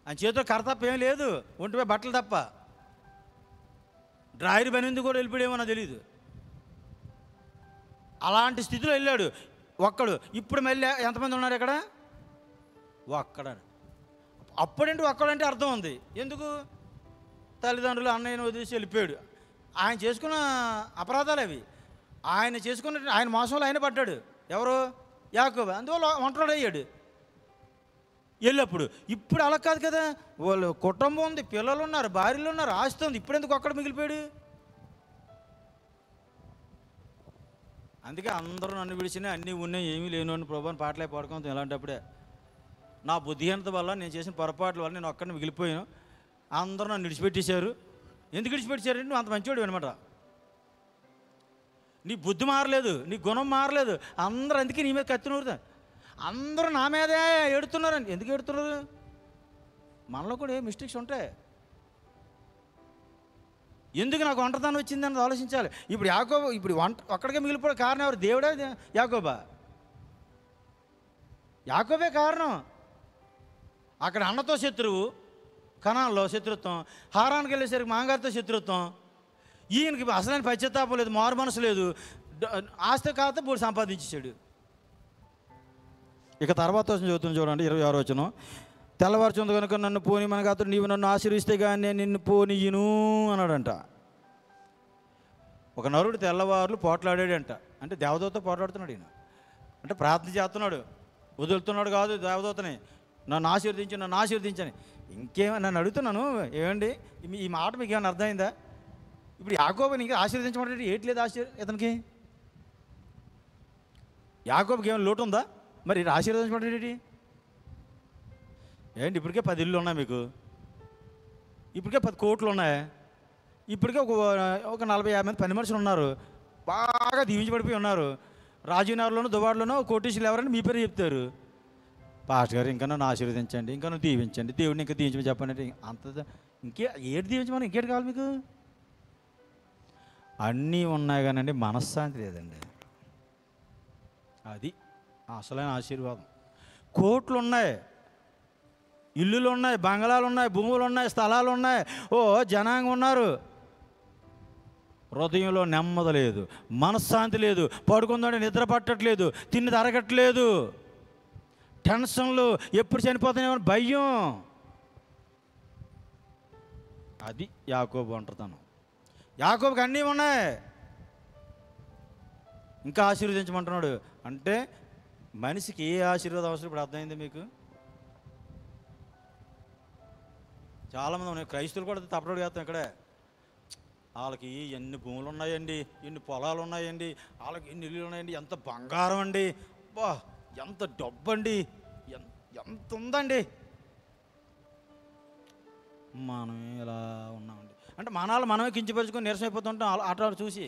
[SPEAKER 2] ఆయన చేతిలో కర్ర తప్ప ఏం లేదు, ఒంటిపై బట్టలు తప్ప. డ్రాయర్ పనింది కూడా వెళ్ళిపోయామో నాకు తెలీదు. అలాంటి స్థితిలో వెళ్ళాడు ఒక్కడు. ఇప్పుడు మళ్ళీ ఎంతమంది ఉన్నారు ఇక్కడ? ఒక్కడ. అప్పుడంటే ఒక్కడంటే అర్థం ఉంది. ఎందుకు? తల్లిదండ్రులు అన్నయ్యను వదిలేసి వెళ్ళిపోయాడు. ఆయన చేసుకున్న అపరాధాలు అవి. ఆయన మోసంలో ఆయన పడ్డాడు. ఎవరు? యాకోబు. అందువల్ల ఒంటరివాడు అయ్యాడు వెళ్ళప్పుడు. ఇప్పుడు అలా కాదు కదా, వాళ్ళు కుటుంబం ఉంది, పిల్లలు ఉన్నారు, భార్యలు ఉన్నారు, ఆస్తి ఉంది. ఇప్పుడు ఎందుకు ఒక్కడ మిగిలిపోయాడు? అందుకే అందరూ నన్ను విడిచినా అన్నీ ఉన్నాయి, ఏమీ లేను అని ప్రభుని పాటలే పాడుకుంటాం. ఇలాంటప్పుడే నా బుద్ధిహీనత వల్ల, నేను చేసిన పొరపాట్ల వల్ల నేను ఒక్కడిని మిగిలిపోయాను. అందరూ నన్ను విడిచిపెట్టేశారు. ఎందుకు విడిచిపెట్టేశారంటే నువ్వు అంత మంచివాడు అనమాట. నీ బుద్ధి మారలేదు, నీ గుణం మారలేదు. అందరూ అందుకే నీ మీద కత్తి నూరుతా. అందరూ నా మీదే ఏడుతున్నారని. ఎందుకు ఏడుతున్నారు? మనలో కూడా ఏ మిస్టేక్స్ ఉంటాయి. ఎందుకు నాకు ఒంటరితనం వచ్చిందని ఆలోచించాలి. ఇప్పుడు యాకోబు ఇప్పుడు ఒక్కడికే మిగిలిపోయే కారణం ఎవరు? దేవుడా యాకోబా? యాకోబే కారణం. అక్కడ అన్నతో శత్రువు, కనాన్లో శత్రుత్వం, హారానికి వెళ్ళేసరికి మాంగారితో శత్రుత్వం. ఈయనకి అసలైన పశ్చాత్తాపం లేదు, మారు మనసు లేదు, ఆస్తి కాకపోతే బోడు సంపాదించాడు. ఇక తర్వాత చదువుతుంది చూడండి, 26వ వచనం. తెల్లవారుచుంది కనుక నన్ను పోని మనకు అతడు, నీవు నన్ను ఆశీర్విస్తే కానీ నేను నిన్ను పోనీయును అన్నాడంట. ఒక నరుడు తెల్లవారులు పోట్లాడాడంట. అంటే దేవదూత పోట్లాడుతున్నాడు ఈయన. అంటే ప్రార్థన చేస్తున్నాడు, వదులుతున్నాడు కాదు దేవదూతని, నన్ను ఆశీర్వదించని. నన్ను అడుగుతున్నాను, ఏమండి ఈ మాట మీకు ఏమైనా అర్థమైందా? ఇప్పుడు యాకోబుని ఇంకా ఆశీర్వదించమంటే ఏట్లేదు ఇతనికి. యాకోబుకి ఏమైనా లోటు ఉందా? మరి ఆశీర్వదించమంటే ఏంటి? ఇప్పటికే 10 ఇళ్ళు ఉన్నాయి మీకు, ఇప్పటికే 10 కోట్లు ఉన్నాయి, ఇప్పటికే ఒక 40-50 మంది పని మనుషులు ఉన్నారు, బాగా దీవించబడిపోయి ఉన్నారు. రాజీనగర్లోనూ దుబాడులోనూ కోటీసులు ఎవరైనా మీ పేరు చెప్తారు. పాస్టర్ గారు ఇంకా నన్ను ఆశీర్వదించండి, ఇంకా నువ్వు దీవించండి, దేవుడిని ఇంకా దీవించమని చెప్పండి. అంత ఏడు దీవించమని ఇంకేటి కావాలి మీకు? అన్నీ ఉన్నాయి కానండి మనశ్శాంతి లేదండి. అది అసలైన ఆశీర్వాదం. కోట్లు ఉన్నాయి, ఇల్లులు ఉన్నాయి, బంగళాలు ఉన్నాయి, భూములు ఉన్నాయి, స్థలాలు ఉన్నాయి, జనాంగం ఉన్నారు. హృదయంలో నెమ్మది లేదు, మనశ్శాంతి లేదు, పడుకుందంటే నిద్ర పట్టట్లేదు, తిన్నది అరగట్లేదు, టెన్షన్లు, ఎప్పుడు చనిపోతానేమో భయం. అది యాకోబు ఒంటరితనం. యాకోబుకి అన్నీ ఉన్నాయి, ఇంకా ఆశీర్వదించమంటున్నాడు. అంటే మనిషికి ఏ ఆశీర్వాదం అవసరం ఇప్పుడు అర్థమైంది మీకు? చాలామంది ఉన్నాయి, క్రైస్తవులు కూడా తప్పడు చేస్తాం ఇక్కడే. వాళ్ళకి ఎన్ని భూములు ఉన్నాయండి, ఎన్ని పొలాలు ఉన్నాయండి, వాళ్ళకి ఎన్ని ఇల్లులు ఉన్నాయండి, ఎంత బంగారం అండి, బా ఎంత డబ్బు అండి, ఎంత ఉందండి. మనం ఇలా ఉన్నామండి అంటే మనాలు మనమే కించపరుచుకొని నీరసమైపోతుంటాం ఆట చూసి.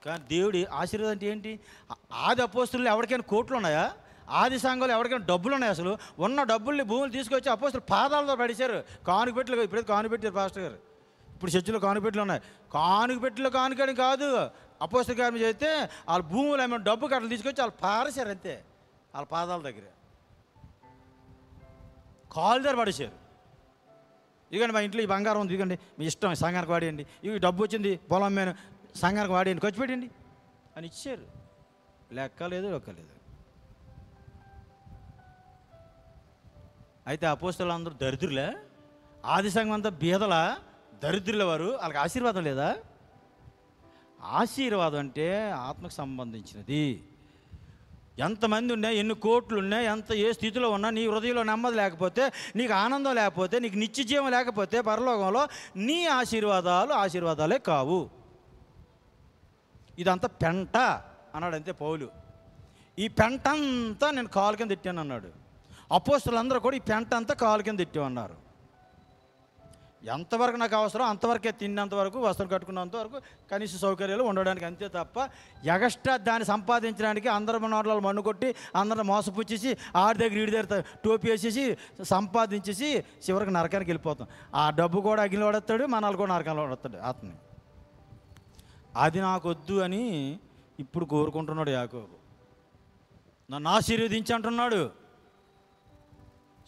[SPEAKER 2] కానీ దేవుడి ఆశీర్వాదం అంటే ఏంటి? ఆది అపోస్తులు ఎవరికైనా కోట్లు ఉన్నాయా? ఆది సంఘంలో ఎవరికైనా డబ్బులు ఉన్నాయి? అసలు ఉన్న డబ్బుల్ని భూములు తీసుకొచ్చి అపోస్తులు పాదాలతో పడేశారు. కానుకపెట్లు, ఇప్పుడైతే కానుకపెట్టారు పాస్టర్ గారు, ఇప్పుడు చర్చిలో కానుకపెట్లు ఉన్నాయి. కానుకపెట్లు కానుకని కాదు, అపోస్తుల కార్యం చేస్తే వాళ్ళ భూములు ఏమైనా డబ్బు కట్టలు తీసుకొచ్చి వాళ్ళు పారేశారు అంతే, వాళ్ళ పాదాల దగ్గర కాలు దగ్గర పడేశారు. ఇదిగండి మా ఇంట్లో ఈ బంగారం ఉంది, ఇదిగండి మీ ఇష్టం సంఘానికి వాడేయండి, ఇవి డబ్బు వచ్చింది పొలం మీద సంఘానికి వాడేయండి, ఖర్చు పెట్టండి అని ఇచ్చారు. లెక్కలేదు లెక్కలేదు. అయితే అపోస్తలులు అందరూ దరిద్రులే? ఆది సంఘం అంతా బీదల దరిద్రుల వారు, వాళ్ళకి ఆశీర్వాదం లేదా? ఆశీర్వాదం అంటే ఆత్మకు సంబంధించినది. ఎంతమంది ఉన్నా, ఎన్ని కోట్లు ఉన్నా, ఏ స్థితిలో ఉన్నా, నీ హృదయంలో నెమ్మది లేకపోతే, నీకు ఆనందం లేకపోతే, నీకు నిత్యజీవం లేకపోతే పరలోకంలో నీ ఆశీర్వాదాలే కావు. ఇదంతా పెంట అన్నాడు అంతే పౌలు. ఈ పెంట అంతా నేను కాలు కింద తిట్టాను అన్నాడు. అపోస్తలులందరూ కూడా ఈ పెంట అంతా కాలు కింద తిట్టామన్నారు. ఎంతవరకు నాకు అవసరం అంతవరకే, తిన్నంతవరకు, వస్త్రం కట్టుకున్నంతవరకు, కనీస సౌకర్యాలు ఉండడానికి, అంతే తప్ప ఎగస్ట్రా దాన్ని సంపాదించడానికి అందరి నోట్లలో మన్ను కొట్టి అందరిని మోసపుచ్చేసి ఆడి దగ్గర ఈడి దగ్గర టోపీ వేసేసి సంపాదించేసి చివరికి నరకానికి వెళ్ళిపోతాం. ఆ డబ్బు కూడా అగ్నిలో పడేస్తాడు, మనాలు కూడా నరకంలో పడతాడు ఆత్మని. అది నాకొద్దు అని ఇప్పుడు కోరుకుంటున్నాడు యాకోబు. నన్ను ఆశీర్వదించి అంటున్నాడు.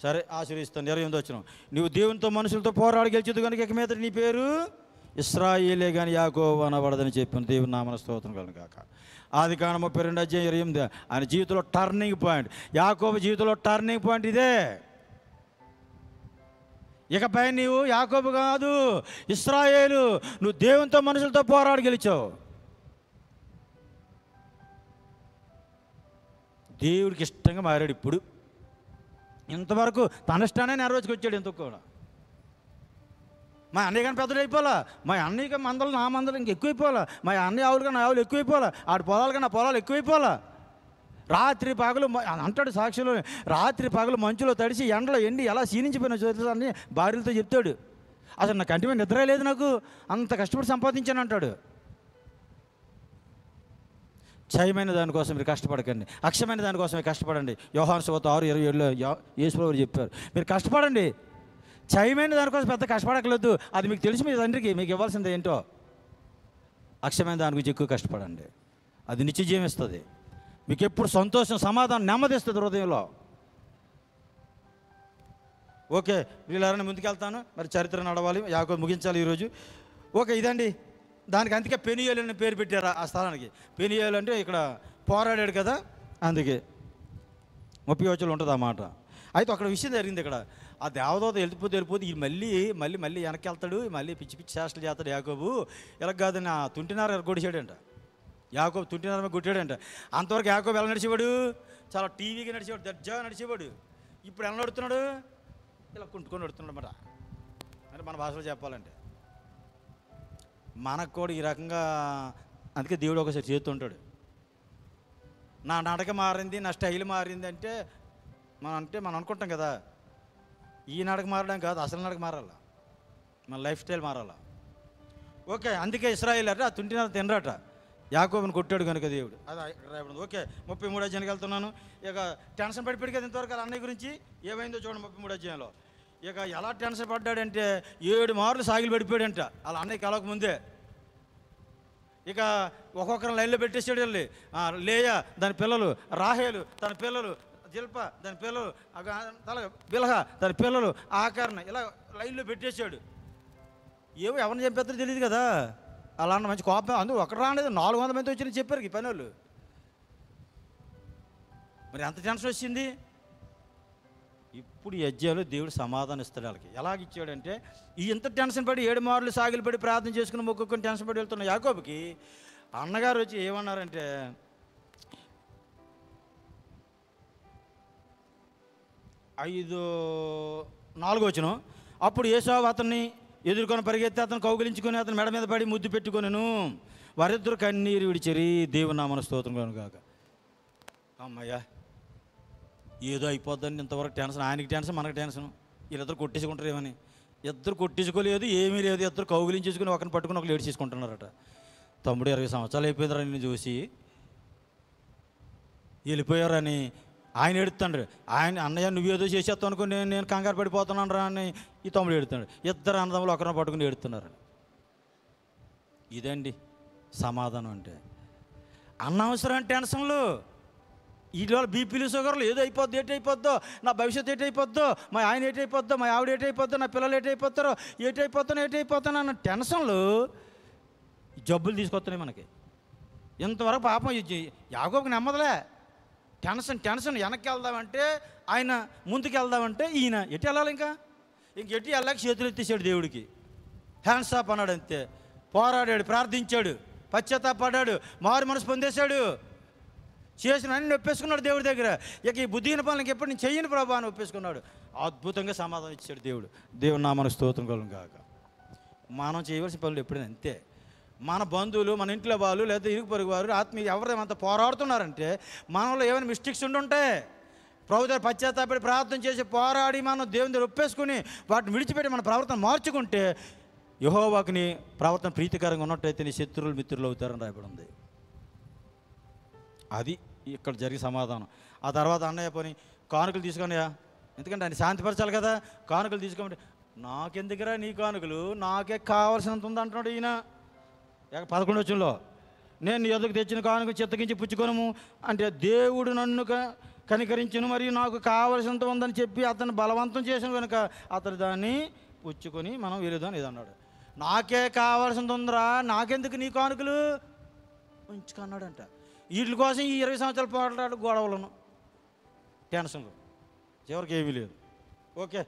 [SPEAKER 2] సరే ఆశీర్వదిస్తాను. 28 వచనం, నువ్వు దేవునితో మనుషులతో పోరాడి గెలిచేది కనుక ఇక మీద నీ పేరు ఇశ్రాయేలే కానీ యాకోబు అనబడదని చెప్పిన దేవుని నామన స్తోత్రం కలుగును గాక. ఆదికాండం 32:28 ఆయన జీవితంలో టర్నింగ్ పాయింట్, యాకోబు జీవితంలో టర్నింగ్ పాయింట్ ఇదే. ఇకపై నీవు యాకోబు కాదు, ఇశ్రాయేలు. నువ్వు దేవునితో మనుషులతో పోరాడి గెలిచావు. దేవుడికి ఇష్టంగా మారాడు. ఇప్పుడు ఇంతవరకు తన ఇష్టాన్ని నెరవేర్చుకు వచ్చాడు. ఇంతకు కూడా మా అన్నయ్య కానీ పెద్దలు అయిపోవాలా, మా అన్నయ్య మందలు నా మందలు ఇంక ఎక్కువైపోవాలా, మా అన్నయ్య ఆవులు కానీ నా ఆవులు ఎక్కువైపోవాలా, ఆడి పొలాలు కానీ నా పొలాలు ఎక్కువైపోవాలా. రాత్రి పగలు అంటాడు సాక్షులు, రాత్రి పగలు మంచులో తడిసి ఎండలో ఎండి ఎలా క్షీణించిపోయిన చూస్తానని భార్యలతో చెప్తాడు. అసలు నా కంటి మీద నిద్ర లేదు, నాకు అంత కష్టపడి సంపాదించాను అంటాడు. క్షయమైన దానికోసం మీరు కష్టపడకండి, అక్షయమైన దానికోసమే కష్టపడండి. యోహాను సువార్త 6:27లో యేసుప్రభువు చెప్పారు, మీరు కష్టపడండి. క్షయమైన దానికోసం పెద్ద కష్టపడకలేదు, అది మీకు తెలిసి మీ తండ్రికి మీకు ఇవ్వాల్సింది ఏంటో. అక్షయమైన దాని గురించి ఎక్కువ కష్టపడండి, అది నిత్య జీవం ఇస్తుంది. మీకు ఎప్పుడు సంతోషం, సమాధానం, నెమ్మది ఇస్తుంది హృదయంలో. ఓకే వీళ్ళని ముందుకెళ్తాను. మరి చరిత్ర నడవాలి, యాకోబు ముగించాలి ఈరోజు. ఓకే ఇదండి దానికి. అందుకే పెనియేలు అని పేరు పెట్టారు ఆ స్థలానికి. పెనియేలు అంటే ఇక్కడ పోరాడాడు కదా, అందుకే 30 వచనంలో ఉంటుంది ఆ మాట. అయితే అక్కడ విషయం జరిగింది. ఇక్కడ ఆ దేవదూత వెళ్ళిపోతే ఈ మళ్ళీ వెనక్కి వెళ్తాడు, మళ్ళీ పిచ్చి పిచ్చి చేష్టలు చేస్తాడు యాకోబు. ఇలా కాదని ఆ తుంటినార కొడిచాడంట. యాకోబు తుంటినార కొట్టాడంట. అంతవరకు యాకోబు ఎలా నడిచేవాడు? చాలా టీవీగా నడిచేవాడు, దర్జాగా నడిచేవాడు. ఇప్పుడు ఎలా నడుతున్నాడు? ఇలా కుంటుకొని నడుతున్నాడు అన్నమాట. అంటే మన భాషలో చెప్పాలంటే మనకు కూడా ఈ రకంగా. అందుకే దేవుడు ఒకసారి చేస్తుంటాడు. నా నడక మారింది, నా స్టైల్ మారింది అంటే మనం అనుకుంటాం కదా, ఈ నడక మారడం కాదు, అసలు నడక మారాల, మన లైఫ్ స్టైల్ మారాల. ఓకే అందుకే ఇశ్రాయేలు అంటే ఆ తుంటిన తినరట, యాకోబుని కొట్టాడు కనుక దేవుడు. అది రాయబడింది. ఓకే 33 అధ్యాయానికి వెళ్తున్నాను. ఇక టెన్షన్ పడిపోయాడు కదా ఇంతవరకు అన్నయ్య గురించి. ఏమైందో చూడండి 33 అధ్యాయంలో. ఇక ఎలా టెన్షన్ పడ్డాడంటే 7 మార్లు సాగిలు పడిపోయాడంట అలా అన్నయ్య కలవక ముందే. ఇక ఒక్కొక్కరిని లైన్లో పెట్టేసాడు. వెళ్ళి లేయా దాని పిల్లలు, రాహేలు తన పిల్లలు, జిల్ప దాని పిల్లలు, బిలహ దాని పిల్లలు, ఆకరణ ఇలా లైన్లో పెట్టేశాడు. ఎవరిని చంపేస్తారో తెలియదు కదా. అలా అన్న మంచి కోపం. అందుకు ఒకటి రాలేదు, 400 మంది వచ్చి చెప్పారు ఈ పని వాళ్ళు. మరి ఎంత టెన్షన్ వచ్చింది. ఇప్పుడు యజ్ఞాలు దేవుడు సమాధానం ఇస్తాడు వాళ్ళకి. ఎలాగిచ్చాడంటే ఈ ఇంత టెన్షన్ పడి 7 మార్లు సాగిలు పడి ప్రార్థన చేసుకుని మొక్కుకొని టెన్షన్ పడి వెళ్తున్న యాకోబుకి అన్నగారు వచ్చి ఏమన్నారంటే, 5:4 వచనం, అప్పుడు ఏసావు అతన్ని ఎదుర్కొని పరిగెత్తి అతను కౌగిలించుకొని అతను మెడ మీద పడి ముద్దు పెట్టుకొనెను. వారిద్దరు కన్నీరు విడిచిరి. దేవుని నామమున స్తోత్రం కలుగును గాక. అమ్మయ్యా ఏదో అయిపోద్దని ఇంతవరకు టెన్షన్, ఆయనకి టెన్షన్, మనకి టెన్షన్. వీళ్ళిద్దరు కొట్టేసుకుంటారు ఏమని. ఇద్దరు కొట్టేసుకోలేదు, ఏమీ లేదు. ఇద్దరు కౌగిలించేసుకుని ఒకరిని పట్టుకుని ఒకరు ఏడ్చేసుకుంటున్నారట. తమ్ముడు 20 సంవత్సరాలు అయిపోయిందిరా నిన్ను చూసి, వెళ్ళిపోయారని ఆయన ఏడుతాడు. ఆయన అన్నయ్య నువ్వేదో చేసేస్తావు అనుకో, నేను కంగారు పడిపోతున్నాను రా అని ఈ తమ్ముడు ఏడుతాడు. ఇద్దరు అన్నదమ్ములు ఒకరిని పట్టుకుని ఏడుతున్నారు. ఇదండి సమాధానం అంటే. అనవసరం టెన్షన్లు, వీటి వల్ల బీపీలు, షుగర్లు, ఏదో అయిపోద్ది, ఏటైపోద్దో, నా భవిష్యత్తు ఏటైపోద్దో, మా ఆయన ఏటైపోద్దో, మా ఆవిడ ఏటైపోద్దో, నా పిల్లలు ఏటైపోతారో, ఏటైపోతాను అన్న టెన్షన్లు జబ్బులు తీసుకొస్తున్నాయి మనకి. ఇంతవరకు పాపం యాకోబుకి నెమ్మదిలే. టెన్షన్ వెనక్కి వెళ్దామంటే ఆయన, ముందుకు వెళ్దామంటే ఈయన. ఎటు వెళ్ళాలి? ఇంకెటు వెళ్ళాక చేతులు ఎత్తేసాడు దేవుడికి. హ్యాండ్స్ ఆప్ అన్నాడు అంతే. పోరాడాడు, ప్రార్థించాడు, పశ్చాత్తాపడ్డాడు, మారు మనసు పొందేశాడు, చేసిన అన్ని ఒప్పేసుకున్నాడు దేవుడి దగ్గర. ఇక ఈ బుద్ధిహీన పనులకి ఎప్పుడు నేను చెయ్యను ప్రభా అని ఒప్పేసుకున్నాడు. అద్భుతంగా సమాధానం ఇచ్చాడు దేవుడు. దేవుడు నామానికి స్తోత్రం కలుగును గాక. మనం చేయవలసిన పనులు ఎప్పుడైనా అంతే. మన బంధువులు, మన ఇంట్లో వాళ్ళు, లేదా ఇరుగు పొరుగు వారు, ఆత్మీయ ఎవరేమంతా పోరాడుతున్నారంటే మనలో ఏమైనా మిస్టేక్స్ ఉండుంటాయి. ప్రభు దగ్గర పశ్చాత్తాపడి ప్రార్థన చేసి పోరాడి మనం దేవుని దగ్గర ఒప్పేసుకుని వాటిని విడిచిపెట్టి మన ప్రవర్తన మార్చుకుంటే యెహోవాకి ప్రవర్తన ప్రీతికరంగా ఉన్నట్టయితే నీ శత్రువులు మిత్రులు అవుతారని రాయబడి ఉంది. అది ఇక్కడ జరిగే సమాధానం. ఆ తర్వాత అన్నయ్య పని కానుకలు తీసుకొనియా, ఎందుకంటే ఆయన శాంతిపరచాలి కదా. కానుకలు తీసుకోమంటే నాకెందుకురా నీ కానుకలు, నాకే కావాల్సినంత ఉందంటున్నాడు ఈయన. 11 వచనంలో నేను నీ ఎదుగు తెచ్చిన కానుక చిత్తగించి పుచ్చుకొనము అంటే దేవుడు నన్ను కనికరించును మరియు నాకు కావలసినంత ఉందని చెప్పి అతను బలవంతం చేసిన కనుక అతను దాన్ని పుచ్చుకొని మనం వేరేదాన్ని ఏదన్నాడు. నాకే కావాల్సినంత ఉందిరా, నాకెందుకు నీ కానుకలు ఉంచుకున్నాడంట. వీటి కోసం ఈ 20 సంవత్సరాలు పోరాటాడు, గొడవలను, టెన్షన్లు, చివరికి ఏమీ లేదు. ఓకే,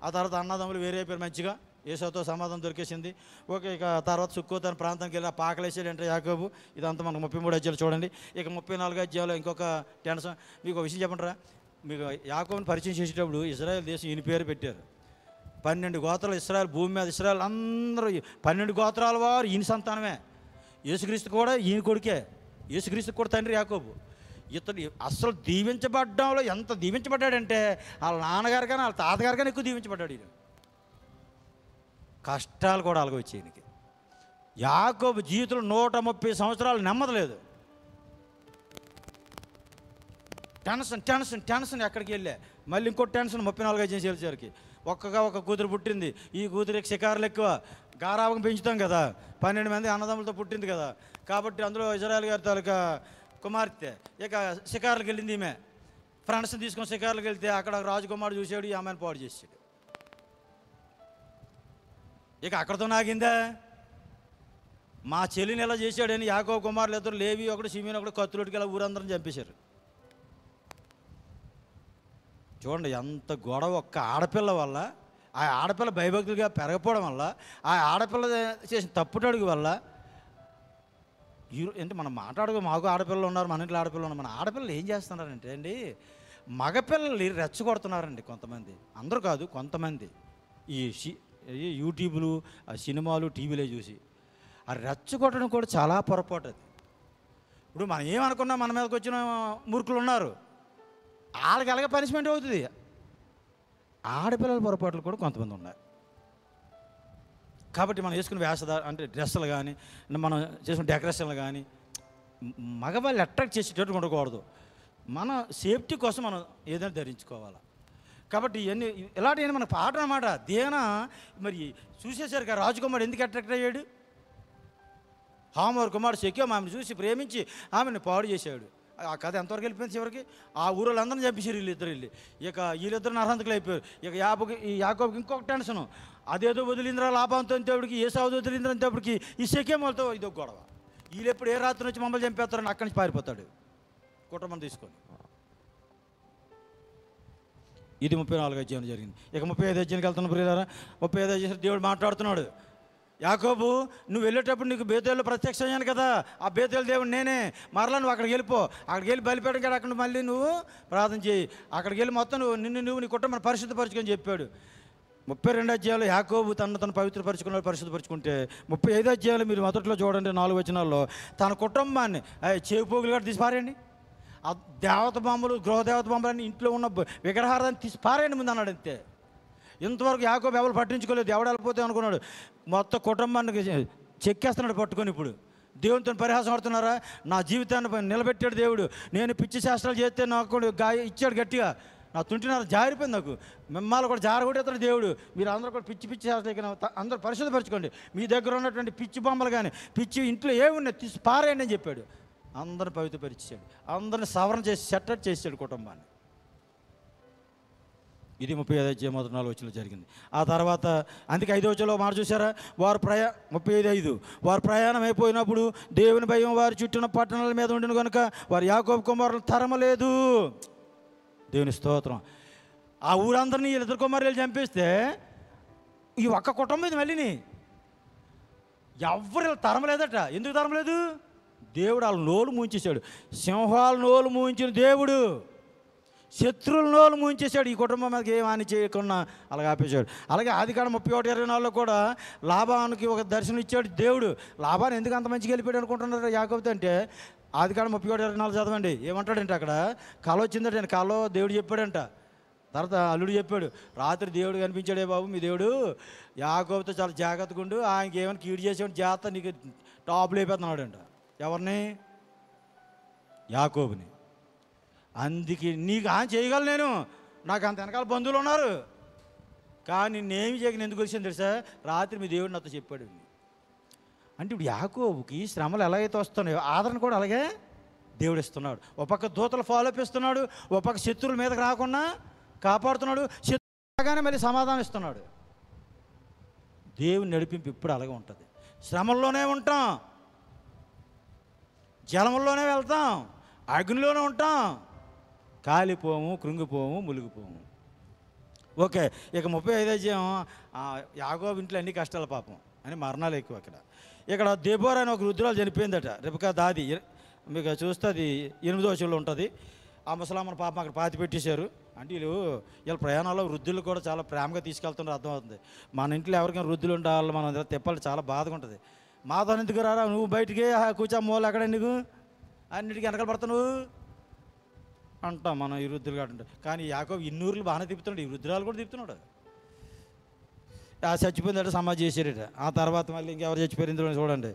[SPEAKER 2] ఆ తర్వాత అన్నదమ్ములు వేరే అయిపోయారు మంచిగా, ఏసావుతో సమాధానం దొరికేసింది. ఓకే, ఇక తర్వాత సుక్కోతన ప్రాంతానికి వెళ్ళి ఆ పాకలేసాడంటే యాకోబు. ఇదంతా మనకు 33 అధ్యాయాలు చూడండి. ఇక 34 అధ్యాయాలు ఇంకొక టెన్షన్. మీకు ఒక విషయం చెప్పండిరా, మీకు యాకోబుని పరిచయం చేసేటప్పుడు ఇజ్రాయెల్ దేశం ఈయన పేరు పెట్టారు. 12 గోత్రాలు ఇశ్రాయేల్ భూమి మీద, ఇశ్రాయేల్ అందరూ 12 గోత్రాల వారు ఈయన సంతానమే. యేసుక్రీస్తు కూడా ఈయన కొడుకే. యేసుక్రీస్తు కూడా తండ్రి యాకోబు. ఇతడు అసలు దీవించబడ్డంలో ఎంత దీవించబడ్డాడంటే వాళ్ళ నాన్నగారు కానీ వాళ్ళ తాతగారు కానీ ఎక్కువ దీవించబడ్డాడు. ఈయన కష్టాలు కూడా అలాగొచ్చి ఈయనకి. యాకోబు జీవితంలో 130 సంవత్సరాలు నెమ్మదలేదు. టెన్షన్ ఎక్కడికి వెళ్ళా, మళ్ళీ ఇంకో టెన్షన్ 34 అధ్యాయం వచ్చేసరికి ఒక కూతురు పుట్టింది. ఈ కూతురికి షికారులు ఎక్కువ, గారాబం పెంచుతాం కదా. 12 మంది అన్నదమ్ములతో పుట్టింది కదా, కాబట్టి అందులో ఇజ్రాయెల్ గారి తాలూకా కుమార్తె. ఇక షికారులకు వెళ్ళింది ఈమె. ఫ్రెండ్స్ని తీసుకొని షికారులకు వెళ్తే అక్కడ రాజకుమారుడు చూశాడు, ఈ అమ్మాయిని పాడు చేసాడు. ఇక అక్కడతో నాగిందా. మా చెల్లిని ఎలా చేశాడని యాకోబు కుమారులు ఇద్దరు, లేవి ఒకడు, షిమీని ఒకడు, కత్తులకి ఇలా ఊరందరం చంపేశారు. చూడండి ఎంత గొడవ. ఒక్క ఆడపిల్ల వల్ల, ఆ ఆడపిల్ల భయభక్తులుగా పెరగపోవడం వల్ల, ఆ ఆడపిల్ల చేసిన తప్పుటడుగు వల్ల. అంటే మనం మాకు ఆడపిల్లలు ఉన్నారు, మన ఇంట్లో ఆడపిల్లలు ఉన్నారు. మన ఆడపిల్లలు ఏం చేస్తున్నారంటే అండి, మగపిల్లలు రెచ్చగొడుతున్నారండి కొంతమంది. అందరూ కాదు, కొంతమంది. ఈ యూట్యూబ్లు, ఆ సినిమాలు, టీవీలో చూసి ఆ రెచ్చగొట్టడం కూడా చాలా పొరపాటు. అది ఇప్పుడు మనం ఏమనుకున్నా మన మీదకి వచ్చిన మూర్ఖులు ఉన్నారు, వాళ్ళకి అలాగే పనిష్మెంట్ అవుతుంది. ఆడపిల్లల పొరపాట్లు కూడా కొంతమంది ఉన్నారు. కాబట్టి మనం వేసుకునే అంటే డ్రెస్సులు కానీ, మనం చేసుకునే డెకరేషన్లు కానీ మగవాళ్ళు అట్రాక్ట్ చేసేటట్టు ఉండకూడదు. మన సేఫ్టీ కోసం మనం ఏదైనా ధరించుకోవాలి. కాబట్టి ఇవన్నీ ఇలాంటివన్నీ మన పాట అన్నమాట. దేనా మరి చూసేసరికి రాజకుమారుడు ఎందుకు అట్రాక్ట్ అయ్యాడు? హామోర్ కుమారుడు శెకెము ఆమెను చూసి ప్రేమించి ఆమెను పాడు చేశాడు. ఆ కథ ఎంతవరకు వెళ్ళిపోయింది? చివరికి ఆ ఊరిలో అందరిని చంపేశారు వీళ్ళిద్దరు వెళ్ళి. ఇక వీళ్ళిద్దరు నరహంతకులు అయిపోయారు. ఇక యాకోబుకి ఇంకొక టెన్షను, అదేదో వదిలిందిరా లాభంతో అంతేప్పటికి, ఏసావు వదిలిందిరా అంతేప్పటికి ఈ షెకెములతో ఇదొక గొడవ. వీళ్ళు ఎప్పుడు ఏ రాత్రి నుంచి మమ్మల్ని చంపేస్తారని అక్కడి నుంచి పారిపోతాడు కుటుంబం తీసుకొని. ఇది 34 అధ్యాయం జరిగింది. ఇక 35 అధ్యాయానికి వెళ్తున్న ప్రియులారా, 35 అధ్యాయం దేవుడు మాట్లాడుతున్నాడు. యాకోబు, నువ్వు వెళ్ళేటప్పుడు నీకు బేతేలు ప్రత్యక్షం అయ్యాను కదా, ఆ బేతేలు దేవుడు నేనే. మరలా నువ్వు అక్కడికి వెళ్ళిపో, అక్కడికి వెళ్ళి బలిపేయడం కదా, అక్కడ మళ్ళీ నువ్వు ప్రార్థన చేయి. అక్కడికి వెళ్ళి మొత్తం నువ్వు నీ కుటుంబాన్ని పరిశుద్ధపరచుకొని చెప్పాడు. 32 అధ్యాయాలు యాకోబు తను పవిత్రపరచుకున్నాడు, పరిశుద్ధపరచుకుంటే 35 అధ్యాయాలు మీరు మొదట్లో చూడండి 4 వచనాల్లో తన కుటుంబాన్ని చేపోగులు కూడా తీసిపారండి. ఆ దేవత బొమ్మలు, గృహదేవత బొమ్మలు అన్నీ ఇంట్లో ఉన్న విగ్రహారాన్ని తీసి పారేయండి ముందు అన్నాడు అంతే. ఇంతవరకు యాకోబు ఎవరు పట్టించుకోలేదు, ఎవడు వెళ్ళిపోతే అనుకున్నాడు. మొత్తం కుటుంబానికి చెక్కేస్తున్నాడు పట్టుకొని. ఇప్పుడు దేవునితో పరిహాసం ఆడుతున్నారా? నా జీవితాన్ని నిలబెట్టాడు దేవుడు. నేను పిచ్చి శాస్త్రాలు చేస్తే నాకు ఇచ్చాడు గట్టిగా, నా తుంటినారు జారిపోయింది. నాకు మిమ్మల్ని కూడా జారగొట్టేస్తాడు దేవుడు. మీరు అందరూ కూడా పిచ్చి పిచ్చి శాస్త్రాలు అందరూ పరిశుద్ధపరచుకోండి. మీ దగ్గర ఉన్నటువంటి పిచ్చి బొమ్మలు కానీ పిచ్చి ఇంట్లో ఏమున్నాయి తీసి పారేయండి అని చెప్పాడు. అందరిని పవిత్రపరిచాడు, అందరిని సవరణ చేసి సెటప్ చేసాడు కుటుంబాన్ని. ఇది 35 అధ్యాయం మొదటి 4 వచనంలో జరిగింది. ఆ తర్వాత అందుకే 5వ వచనంలో మాట చూసారా? వారు 35:5 వారు ప్రయాణం అయిపోయినప్పుడు దేవుని భయం వారి చుట్టూన పట్టణాల మీద ఉండిన కనుక వారు యాకోబు కుమారులను తరమలేదు. దేవుని స్తోత్రం. ఆ ఊరందరినీ 2 కుమారులు చంపేస్తే ఈ ఒక్క కుటుంబం మీద మళ్ళీని ఎవరు తరమలేదట. ఎందుకు తరమలేదు? దేవుడు వాళ్ళ నోలు మూయించేశాడు. సింహాల నోలు మూయించిన దేవుడు శత్రువుల నోలు మూయించేశాడు. ఈ కుటుంబం మీదకి ఏం హాని చేయకుండా అలాగ ఆపేశాడు. అలాగే ఆదికాండం 31:24 కూడా లాబానుకి ఒక దర్శనం ఇచ్చాడు దేవుడు. లాబాను ఎందుకు అంత మంచిగా వెళ్ళిపోయాడు అనుకుంటున్నారు యాకోబుతో అంటే, ఆదికాండం 31:24 చదవండి. ఏమంటాడంటే అక్కడ కళ వచ్చిందంటే, కళలో దేవుడు చెప్పాడంట. తర్వాత అల్లుడు చెప్పాడు, రాత్రి దేవుడు కనిపించాడే బాబు, మీ దేవుడు యాకోబుతో చాలా జాగ్రత్తగా ఉండు, ఆయనకి ఏమైనా కీడు చేసేవాడు జాగ్రత్త, నీకు టాపులు అయిపోతున్నాడు అంట. ఎవరిని? యాకోబుని. అందుకే నీకు ఆయన చేయగలను నేను, నాకు అంత వెనకాల బంధువులు ఉన్నారు, కానీ నేనేమి చేయగలను. ఎందుకు వచ్చింది తెలుసా? రాత్రి మీ దేవుడు నాతో చెప్పాడు. అంటే ఇప్పుడు యాకోబుకి శ్రమలు ఎలాగైతే వస్తున్నాయో ఆదరణ కూడా అలాగే దేవుడు ఇస్తున్నాడు. ఒక పక్క దూతలు ఫాలో అప్ ఇస్తున్నాడు, ఒక పక్క శత్రువుల మీదకి రాకుండా కాపాడుతున్నాడు, శత్రువుగానే మళ్ళీ సమాధానం ఇస్తున్నాడు. దేవుని నడిపింపు ఇప్పుడు అలాగే ఉంటుంది. శ్రమల్లోనే ఉంటాం, జలంలోనే వెళ్తాం, అగ్నిలోనే ఉంటాం, కాలిపోము, కృంగిపోము, మునిగిపోము. ఓకే, ఇక 35 అధ్యాయం యాకోబు ఇంట్లో అన్ని కష్టాలు పాపం అని మరణాలు ఎక్కువ. ఇక్కడ దెబోరా అని ఒక వృద్ధురాలు చనిపోయిందట, రెబెకా దాది. మీకు చూస్తే అది 8వ వచనంలో ఉంటుంది. ఆ ముసలామ్మను పాపం అక్కడ పాతి పెట్టేశారు. అంటే వీళ్ళ ప్రయాణాల్లో వృద్ధులు కూడా చాలా ప్రేమగా తీసుకెళ్తుంటే అర్థమవుతుంది. మన ఇంట్లో ఎవరికైనా వృద్ధులు ఉంటే వాళ్ళు మనం తిప్పాలి, చాలా బాధగా ఉంటుంది. మాతో ఎందుకు రారా, నువ్వు బయటికి కూర్చో, మూల అక్కడ ఎందుకు, అన్నిటికీ వెనకాల పడతావు నువ్వు అంటాం మనం ఈ వృద్ధులు కాదు. కానీ యాకోబు ఇన్నూరులు బాగానే తిప్పుతున్నాడు, ఈ వృద్ధురాలు కూడా తిప్పుతున్నాడు. ఆ చచ్చిపోయిందట, సమాధి చేశారట. ఆ తర్వాత మళ్ళీ ఇంకెవరు చచ్చిపోయారు ఇందులో చూడండి.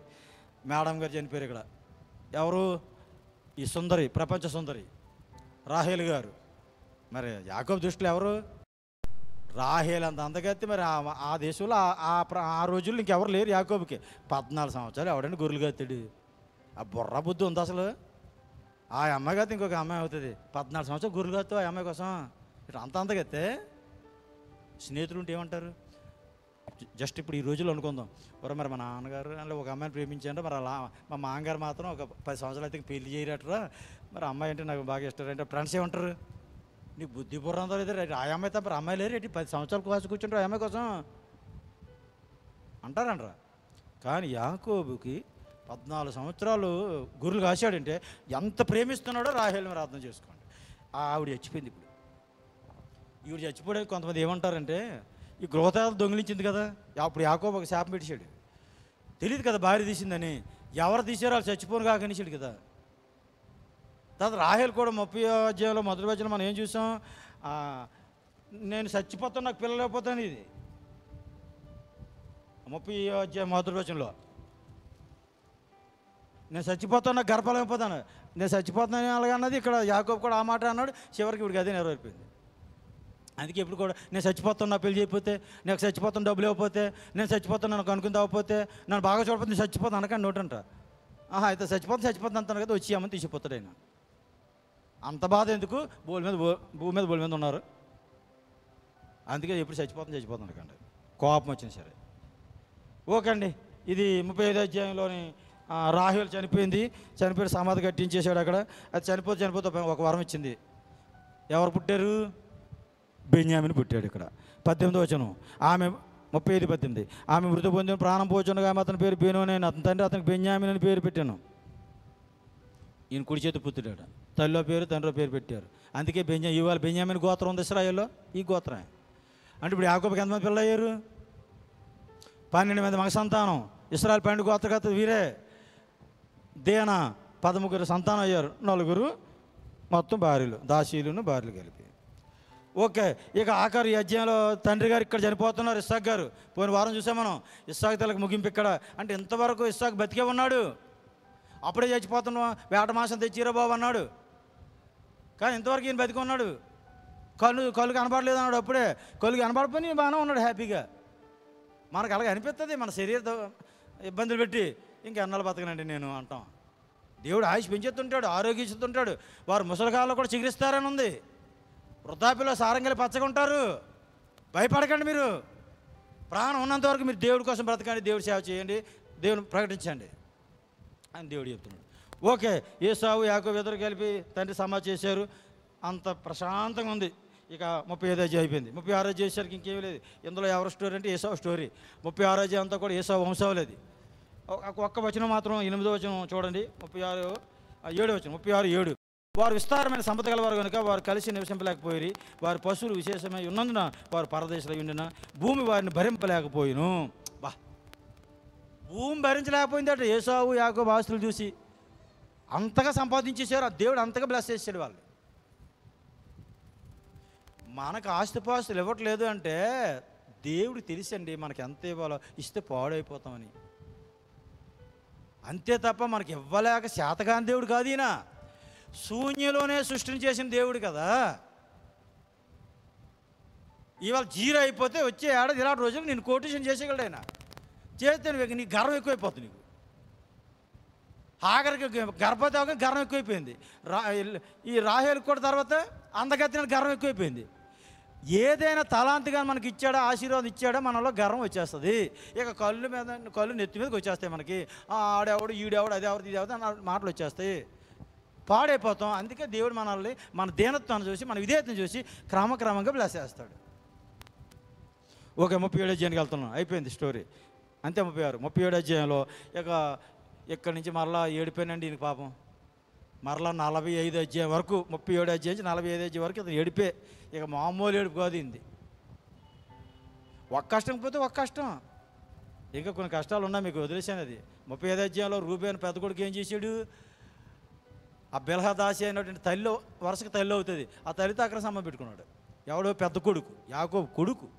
[SPEAKER 2] మేడం గారు చనిపోయారు ఇక్కడ. ఎవరు? ఈ సుందరి, ప్రపంచ సుందరి రాహేల్ గారు. మరి యాకోబు దృష్టిలో ఎవరు? రాహేల్ అంత అందగత్తి. మరి ఆ దేశంలో ఆ రోజుల్లో ఇంకెవరు లేరు యాకోబుకి. 14 సంవత్సరాలు ఎవడండి గొర్రెలు గత్తాడు? ఆ బుర్ర బుద్ధి ఉంది అసలు. ఆ అమ్మాయి గత్తి ఇంకొక అమ్మాయి అవుతుంది. 14 సంవత్సరాలు గొర్రెలు గత్తావు ఆ అమ్మాయి కోసం. ఇట్లా అంత అందగత్తే స్నేహితులు ఉంటే ఏమంటారు? జస్ట్ ఇప్పుడు ఈ రోజుల్లో అనుకుందాం, మరి మా నాన్నగారు అంటే ఒక అమ్మాయిని ప్రేమించారంటే, మరి అలా మా మామగారు మాత్రం ఒక 10 సంవత్సరాలు అయితే పెళ్లి చేయరటరా, మరి అమ్మాయి అంటే నాకు బాగా ఇష్టం అంటే ఫ్రెండ్స్ ఏమంటారు? నీ బుద్ధి బుర్ర అంతా లేదు రేటు, ఆ అమ్మాయి తప్ప అమ్మాయి లేరు ఏంటి, 10 సంవత్సరాలు కోసం కూర్చుంటారు ఆ అమ్మాయి కోసం అంటారంటారా? కానీ యాకోబుకి 14 సంవత్సరాలు గొర్రెలు కాశాడంటే ఎంత ప్రేమిస్తున్నాడో రాహేల్ మీరు అర్థం చేసుకోండి. ఆవిడ చచ్చిపోయింది. ఇప్పుడు ఈవిడ చచ్చిపోవడానికి కొంతమంది ఏమంటారంటే, ఈ గృహదేవత దొంగిలించింది కదా, అప్పుడు యాకోబు ఒక శాపం పెట్టాడు. తెలియదు కదా భార్య తీసిందని, ఎవరు తీసారో వాళ్ళు చచ్చిపోను కాకనిసాడు కదా. తర్వాత రాహేల్ కూడా 30వ అధ్యాయంలో మొదటి వచనంలో మనం ఏం చూసాం? నేను చచ్చిపోతాను, నాకు పిల్లలు అయిపోతాను. ఇది 30వ అధ్యాయం మొదటి వచనంలో నేను చచ్చిపోతాను, నాకు గర్భాలు అయిపోతాను, నేను చచ్చిపోతాను అలాగన్నది. ఇక్కడ యాకోబు కూడా ఆ మాట అన్నాడు. చివరికి ఇప్పుడు అదే నెరవేరిపోయింది. అందుకే ఇప్పుడు కూడా నేను చచ్చిపోతాను, నా పెళ్లి చేయకపోతే, నాకు చచ్చిపోతాను డబ్బులు ఇవ్వకపోతే, నేను చచ్చిపోతాను నాకు అనుకుని అవ్వకపోతే, నన్ను బాగా చూడకపోతే నేను చచ్చిపోతాను అనకండి నోటంట. అయితే చచ్చిపోతాను అంటాను కదా, వచ్చి అమ్మని తీసిపోతాడు ఆయన. అంత బాధ ఎందుకు? భూమి మీద బోల్ మీద ఉన్నారు. అందుకే ఎప్పుడు చచ్చిపోతాను అనకండి, కోపం వచ్చినా సరే. ఓకే అండి, ఇది 35వ అధ్యాయంలోని రాహేల్ చనిపోయి సమాధి కట్టించేశాడు అక్కడ. అది చనిపోతే ఒక వరం ఇచ్చింది. ఎవరు పుట్టారు? బెన్యామిని పుట్టాడు. ఇక్కడ 18వ వచనం, ఆమె 35:18 ఆమె మృతి పొందిన ప్రాణం పోచుండగా అతని పేరు బెనోని, అతని తండ్రి అతనికి బెన్యామిన్ అని పేరు పెట్టాను. ఈయన కుడి చేతి పుత్రుడాడు. తల్లిలో పేరు తండ్రిలో పేరు పెట్టారు. అందుకే ఇవాళ బెన్యామిన్ గోత్రం ఉంది ఇశ్రాయేల్లో, ఈ గోత్రమే. అంటే ఇప్పుడు యాకోబుకి ఎంతమంది పిల్లలు అయ్యారు? 12 మంది మగ సంతానం. ఇశ్రాయేల్ 12 గోత్రకర్తలు వీరే. దేనా 13 సంతానం అయ్యారు, 4 మొత్తం భార్యలు, దాసీలును భార్యలు కలిపి. ఓకే, ఇక ఆఖరు ఈ అధ్యాయంలో తండ్రి గారు ఇక్కడ చనిపోతున్నారు, ఇస్సాకు గారు. పోయిన వారం చూసాం మనం ఇస్సాకు తెలకు ముగింపు ఇక్కడ. అంటే ఇంతవరకు ఇస్సాకు బతికే ఉన్నాడు, అప్పుడే చచ్చిపోతున్నాం, వేట మాసం తెచ్చిరా బాబు అన్నాడు. కానీ ఇంతవరకు ఈయన బతికి ఉన్నాడు. కళ్ళు కనబడలేదు అన్నాడు, అప్పుడే కళ్ళు కనబడిపోయి బాగానే ఉన్నాడు హ్యాపీగా. మనకు అలాగే అనిపిస్తుంది, మన శరీర ఇబ్బందులు పెట్టి ఇంకెన్నాళ్ళు బతకనండి నేను అంటాం. దేవుడు ఆయుష్ పెంచుతుంటాడు, ఆరోగ్యం ఇస్తుంటాడు. వారు ముసలికాలంలో కూడా చిగురిస్తారని ఉంది. వృద్ధాప్యలో సారంగలి పచ్చగా ఉంటారు. భయపడకండి, మీరు ప్రాణం ఉన్నంత వరకు మీరు దేవుడి కోసం బ్రతకండి, దేవుడి సేవ చేయండి, దేవుని ప్రకటించండి అని దేవుడు చెప్తున్నాడు. ఓకే, ఏసావు యాకోబు ఇద్దరు కలిపి తండ్రి సమాధి చేశారు, అంత ప్రశాంతంగా ఉంది. ఇక 35వ అధ్యాయం అయిపోయింది. 36వ అధ్యాయం చేసేసరికి ఇంకేమీ లేదు. ఇందులో ఎవరి స్టోరీ అంటే ఏసావు స్టోరీ. 36వ అధ్యాయం అంతా కూడా ఏసావు వంశావళిది. ఒక్క వచనం మాత్రం 8వ వచనం చూడండి, 7వ వచనం 36:7. వారు విస్తారమైన సంపద గలవారు కనుక వారు కలిసి నివసింపలేకపోయి, వారి పశువులు విశేషమై ఉన్నందున వారు పరదేశంలో ఉండిన భూమి వారిని భరింపలేకపోయిను. బా, భూమి భరించలేకపోయిందట. ఏసావు యాకోబు ఆస్తులు చూసి అంతగా సంపాదించేశారు, ఆ దేవుడు అంతగా బ్లెస్ చేశాడు వాళ్ళు. మనకు ఆస్తిపాస్తులు ఇవ్వట్లేదు అంటే దేవుడికి తెలుసండి మనకి ఎంత ఇవ్వాలో, ఇస్తే పాడైపోతామని. అంతే తప్ప మనకి ఇవ్వలేక శాతకాని దేవుడు కాదు ఈయన. శూన్యలోనే సృష్టిని చేసిన దేవుడు కదా. ఇవాళ జీరో అయిపోతే వచ్చే ఏడాది ఇలాంటి రోజులు నేను కోటేషన్ చేసేయగలడు ఆయన. చేస్తే నీకు గర్వం ఎక్కువైపోతుంది. నీకు ఆఖరికి గర్భవతి అవగానే గర్వం ఎక్కువైపోయింది. ఈ రాహేలుకు కూడా తర్వాత అందగత్తిన గర్వం ఎక్కువైపోయింది. ఏదైనా తలాంతిగా మనకి ఇచ్చాడా, ఆశీర్వాదం ఇచ్చాడా, మనలో గర్వం వచ్చేస్తుంది. ఇక కళ్ళు నెత్తి మీదకి వచ్చేస్తాయి మనకి. ఆడెవడు, ఈడెవడు, అది ఎవరు, ఇది ఎవరు అన్న మాటలు వచ్చేస్తాయి, పాడైపోతాం. అందుకే దేవుడు మనల్ని మన దీనత్వాన్ని చూసి, మన విధేయతను చూసి క్రమక్రమంగా బ్లెస్ చేస్తాడు. ఓకే, 37వ అధ్యాయానికి వెళ్తున్నాం, అయిపోయింది స్టోరీ. అంతే 37వ అధ్యాయంలో ఇక ఇక్కడి నుంచి మరలా ఏడిపోయినండి ఈయనకి పాపం. మరలా 45 అధ్యాయం వరకు, 37 అధ్యాయం నుంచి 45 అధ్యాయం వరకు ఇతను ఏడిపే. ఇక మామూలు ఏడుపు కాదు ఇంది. ఒక కష్టం పోతే ఒక కష్టం, ఇంకా కొన్ని కష్టాలు ఉన్నాయి, మీకు వదిలేసాను. అది 35 అధ్యాయంలో రూబేను పెద్ద కొడుకు ఏం చేశాడు, ఆ బిల్హదాసి అయినటువంటి తల్లి వరుసకి తల్లి అవుతుంది, ఆ తల్లితో అక్కడ సంబంధం పెట్టుకున్నాడు. ఎవడో పెద్ద కొడుకు యాకోబు కొడుకు.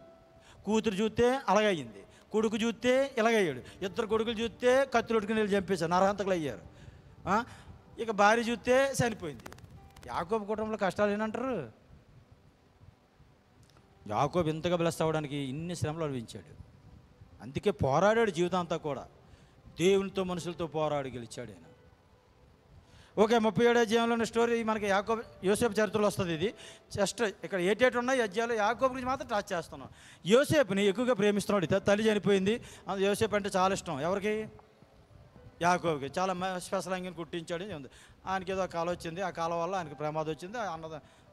[SPEAKER 2] కూతురు చూస్తే అలాగయ్యింది, కొడుకు చూస్తే ఇలాగయ్యాడు. ఇద్దరు కొడుకులు చూస్తే కత్తులు ఉట్టుకుని వెళ్ళి చంపేశారు, నరహంతకులు అయ్యారు. ఇక భార్య చూస్తే చనిపోయింది. యాకోబు కుటుంబంలో కష్టాలు ఏంటంటారు. యాకోబు ఇంతగా బ్లెస్ అవ్వడానికి ఇన్ని శ్రమలు అనుభవించాడు. అందుకే పోరాడాడు జీవితం అంతా కూడా. దేవునితో మనుషులతో పోరాడి గెలిచాడు ఆయన. ఓకే, 37వ అధ్యాయంలో ఉన్న స్టోరీ మనకి యోసేపు చరిత్రలో వస్తుంది. ఇది జస్ట్ ఇక్కడ ఏటేటు ఉన్నాయి అధ్యాయంలో యాకోబు గురించి మాత్రం టచ్ చేస్తున్నాం. యోసేపుని ఎక్కువగా ప్రేమిస్తున్నాడు. తల్లి చనిపోయింది, యోసేపు అంటే చాలా ఇష్టం. ఎవరికి? యాకోబుకి. చాలా స్పెషల్ అంగిని కుట్టించాడు. ఆయనకి ఏదో కాలం వచ్చింది, ఆ కాలం వల్ల ఆయనకి ప్రమాదం వచ్చింది.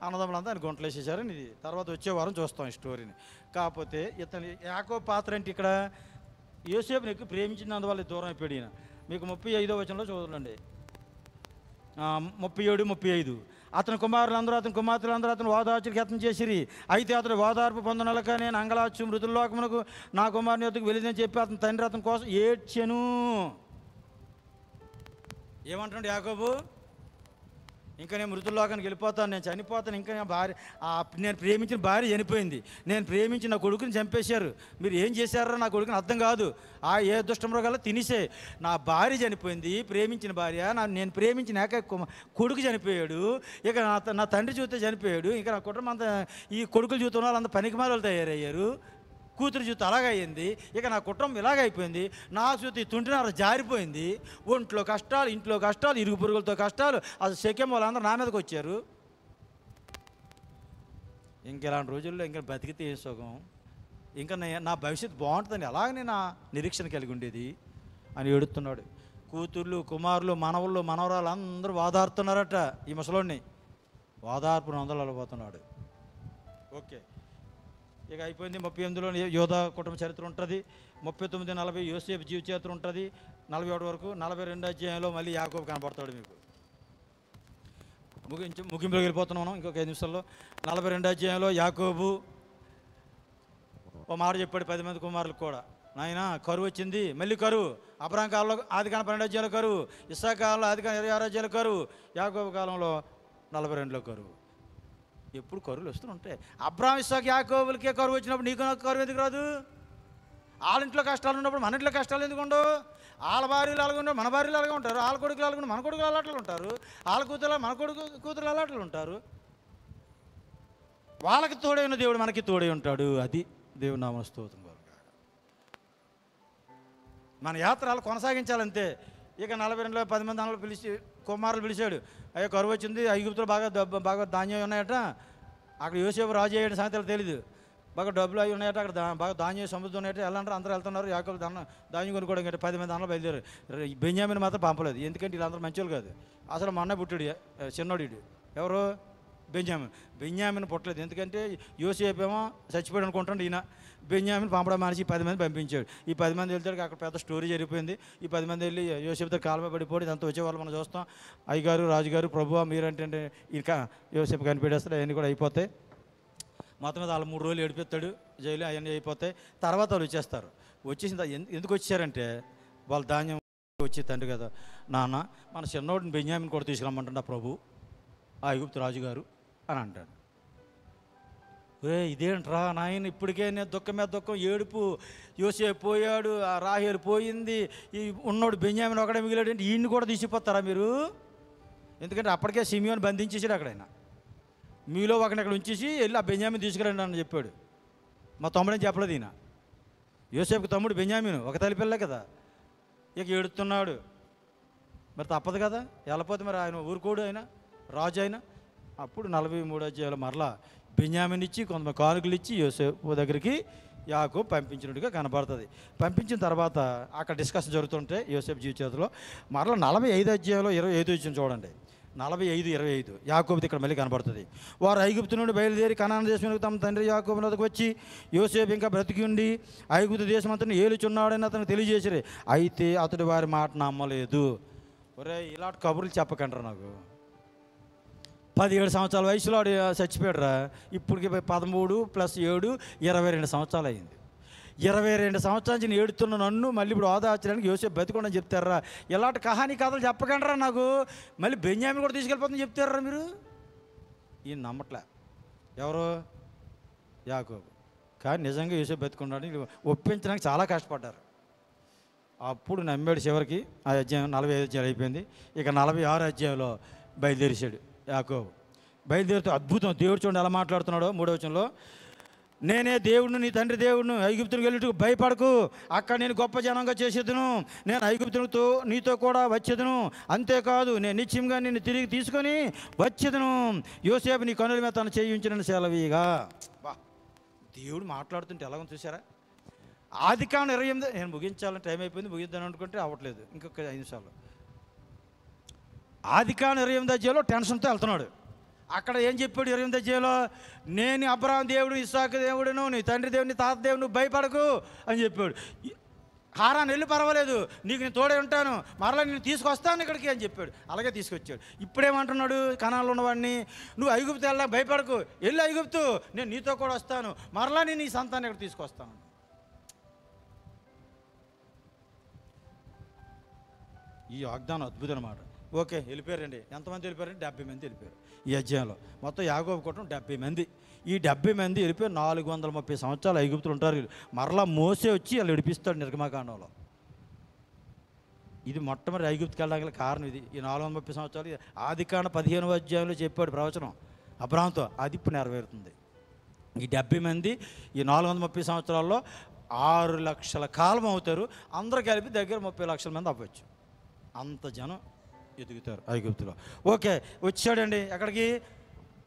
[SPEAKER 2] అన్నదమ్ములంతా ఆయన గుంటలు వేసేసారు. ఇది తర్వాత వచ్చే వారం చూస్తాం ఈ స్టోరీని. కాకపోతే ఇతని యాకోబు పాత్ర అంటే ఇక్కడ యోసేపుని ఎక్కువ ప్రేమించినందువల్ల దూరం అయిపోయాడు ఈయన. మీకు 35వ వచనంలో చూడండి, 37, 35. అతని కుమారులందరూ అతని కుమార్తెలందరూ అతను ఓదార్చుకి యత్నం చేసిరి. అయితే అతను ఓదార్పు పొందనలక నేను అంగలార్చు మృతుల్లోకమునకు నా కుమారుని యొద్దకు వెళ్ళిందని చెప్పి అతని తండ్రి అతని కోసం ఏడ్చెను. ఏమంటాడు యాకోబు? ఇంకా నేను మృతుల్లోకానికి వెళ్ళిపోతాను, నేను చనిపోతాను, ఇంకా నా భార్య, నేను ప్రేమించిన భార్య చనిపోయింది, నేను ప్రేమించిన నా కొడుకుని చంపేశారు, మీరు ఏం చేశారో నా కొడుకుని అర్థం కాదు. ఏ దుష్టమృగాల్లో తినిసే నా భార్య చనిపోయింది, ప్రేమించిన భార్య, నేను ప్రేమించిన కొడుకు చనిపోయాడు, ఇక నా తండ్రి చూస్తే చనిపోయాడు, ఇంకా నా కుటుంబం అంతా ఈ కొడుకులు చూస్తున్న వాళ్ళు అంత పనికిమాలు తయారయ్యారు, కూతురు చూస్తే అలాగైంది, ఇక నా కుటుంబం ఇలాగైపోయింది, నా చూస్తే తుంటినార జారిపోయింది, ఒంట్లో కష్టాలు, ఇంట్లో కష్టాలు, ఇరుగు పురుగులతో కష్టాలు, అసలు శక్యం వాళ్ళందరూ నా మీదకి వచ్చారు. ఇంక ఇలాంటి రోజుల్లో ఇంకా బతికితే ఏ సుఖం, ఇంకా నా భవిష్యత్తు బాగుంటుందని ఎలాగనే నా నిరీక్షణ కలిగి ఉండేది అని ఏడుస్తున్నాడు. కూతుర్లు, కుమారులు, మనవళ్ళు, మనవరాలు అందరూ ఓదారుతున్నారట ఈ ముసలోడిని. ఓదార్పు నొందలపోతున్నాడు. ఓకే, ఇక అయిపోయింది. 38లో యోధా కుటుంబ చరిత్ర ఉంటుంది. 39, 40 యోసేపు జీవిత చరిత్ర ఉంటుంది. 41 వరకు. 42వ అధ్యాయంలో మళ్ళీ యాకోబు కనపడతాడు మీకు. ముగింపులోకి వెళ్ళిపోతున్నాను ఇంకొక 5 నిమిషాల్లో. 42వ అధ్యాయంలో యాకోబు ఓ మాట చెప్పాడు 10 మంది కుమారులకు కూడా, నాయన కరువు వచ్చింది, మళ్ళీ కరువు. అబ్రహాం కాలంలో ఆదికాండం 12వ అధ్యాయంలో కరువు, ఇస్సాకు కాలంలో ఆదికాండం 26వ అధ్యాయంలో కరువు, యాకోబు కాలంలో 42లో కరువు. ఎప్పుడు కరువులు వస్తుంటాయి. అబ్రాహాము ఇస్సాకు యాకోబులకే కరువు వచ్చినప్పుడు నీకు నాకు కరువు ఎందుకు రాదు? వాళ్ళ ఇంట్లో కష్టాలు ఉన్నప్పుడు మన ఇంట్లో కష్టాలు ఎందుకు ఉండవు? వాళ్ళ భార్యలు అలాగే ఉంటారు, మన భార్యలు అలాగే ఉంటారు. వాళ్ళ కొడుకులు అలాగే మన కొడుకులు అలాట్లు ఉంటారు. వాళ్ళ కూతురు మన కూతురు అలాట్లు ఉంటారు. వాళ్ళకి తోడైన దేవుడు మనకి తోడై ఉంటాడు. అది దేవుని నామ స్తోత్రం. మన యాత్రలు కొనసాగించాలంతే. ఇక 42లో 10 మంది అన్నలు పిలిచి కుమారులు పిలిచాడు. అయ్యో కరువు వచ్చింది, ఐగుప్తులో బాగా ధాన్యం ఉన్నాయట, అక్కడ యోసేపు రాజు అయ్యాడు సంగతి తెలీదు, బాగా డబ్బులు అవి ఉన్నాయట, అక్కడ బాగా ధాన్యం సముద్రం ఉన్నాయట, వెళ్ళంటారు అందరూ వెళ్తున్నారు. యాకోబు ధాన్యం కొనుక్కోవడం కంటే 10 మంది అన్నలు బయలుదేరు. బెన్యామిని మాత్రం పంపలేదు, ఎందుకంటే వీళ్ళందరూ మంచోళ్ళు కాదు. అసలు మొన్న పుట్టాడు చిన్నోడు, ఎవరు? బెన్యామిని పుట్టలేదు, ఎందుకంటే యోసేపు ఏమో చచ్చిపోయాడు అనుకుంటాడు. ఈయన బెన్యామిని పంపడం మానేసి 10 మంది పంపించాడు. ఈ 10 మంది వెళ్తాడు, అక్కడ పెద్ద స్టోరీ జరిగిపోయింది. ఈ 10 మంది వెళ్ళి యోసేపుతో కాలువ పడిపోయి ఇదంతా వచ్చేవాళ్ళు మనం చూస్తాం. అయ్యగారు రాజుగారు ప్రభువా మీరంటే ఇంకా యోసేపు కనిపెట్టేస్తాడు, అవన్నీ కూడా అయిపోతాయి. మొత్తం మీద వాళ్ళు 3 రోజులు ఏడిపిస్తాడు జైలు, అవన్నీ అయిపోతాయి. తర్వాత వాళ్ళు వచ్చేస్తారు. వచ్చేసిన ఎందుకు వచ్చారంటే వాళ్ళ ధాన్యం వచ్చి తండ్రి కదా నాన్న మన చిన్నోడిని బెన్యామిని కూడా తీసుకురమ్మంటాడు ప్రభు ఆ ఐగుప్తు రాజుగారు అని అంటాడు. ఇదేంట్రా నాయన, ఇప్పటికే నేను దుఃఖం మీద దుఃఖం, ఏడుపు. యోసేపు పోయాడు, ఆ రాహేలు పోయింది, ఈ ఉన్నోడు బెన్యామిని ఒకడే మిగిలాడు అంటే ఈయన్ని కూడా తీసిపోతారా మీరు? ఎందుకంటే అప్పటికే సిమియోని బంధించేసాడు అక్కడైనా. మీలో ఒకరిని అక్కడ ఉంచేసి వెళ్ళి ఆ బెన్యామిని తీసుకురండి అని చెప్పాడు. మా తమ్ముడని చెప్పలేదు ఈయన. యోసేపుకి తమ్ముడు బెన్యామిను ఒక తల్లి పిల్ల కదా. ఇక ఏడుస్తున్నాడు, మరి తప్పదు కదా, వెళ్ళపోతే మరి ఆయన ఊరుకోడు, ఆయన రాజు అయినా. అప్పుడు 43వ అధ్యాయంలో మరలా బెన్యామిని ఇచ్చి కొంతమంది కానుకలు ఇచ్చి యోసేపు దగ్గరికి యాకోబు పంపించినట్టుగా కనబడుతుంది. పంపించిన తర్వాత అక్కడ డిస్కషన్ జరుగుతుంటే యోసేపు జీవితంలో మరలా 45వ అధ్యాయంలో 25 వచ్చిన చూడండి. 45:25 యాకోబుది ఇక్కడ మళ్ళీ కనబడుతుంది. వారు ఐగుప్తు నుండి బయలుదేరి కనాను దేశంలోకి తమ తండ్రి యాకోబు వద్దకు వచ్చి యోసేపు ఇంకా బ్రతికి ఉండి ఐగుప్తు దేశం అంతా ఏలుచున్నాడని అతను తెలియజేసిరే. అయితే అతడు వారి మాట నమ్మలేదు. ఒరే ఇలాంటి కబుర్లు చెప్పకంటారు నాకు. 17 సంవత్సరాల వయసులో వాడు చచ్చిపోయాడురా. ఇప్పటికి 13 + 7 22 సంవత్సరాలు అయింది. 22 సంవత్సరాల నుంచి ఏడుతున్న నన్ను మళ్ళీ ఇప్పుడు ఓదార్చడానికి యోసేపు బతికొండని చెప్తారా? ఇలాంటి కహానీ కథలు చెప్పకంటారా నాకు. మళ్ళీ బెన్యామిని కూడా తీసుకెళ్ళిపోతుందని చెప్తారా మీరు? ఈయన నమ్మట్లే. ఎవరు? యాకోబు. కానీ నిజంగా యోసేపు బతికొండని ఒప్పించడానికి చాలా కష్టపడ్డారు. అప్పుడు నమ్మాడు. చివరికి ఆ అధ్యాయం 45 అధ్యాయం అయిపోయింది. ఇక 46 అధ్యాయంలో బయలుదేరిశాడు యాకోబు. బయలుదేరితే అద్భుతం. దేవుడు చూడండి ఎలా మాట్లాడుతున్నాడో. 3వ వచనంలో, నేనే దేవుడిని, నీ తండ్రి దేవుడిని, ఐగుప్తునికి వెళ్ళుటకు భయపడకు, అక్కడ నేను గొప్ప జనంగా చేసేదును, నేను ఐగుప్తునితో నీతో కూడా వచ్చేదును, అంతేకాదు నేను నిశ్చయంగా నిన్ను తిరిగి తీసుకొని వచ్చేదును, యోసేపు నీ కనుల మీద తను చేయించిన సెలవీగా. బా, దేవుడు మాట్లాడుతుంటే ఎలాగో చూసారా? ఆదికాండం 28, నేను ముగించాలని టైం అయిపోయింది, ముగిద్దాను అనుకుంటే అవ్వట్లేదు, ఇంకొక 5 నిమిషాలు. ఆదికాండం 28వ అధ్యాయంలో టెన్షన్తో వెళ్తున్నాడు. అక్కడ ఏం చెప్పాడు 28వ అధ్యాయంలో? నేను అబ్రాహాము దేవుడు, ఇస్సాకు దేవుడును, నీ తండ్రి దేవుడిని, తాత దేవుడు, నువ్వు భయపడకు అని చెప్పాడు. హారాన్ని వెళ్ళి పర్వాలేదు, నీకు నేను తోడే ఉంటాను, మరలా నేను తీసుకొస్తాను ఇక్కడికి అని చెప్పాడు. అలాగే తీసుకొచ్చాడు. ఇప్పుడేమంటున్నాడు కనాల్లో ఉన్నవాడిని? నువ్వు ఐగుప్తు వెళ్ళా, భయపడకు, వెళ్ళి ఐగుప్తు, నేను నీతో కూడా వస్తాను, మరలా నేను ఈ సంతాన్ని ఇక్కడ తీసుకొస్తాను. ఈ వాగ్దానం అద్భుతం అన్నమాట. ఓకే, వెళ్ళిపోయారండి. ఎంతమంది వెళ్ళిపోయారండి? 70 మంది వెళ్ళిపోయారు ఈ అధ్యాయంలో. మొత్తం యాకోబు కుటుంబం 70 మంది. ఈ 70 మంది వెళ్ళిపోయి 430 సంవత్సరాలు ఐగుప్తులు ఉంటారు. మరలా మోసే వచ్చి వాళ్ళు విడిపిస్తాడు నిర్గమాకాండంలో. ఇది మొట్టమొదటి ఐగుప్తుకి వెళ్ళడానికి కారణం ఇది. ఈ 430 సంవత్సరాలు ఆదికాండం 15వ అధ్యాయంలో చెప్పాడు ప్రవచనం అబ్రాహాముతో. అది ఇప్పుడు నెరవేరుతుంది. ఈ 70 మంది ఈ 430 సంవత్సరాల్లో 6 లక్షల కాలం అవుతారు. అందరూ కలిపి దగ్గర 30 లక్షల మంది అవ్వచ్చు. అంత జనం ఎదుగుతారు ఐగుప్తులో. ఓకే, వచ్చాడండి. ఎక్కడికి?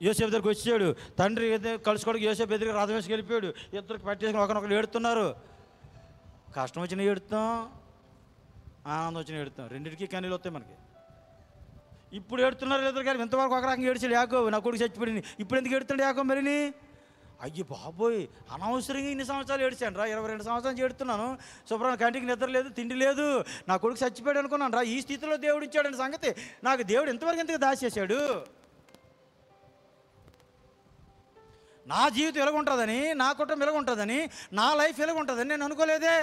[SPEAKER 2] యోసేపు దగ్గరికి వచ్చాడు. తండ్రి కలుసుకోవడానికి యోసేపు ఎదురుగా రథం వేసుకు వెళ్ళిపోయాడు. ఇద్దరికి పట్టేసుకుని ఒకరినొకరు ఏడుతున్నారు. కష్టం వచ్చిన ఏడుతాం, ఆనందం వచ్చిన ఏడుతాం, రెండింటికి కన్నీళ్ళు వస్తాయి మనకి. ఇప్పుడు ఏడుతున్నారు ఎదురు కానీ ఇంతవరకు ఒక రకంగా ఏడ్చాడు యాకోబు, నా కొడుకు చచ్చిపోయింది. ఇప్పుడు ఎందుకు ఏడుతున్నాడు యాకోబు మరిని? అయ్యో బాబోయ్, అనవసరంగా ఇన్ని సంవత్సరాలు ఏడ్చాను రా, 22 సంవత్సరాలు ఏడుతున్నాను, శుభ్రంగా కంటికి నిద్ర లేదు, తిండి లేదు, నా కొడుకు చచ్చిపోయాడు అనుకున్నాను రా. ఈ స్థితిలో దేవుడు ఇచ్చాడని సంగతి నాకు దేవుడు ఇంతవరకు ఎందుకు దాచేశాడు? నా జీవితం ఎలాగుంటుందని, నా కుటుంబం ఎలాగుంటుందని, నా లైఫ్ ఎలాగుంటుందని నేను అనుకోలేదే.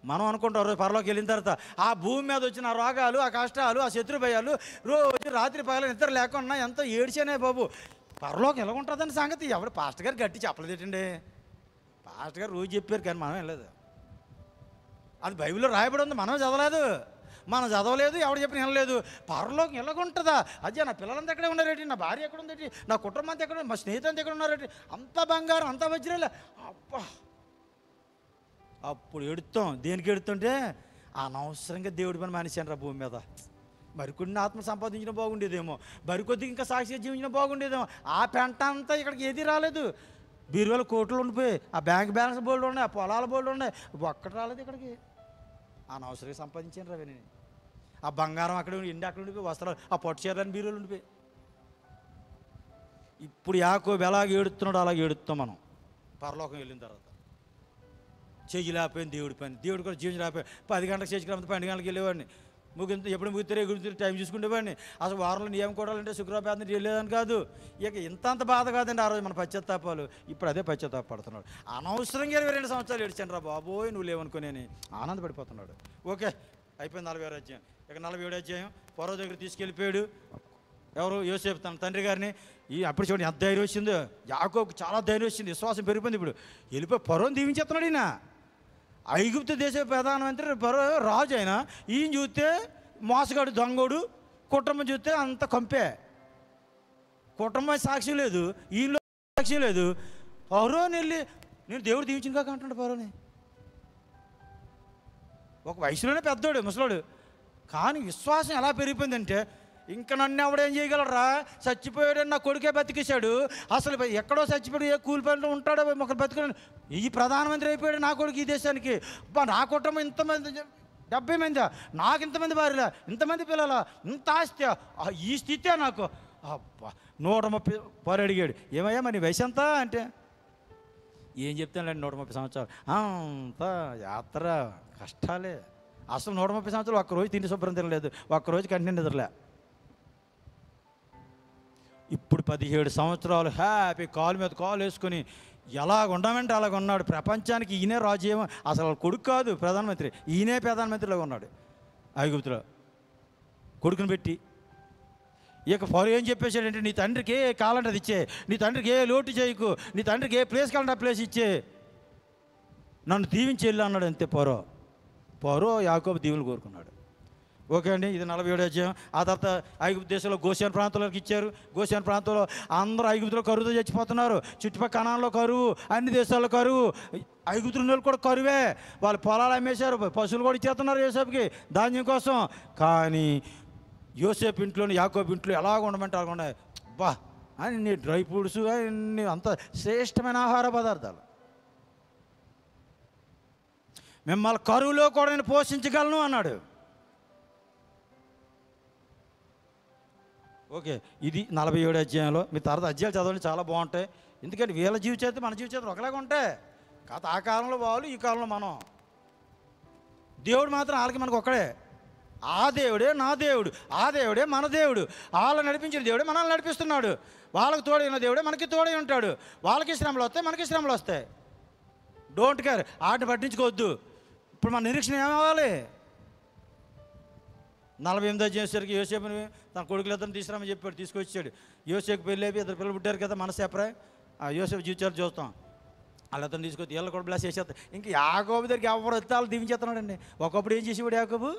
[SPEAKER 2] మనం అనుకుంటాం రోజు పరలోకి వెళ్ళిన తర్వాత ఆ భూమి మీద వచ్చిన ఆ రోగాలు, ఆ కష్టాలు, ఆ శత్రు భయాలు, రోజు రాత్రి పగలు నిద్ర లేకుండా ఎంతో ఏడ్చానే బాబు. పరలోకం ఎలా ఉంటుందని సంగతి ఎవరు పాస్టర్ గారు గట్టి చెప్పలేదేటండి. పాస్టర్ గారు రోజు చెప్పారు కానీ మనం వెళ్ళలేదు. అది బైబిల్లో రాయబడి ఉంది, మనం చదవలేదు. మనం చదవలేదు, ఎవరు చెప్పిన వినలేదు. పరలోకం ఎలాగుంటుందా? అదే నా పిల్లలంతా ఎక్కడే ఉన్నారేంటి, నా భార్య ఎక్కడ ఉందేంటి, నా కుటుంబం అంతా ఎక్కడ, మా స్నేహితులంతా ఎక్కడ ఉన్నారేంటి, అంత బంగారం అంత వజ్రాలే. అబ్బా, అప్పుడు ఎడుతాం. దేనికి ఎడుతుంటే అనవసరంగా దేవుడి పని మానేశాను రా భూమి మీద. మరికొన్ని ఆత్మ సంపాదించిన బాగుండేదేమో, మరికొద్దిగా ఇంకా సాక్షిగా జీవించిన బాగుండేదేమో. ఆ పెంట అంతా ఇక్కడికి ఏది రాలేదు. బీరువాల కోట్లు ఉండిపోయి, ఆ బ్యాంక్ బ్యాలెన్స్ బోర్డు ఉన్నాయి, ఆ పొలాల బోర్డు ఉన్నాయి, ఒక్కటి రాలేదు ఇక్కడికి. అనవసరంగా సంపాదించాను రా నేను. ఆ బంగారం అక్కడ ఎండి అక్కడ ఉండిపోయి, వస్త్రాలు ఆ పొట్టు చీరలని బీరువాలు ఉండిపోయి. ఇప్పుడు యాకోబు ఎలాగ ఏడుతున్నాడో అలాగే ఏడుస్తాం మనం పరలోకం వెళ్ళిన తర్వాత. చెయ్యి లేకపోయింది దేవుడి పని, దేవుడు కూడా జీవించలేకపోయి. 10 గంటలకు చేసి 12 గంటలకు వెళ్ళేవాడిని. ఎప్పుడు ముగ్గుతారే గురించి టైం చూసుకునేవాడిని. అసలు వారంలో నియమం కొడాలంటే శుక్రవారం వెళ్ళేదని కాదు. ఇక ఇంత బాధ కాదండి ఆ రోజు మన పశ్చాత్తాపాలు. ఇప్పుడు అదే పశ్చాత్తాపడుతున్నాడు. అనవసరంగా 22 సంవత్సరాలు ఏడ్చాను రా బాబోయ్ నువ్వు లేవనుకునేని ఆనందపడిపోతున్నాడు. ఓకే, అయిపోయింది 46వ అధ్యాయం. ఇక 47వ అధ్యాయం. ఫరో దగ్గర తీసుకెళ్ళిపోయాడు. ఎవరు? యోసేపు తన తండ్రి గారిని. అప్పుడు చూడండి ఎంత ధైర్యం వచ్చిందో. యాకోబుకు చాలా ధైర్యం వచ్చింది, విశ్వాసం పెరిగిపోయింది. ఇప్పుడు వెళ్ళిపోయి ఫరోని దీవించేస్తున్నాడు. ఈయన ఐగుప్తు దేశ ప్రధానమంత్రి, ఫరో రాజు. అయినా ఈయన చూస్తే మోసగాడు, దొంగోడు. కుటుంబం చూస్తే అంత కంపే. కుటుంబం సాక్ష్యం లేదు, ఈయనలో సాక్ష్యం లేదు. ఫరోని వెళ్ళి నేను దేవుడు దీవించిన కాక అంటున్నాడు ఫరోని. ఒక వయసులోనే పెద్దోడు, ముసలోడు. కానీ విశ్వాసం ఎలా పెరిగిపోయిందంటే, ఇంకా నన్ను ఎవడేం చేయగలరా, చచ్చిపోయాడని నా కొడుకే బతికేశాడు. అసలు ఎక్కడో చచ్చిపోయాడు, ఏ కూలి పనిలో ఉంటాడో ఒకరు బతికాడు. ఈ ప్రధానమంత్రి అయిపోయాడు నా కొడుకు ఈ దేశానికి. నా కుటుంబం ఇంతమంది 70 మంది, నాకు ఇంతమంది భార్యలా, ఇంతమంది పిల్లలా, ఇంత ఆస్తి, ఈ స్థితే నాకు. అబ్బా 130 పొర అడిగాడు. ఏమయ్యా మరి వయసు ఎంత అంటే, ఏం చెప్తానులేండి 130 సంవత్సరాలు. అంత యాత్ర కష్టాలే. అసలు 130 సంవత్సరాలు ఒక్కరోజు తిండి శుభ్రం తినలేదు, ఒక్కరోజు కంటిన్యూ నిద్రలే. ఇప్పుడు 17 సంవత్సరాలు హ్యాపీ కాలు మీద కాలు వేసుకొని ఎలాగ ఉండమంటే అలాగ ఉన్నాడు. ప్రపంచానికి ఈయనే రాజు. ఏమో అసలు కొడుకు కాదు ప్రధానమంత్రి, ఈయనే ప్రధానమంత్రిలాగా ఉన్నాడు ఐగుప్తులో కొడుకుని పెట్టి. ఇక ఫరో ఏం చెప్పేశాడంటే, నీ తండ్రికి ఏ కావాలంటే అది ఇచ్చే, నీ తండ్రికి ఏ లోటు చేయకు, నీ తండ్రికి ఏ ప్లేస్ కావాలంటే ఆ ప్లేస్ ఇచ్చే, నన్ను దీవించి వెళ్ళి అన్నాడు. అంతే ఫరో యాకోబు దీవులు కోరుకున్నాడు. ఓకే అండి, ఇది 47వ అధ్యాయం. ఆ తర్వాత ఐగుప్తు దేశంలో గోషేను ప్రాంతంలోకి ఇచ్చారు. గోషేను ప్రాంతంలో అందరూ ఐగుప్తులో కరువుతో చచ్చిపోతున్నారు. చుట్టుపక్కల కనాన్లో కరువు, అన్ని దేశాల్లో కరువు. ఐగుప్తు వాళ్ళు కూడా కరువే. వాళ్ళు పొలాలు అమ్మేశారు, పశువులు కూడా ఇచ్చేస్తున్నారు యోసేపుకి ధాన్యం కోసం. కానీ యోసేపు ఇంట్లోని యాకోబు ఇంట్లో ఎలాగ ఉండమంటే అలాగ ఉన్నాయి. బా అన్ని డ్రై ఫ్రూట్స్, అన్ని అంత శ్రేష్టమైన ఆహార పదార్థాలు. మిమ్మల్ని కరువులో కూడా నేను పోషించగలను అన్నాడు. ఓకే, ఇది 47వ అధ్యాయంలో. మీ తర్వాత అధ్యాయాలు చదవండి, చాలా బాగుంటాయి. ఎందుకంటే వీళ్ళ జీవితం మన జీవితం ఒకలాగా ఉంటాయి. కాదు ఆ కాలంలో వాళ్ళు, ఈ కాలంలో మనం. దేవుడు మాత్రం వాళ్ళకి మనకు ఒక్కడే. ఆ దేవుడే నా దేవుడు, ఆ దేవుడే మన దేవుడు. వాళ్ళని నడిపించిన దేవుడే మనల్ని నడిపిస్తున్నాడు. వాళ్ళకి తోడైన దేవుడే మనకి తోడై ఉంటాడు. వాళ్ళకి శ్రమలు వస్తాయి, మనకి శ్రమలు వస్తాయి. డోంట్ కేర్, వాటిని పట్టించుకోవద్దు. ఇప్పుడు మన నిరీక్షణ ఏమవ్వాలి? 48వ అధ్యాయం యోసేపుని తన కొడుకులందరినీ తీసుకురామని చెప్పాడు, తీసుకొచ్చాడు. యోసేపు పెళ్ళి 2 పిల్లలు పుట్టారు కదా, మన సెపరే. ఆ యోసేపు జీవితాలు చూస్తాం. వాళ్ళతో తీసుకొచ్చి వీళ్ళు కూడా బ్లాస్ చేసేస్తాం. ఇంకా యాకోబు దగ్గరికి ఎవరు వస్తే వాళ్ళు దీవించేస్తున్నాడండి. ఒకప్పుడు ఏం చేసేవాడు యాకోబు?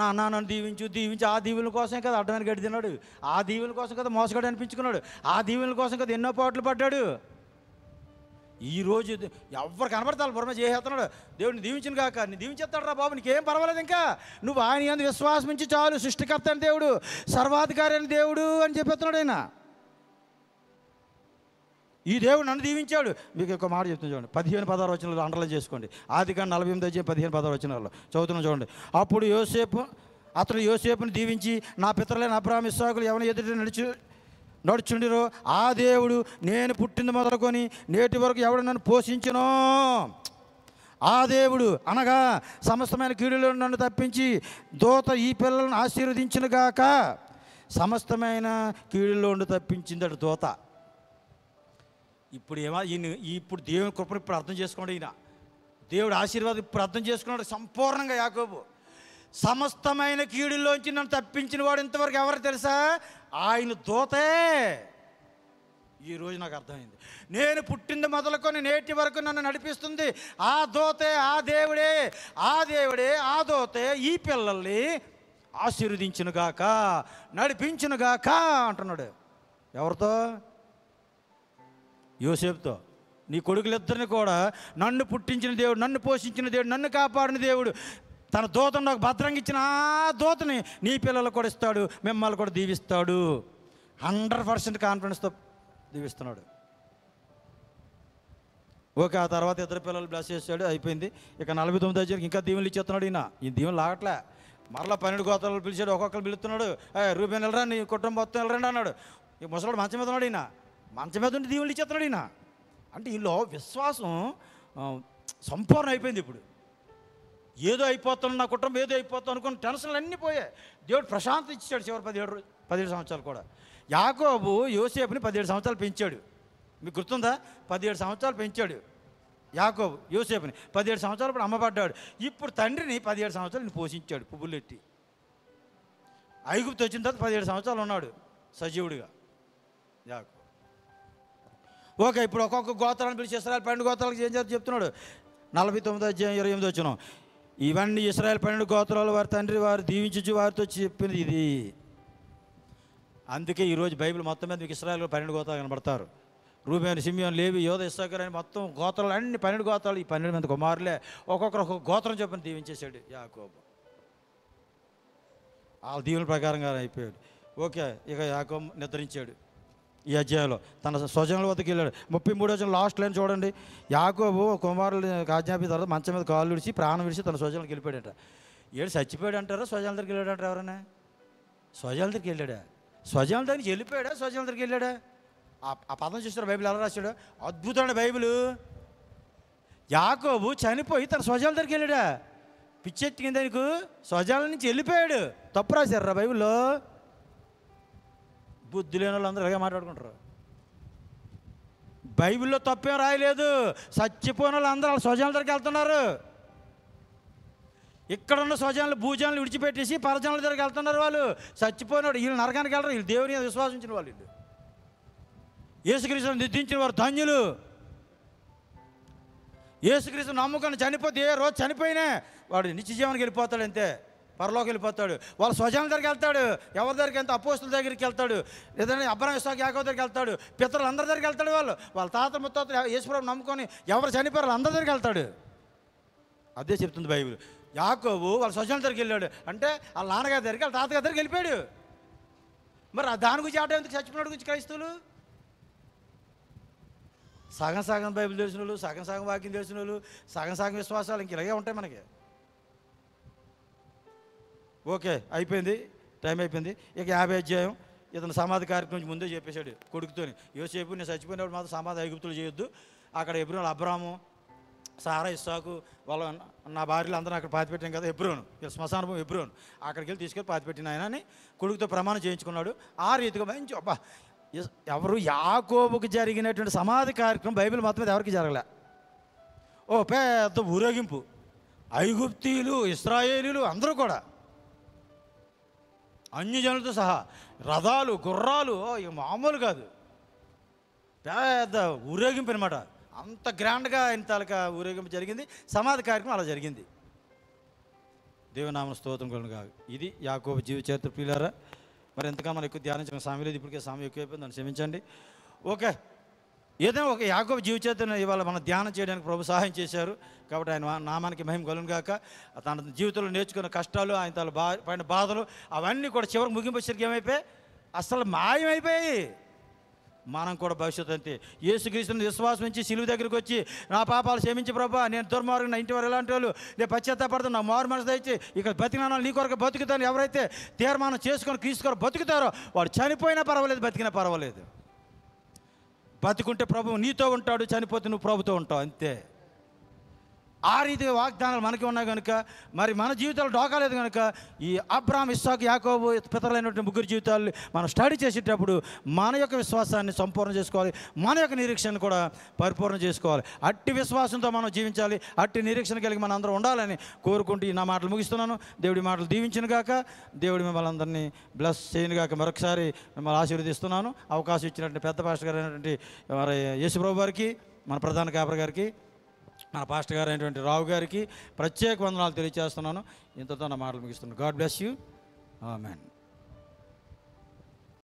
[SPEAKER 2] నన్ను దీవించి ఆ దీవుల కోసమే కదా అడ్డమైన గడ్డి తిన్నాడు. ఆ దీవుల కోసం కదా మోసగాడు అనిపించుకున్నాడు. ఆ దీవుల కోసం కదా ఎన్నో పాటలు పడ్డాడు. ఈరోజు ఎవరు కనబడతారు బుర్మ చేసేస్తున్నాడు. దేవుడిని దీవించిన కాక నీ దీవించేస్తాడు రా బాబు, నీకేం పర్వాలేదు. ఇంకా నువ్వు ఆయన యందు విశ్వాసం ఉంచి చాలు. సృష్టికర్త అని దేవుడు, సర్వాధికారి అని దేవుడు అని చెప్పేస్తున్నాడు ఆయన. ఈ దేవుడు నన్ను దీవించాడు. మీకు ఒక మాట చెప్తాను చూడండి, 15-16 వచనాలు అండర్లైన్ చేసుకోండి. ఆదికాండం 48వ అధ్యాయం 15-16 వచనాల్లో చదువుతున్నాం చూడండి. అప్పుడు అతడు యోసేపుని దీవించి, నా పితరులైన అబ్రహాము ఇస్సాకులు ఎవరిని ఎదుట నడుచుండిరో ఆ దేవుడు నేను పుట్టింది మొదలుకొని నేటి వరకు ఎవడు నన్ను పోషించునో ఆ దేవుడు అనగా సమస్తమైన కీడులో నన్ను తప్పించి దూత ఈ పిల్లలను ఆశీర్వదించునుగాక. సమస్తమైన కీడులో ఉండి తప్పించిందట దూత. ఇప్పుడు ఇప్పుడు దేవుని కృపను ఇప్పుడు అర్థం చేసుకోండి. ఈయన దేవుడు ఆశీర్వాదం ఇప్పుడు అర్థం చేసుకున్నాడు సంపూర్ణంగా యాకోబు. సమస్తమైన కీడుల్లోంచి నన్ను తప్పించిన వాడు ఇంతవరకు ఎవరు తెలుసా? ఆయన దూతే. ఈరోజు నాకు అర్థమైంది. నేను పుట్టింది మొదలుకొని నేటి వరకు నన్ను నడిపిస్తుంది ఆ దూతే, ఆ దేవుడే. ఆ దేవుడే, ఆ దూతే ఈ పిల్లల్ని ఆశీర్వదించునుగాక, నడిపించునుగాక అంటున్నాడు. ఎవరితో? యోసేపుతో. నీ కొడుకులిద్దరిని కూడా నన్ను పుట్టించిన దేవుడు, నన్ను పోషించిన దేవుడు, నన్ను కాపాడిన దేవుడు, తన దూతను నాకు భద్రంగా ఇచ్చిన ఆ దూతని నీ పిల్లలకు కూడా ఇస్తాడు, మిమ్మల్ని కూడా దీవిస్తాడు. 100% కాన్ఫిడెన్స్తో దీవిస్తున్నాడు. ఓకే, ఆ తర్వాత ఇద్దరు పిల్లలు బ్లెస్ చేశాడు, అయిపోయింది. ఇక 49 వచ్చేసరికి ఇంకా దీవెనలు ఇచ్చేస్తున్నాడు. ఈ దీవెనలు లాగట్లే. మరలా 12 గోత్రాలు పిలిచాడు, ఒక్కొక్కరు పిలుస్తున్నాడు. రూబేన్ వెళ్ళరా, నీ కుటుంబం మొత్తం వెళ్ళరండి అన్నాడు. ఈ ముసలాడు మంచం మీద ఉన్నాడు. మంచం మీద ఉండి దీవెనలు ఇచ్చేస్తున్నాడు. అంటే వీళ్ళు విశ్వాసం సంపూర్ణ అయిపోయింది. ఇప్పుడు ఏదో అయిపోతాను, నా కుటుంబం ఏదో అయిపోతాను అనుకున్న టెన్షన్లు అన్నీ పోయాయి. దేవుడు ప్రశాంతత ఇచ్చాడు. చివరి 17 సంవత్సరాలు కూడా. యాకోబు యోసేపుని 17 సంవత్సరాలు పెంచాడు. మీకు గుర్తుందా? 17 సంవత్సరాలు పెంచాడు యాకోబు యోసేపుని. 17 సంవత్సరాలు ఇప్పుడు అమ్మబడ్డాడు. ఇప్పుడు తండ్రిని 17 సంవత్సరాలు పోషించాడు పువ్వులెట్టి. ఐగుప్తు వచ్చిన తర్వాత 17 సంవత్సరాలు ఉన్నాడు సజీవుడిగా యాకోబు. ఓకే, ఇప్పుడు ఒక్కొక్క గోత్రాన్ని పిలిచి ఇశ్రాయేలు 12 గోత్రాలకు ఏం చేస్తే చెప్తున్నాడు. 49 అధ్యాయం 28 వచ్చినాం. ఇవన్నీ ఇశ్రాయేలు 12 గోత్రాలు వారి తండ్రి వారు దీవించు వారితో చెప్పినది ఇది. అందుకే ఈరోజు బైబిల్ మొత్తం మీద మీకు ఇశ్రాయేలు 12 గోత్రాలు కనబడతారు. రూబేను, సిమియోను, లేవి, యోధ, ఇస్సాకర్ అని మొత్తం గోత్రాలు అన్ని 12 గోత్రాలు. ఈ 12 మంది కుమారులే ఒక్కొక్కరు ఒక్కొక్క గోత్రం చొప్పున దీవించేశాడు యాకోబు. ఆ దీవుల ప్రకారంగా అయిపోయాడు. ఓకే, ఇక యాకోబు నిద్రించాడు. ఈ అధ్యాయంలో తన స్వజనుల వద్దకు వెళ్ళాడు. 33వ వచనం లాస్ట్ లైన్ చూడండి. యాకోబు కుమారులు ఆజ్ఞాపించిన తర్వాత మంచం మీద కాళ్ళు విడిచి ప్రాణం విడిచి తన స్వజనులకు వెళ్ళిపోయాడట. ఏడు చచ్చిపోయాడు అంటారా, స్వజనుల దగ్గరికి వెళ్ళాడంటారు ఎవరైనా? స్వజనుల దగ్గరికి వెళ్ళాడా? స్వజనుల దగ్గరికి వెళ్ళిపోయాడా, స్వజనుల దగ్గరికి వెళ్ళాడా? ఆ పదం చూస్తారా బైబిల్ ఎలా రాశాడు? అద్భుతమైన బైబిల్. యాకోబు చనిపోయి తన స్వజనుల దగ్గరికి వెళ్ళాడా? పిచ్చెట్టింది నీకు. స్వజనుల నుంచి వెళ్ళిపోయాడు. తప్పు రాశారా బైబిల్లో? బుద్ధి లేని వాళ్ళు అందరూ ఇలాగే మాట్లాడుకుంటారు. బైబిల్లో తప్పేం రాయలేదు. చచ్చిపోయిన వాళ్ళు అందరూ వాళ్ళ స్వజనుల దగ్గరికి వెళ్తున్నారు. ఇక్కడున్న స్వజనులు భూజనులు విడిచిపెట్టేసి పరజనుల దగ్గరికి వెళ్తున్నారు. వాళ్ళు చచ్చిపోయినాడు. వీళ్ళు నరకానికి వెళ్ళరు. వీళ్ళు దేవుని మీద విశ్వాసించిన వాళ్ళు. వీళ్ళు యేసుక్రీస్తుని నిద్రించిన వారు ధన్యులు. యేసుక్రీస్తు నమ్ముకొని చనిపోతే ఏ రోజు చనిపోయినా వాడు నిత్యజీవానికి వెళ్ళిపోతాడు, అంతే. పరలోకి వెళ్ళిపోతాడు. వాళ్ళ స్వజనుల దగ్గరికి వెళ్తాడు. ఎవరి దగ్గరికి వెళ్తే అపోస్తుల దగ్గరికి వెళ్తాడు, లేదంటే అబ్రహాము ఇస్సాకు యాకోబు దగ్గరికి వెళ్తాడు. పితరులు అందరి దగ్గరికి వెళ్తాడు. వాళ్ళ తాత ముత్తాతలు యేసుప్రభువు నమ్ముకొని ఎవరు చనిపోయారు అందరి దగ్గరికి వెళ్తాడు. అదే చెప్తుంది బైబిల్. యాకోబు వాళ్ళ స్వజనుల దగ్గరికి వెళ్ళాడు అంటే వాళ్ళ నాన్నగారి దగ్గరికి, వాళ్ళ తాతగారి దగ్గరికి వెళ్ళిపోయాడు. మరి దాని గురించి ఆట ఎందుకు? చచ్చిపోయినాడు గురించి క్రైస్తవులు సగం సగం బైబిల్ తెలిసిన వాళ్ళు, సగం సగం వాక్యం తెలిసిన వాళ్ళు, సగం సగం విశ్వాసాలు ఇంక ఇలాగే ఉంటాయి మనకి. ఓకే, అయిపోయింది, టైం అయిపోయింది. ఇక 50 అధ్యాయం ఇతను సమాధి కార్యక్రమం ముందే చెప్పేశాడు కొడుకుతోని. యోసేపు, నేను చచ్చిపోయినప్పుడు మాత్రం సమాధి ఐగుప్తులు చేయొద్దు. అక్కడ హెబ్రోను, అబ్రాము, సారా, ఇస్సాకు వాళ్ళ నా భార్యలు అందరూ అక్కడ పాతిపెట్టాం కదా. హెబ్రోను, శ్మశాన భూమి హెబ్రోను. అక్కడికి వెళ్ళి తీసుకెళ్ళి పాతిపెట్టిన ఆయన అని కొడుకుతో ప్రమాణం చేయించుకున్నాడు. ఆ రీతిగా మంచి అబ్బా ఎవరు యాకోబుకి జరిగినటువంటి సమాధి కార్యక్రమం బైబిల్ మొత్తం మీద ఎవరికి జరగలే. ఓ పెద్ద ఊరేగింపు. ఐగుప్తీయులు, ఇశ్రాయేలీలు అందరూ కూడా అన్యజనులతో సహా రథాలు, గుర్రాలు, ఇక మామూలు కాదు, పెద్ద ఊరేగింపు అనమాట. అంత గ్రాండ్గా ఆయన తాలూకా ఊరేగింపు జరిగింది. సమాధి కార్యక్రమం అలా జరిగింది. దేవునామన స్తోత్రం కలుగును గాక. ఇది యాకోబు జీవిత చరిత్ర. ప్రియులారా, మరి ఎంతగా మనం ఎక్కువ ధ్యానించిన సమయం లేదు. ఇప్పటికే సమయం ఎక్కువైపోయింది, నన్ను క్షమించండి. ఓకే, ఏదైనా ఒక యాకోబు జీవిత చరిత్రను ఇవాళ మనం ధ్యానం చేయడానికి ప్రభు సహాయం చేశారు. కాబట్టి ఆయన నామానికి మహిమ కలుగును గాక. తన జీవితంలో నేర్చుకున్న కష్టాలు, ఆయన తన పైన బాధలు అవన్నీ కూడా చివరికి ముగింపు వచ్చేసరికి ఏమైపోయాయి? అసలు మాయమైపోయాయి. మనం కూడా భవిష్యత్తు అంతే. యేసుక్రీస్తుని విశ్వాసం నుంచి సిలువ దగ్గరికి వచ్చి నా పాపాలు క్షమించి ప్రభా, నేను దుర్మార్గం, నా ఇంటి వారు ఎలాంటి వాళ్ళు, నేను పశ్చాత్తాపడతాను, నా మారు మనసు దయచి ఇక్కడ బతికినాను, నీ కొరకు బతుకుతాను. ఎవరైతే తీర్మానం చేసుకొని క్రీస్తు కొరకు బతుకుతారో వాడు చనిపోయినా పర్వాలేదు, బతికినా పర్వాలేదు. బతుకుంటే ప్రభు నీతో ఉంటాడు, చనిపోతే నువ్వు ప్రభుతో ఉంటావు, అంతే. ఆ రీతిగా వాగ్దానాలు మనకి ఉన్నాయి కనుక, మరి మన జీవితాలు డోకాలేదు కనుక, ఈ అబ్రాహాం, ఇస్సాకు, యాకోబు పితరులైనటువంటి ముగ్గురు జీవితాలు మనం స్టడీ చేసేటప్పుడు మన యొక్క విశ్వాసాన్ని సంపూర్ణ చేసుకోవాలి, మన యొక్క నిరీక్షణ కూడా పరిపూర్ణ చేసుకోవాలి. అట్టి విశ్వాసంతో మనం జీవించాలి, అట్టి నిరీక్షణ కలిగి మన అందరం ఉండాలని కోరుకుంటూ నా మాటలు ముగిస్తున్నాను. దేవుడి మాటలు దీవించిన గాక, దేవుడి మిమ్మల్ని అందరినీ బ్లెస్ చేయను గాక. మరొకసారి మిమ్మల్ని ఆశీర్వదిస్తున్నాను. అవకాశం ఇచ్చినటువంటి పెద్ద పాస్టర్ గారు అయినటువంటి మరి యేసుప్రభు గారికి, మన ప్రధాన కాపరి గారికి, మన పాస్టర్ గారు అయినటువంటి రావు గారికి ప్రత్యేక వందనాలు తెలియజేస్తున్నాను. ఇంతతో నా మాటలు ముగిస్తున్నాను. God bless you. ఆమేన్.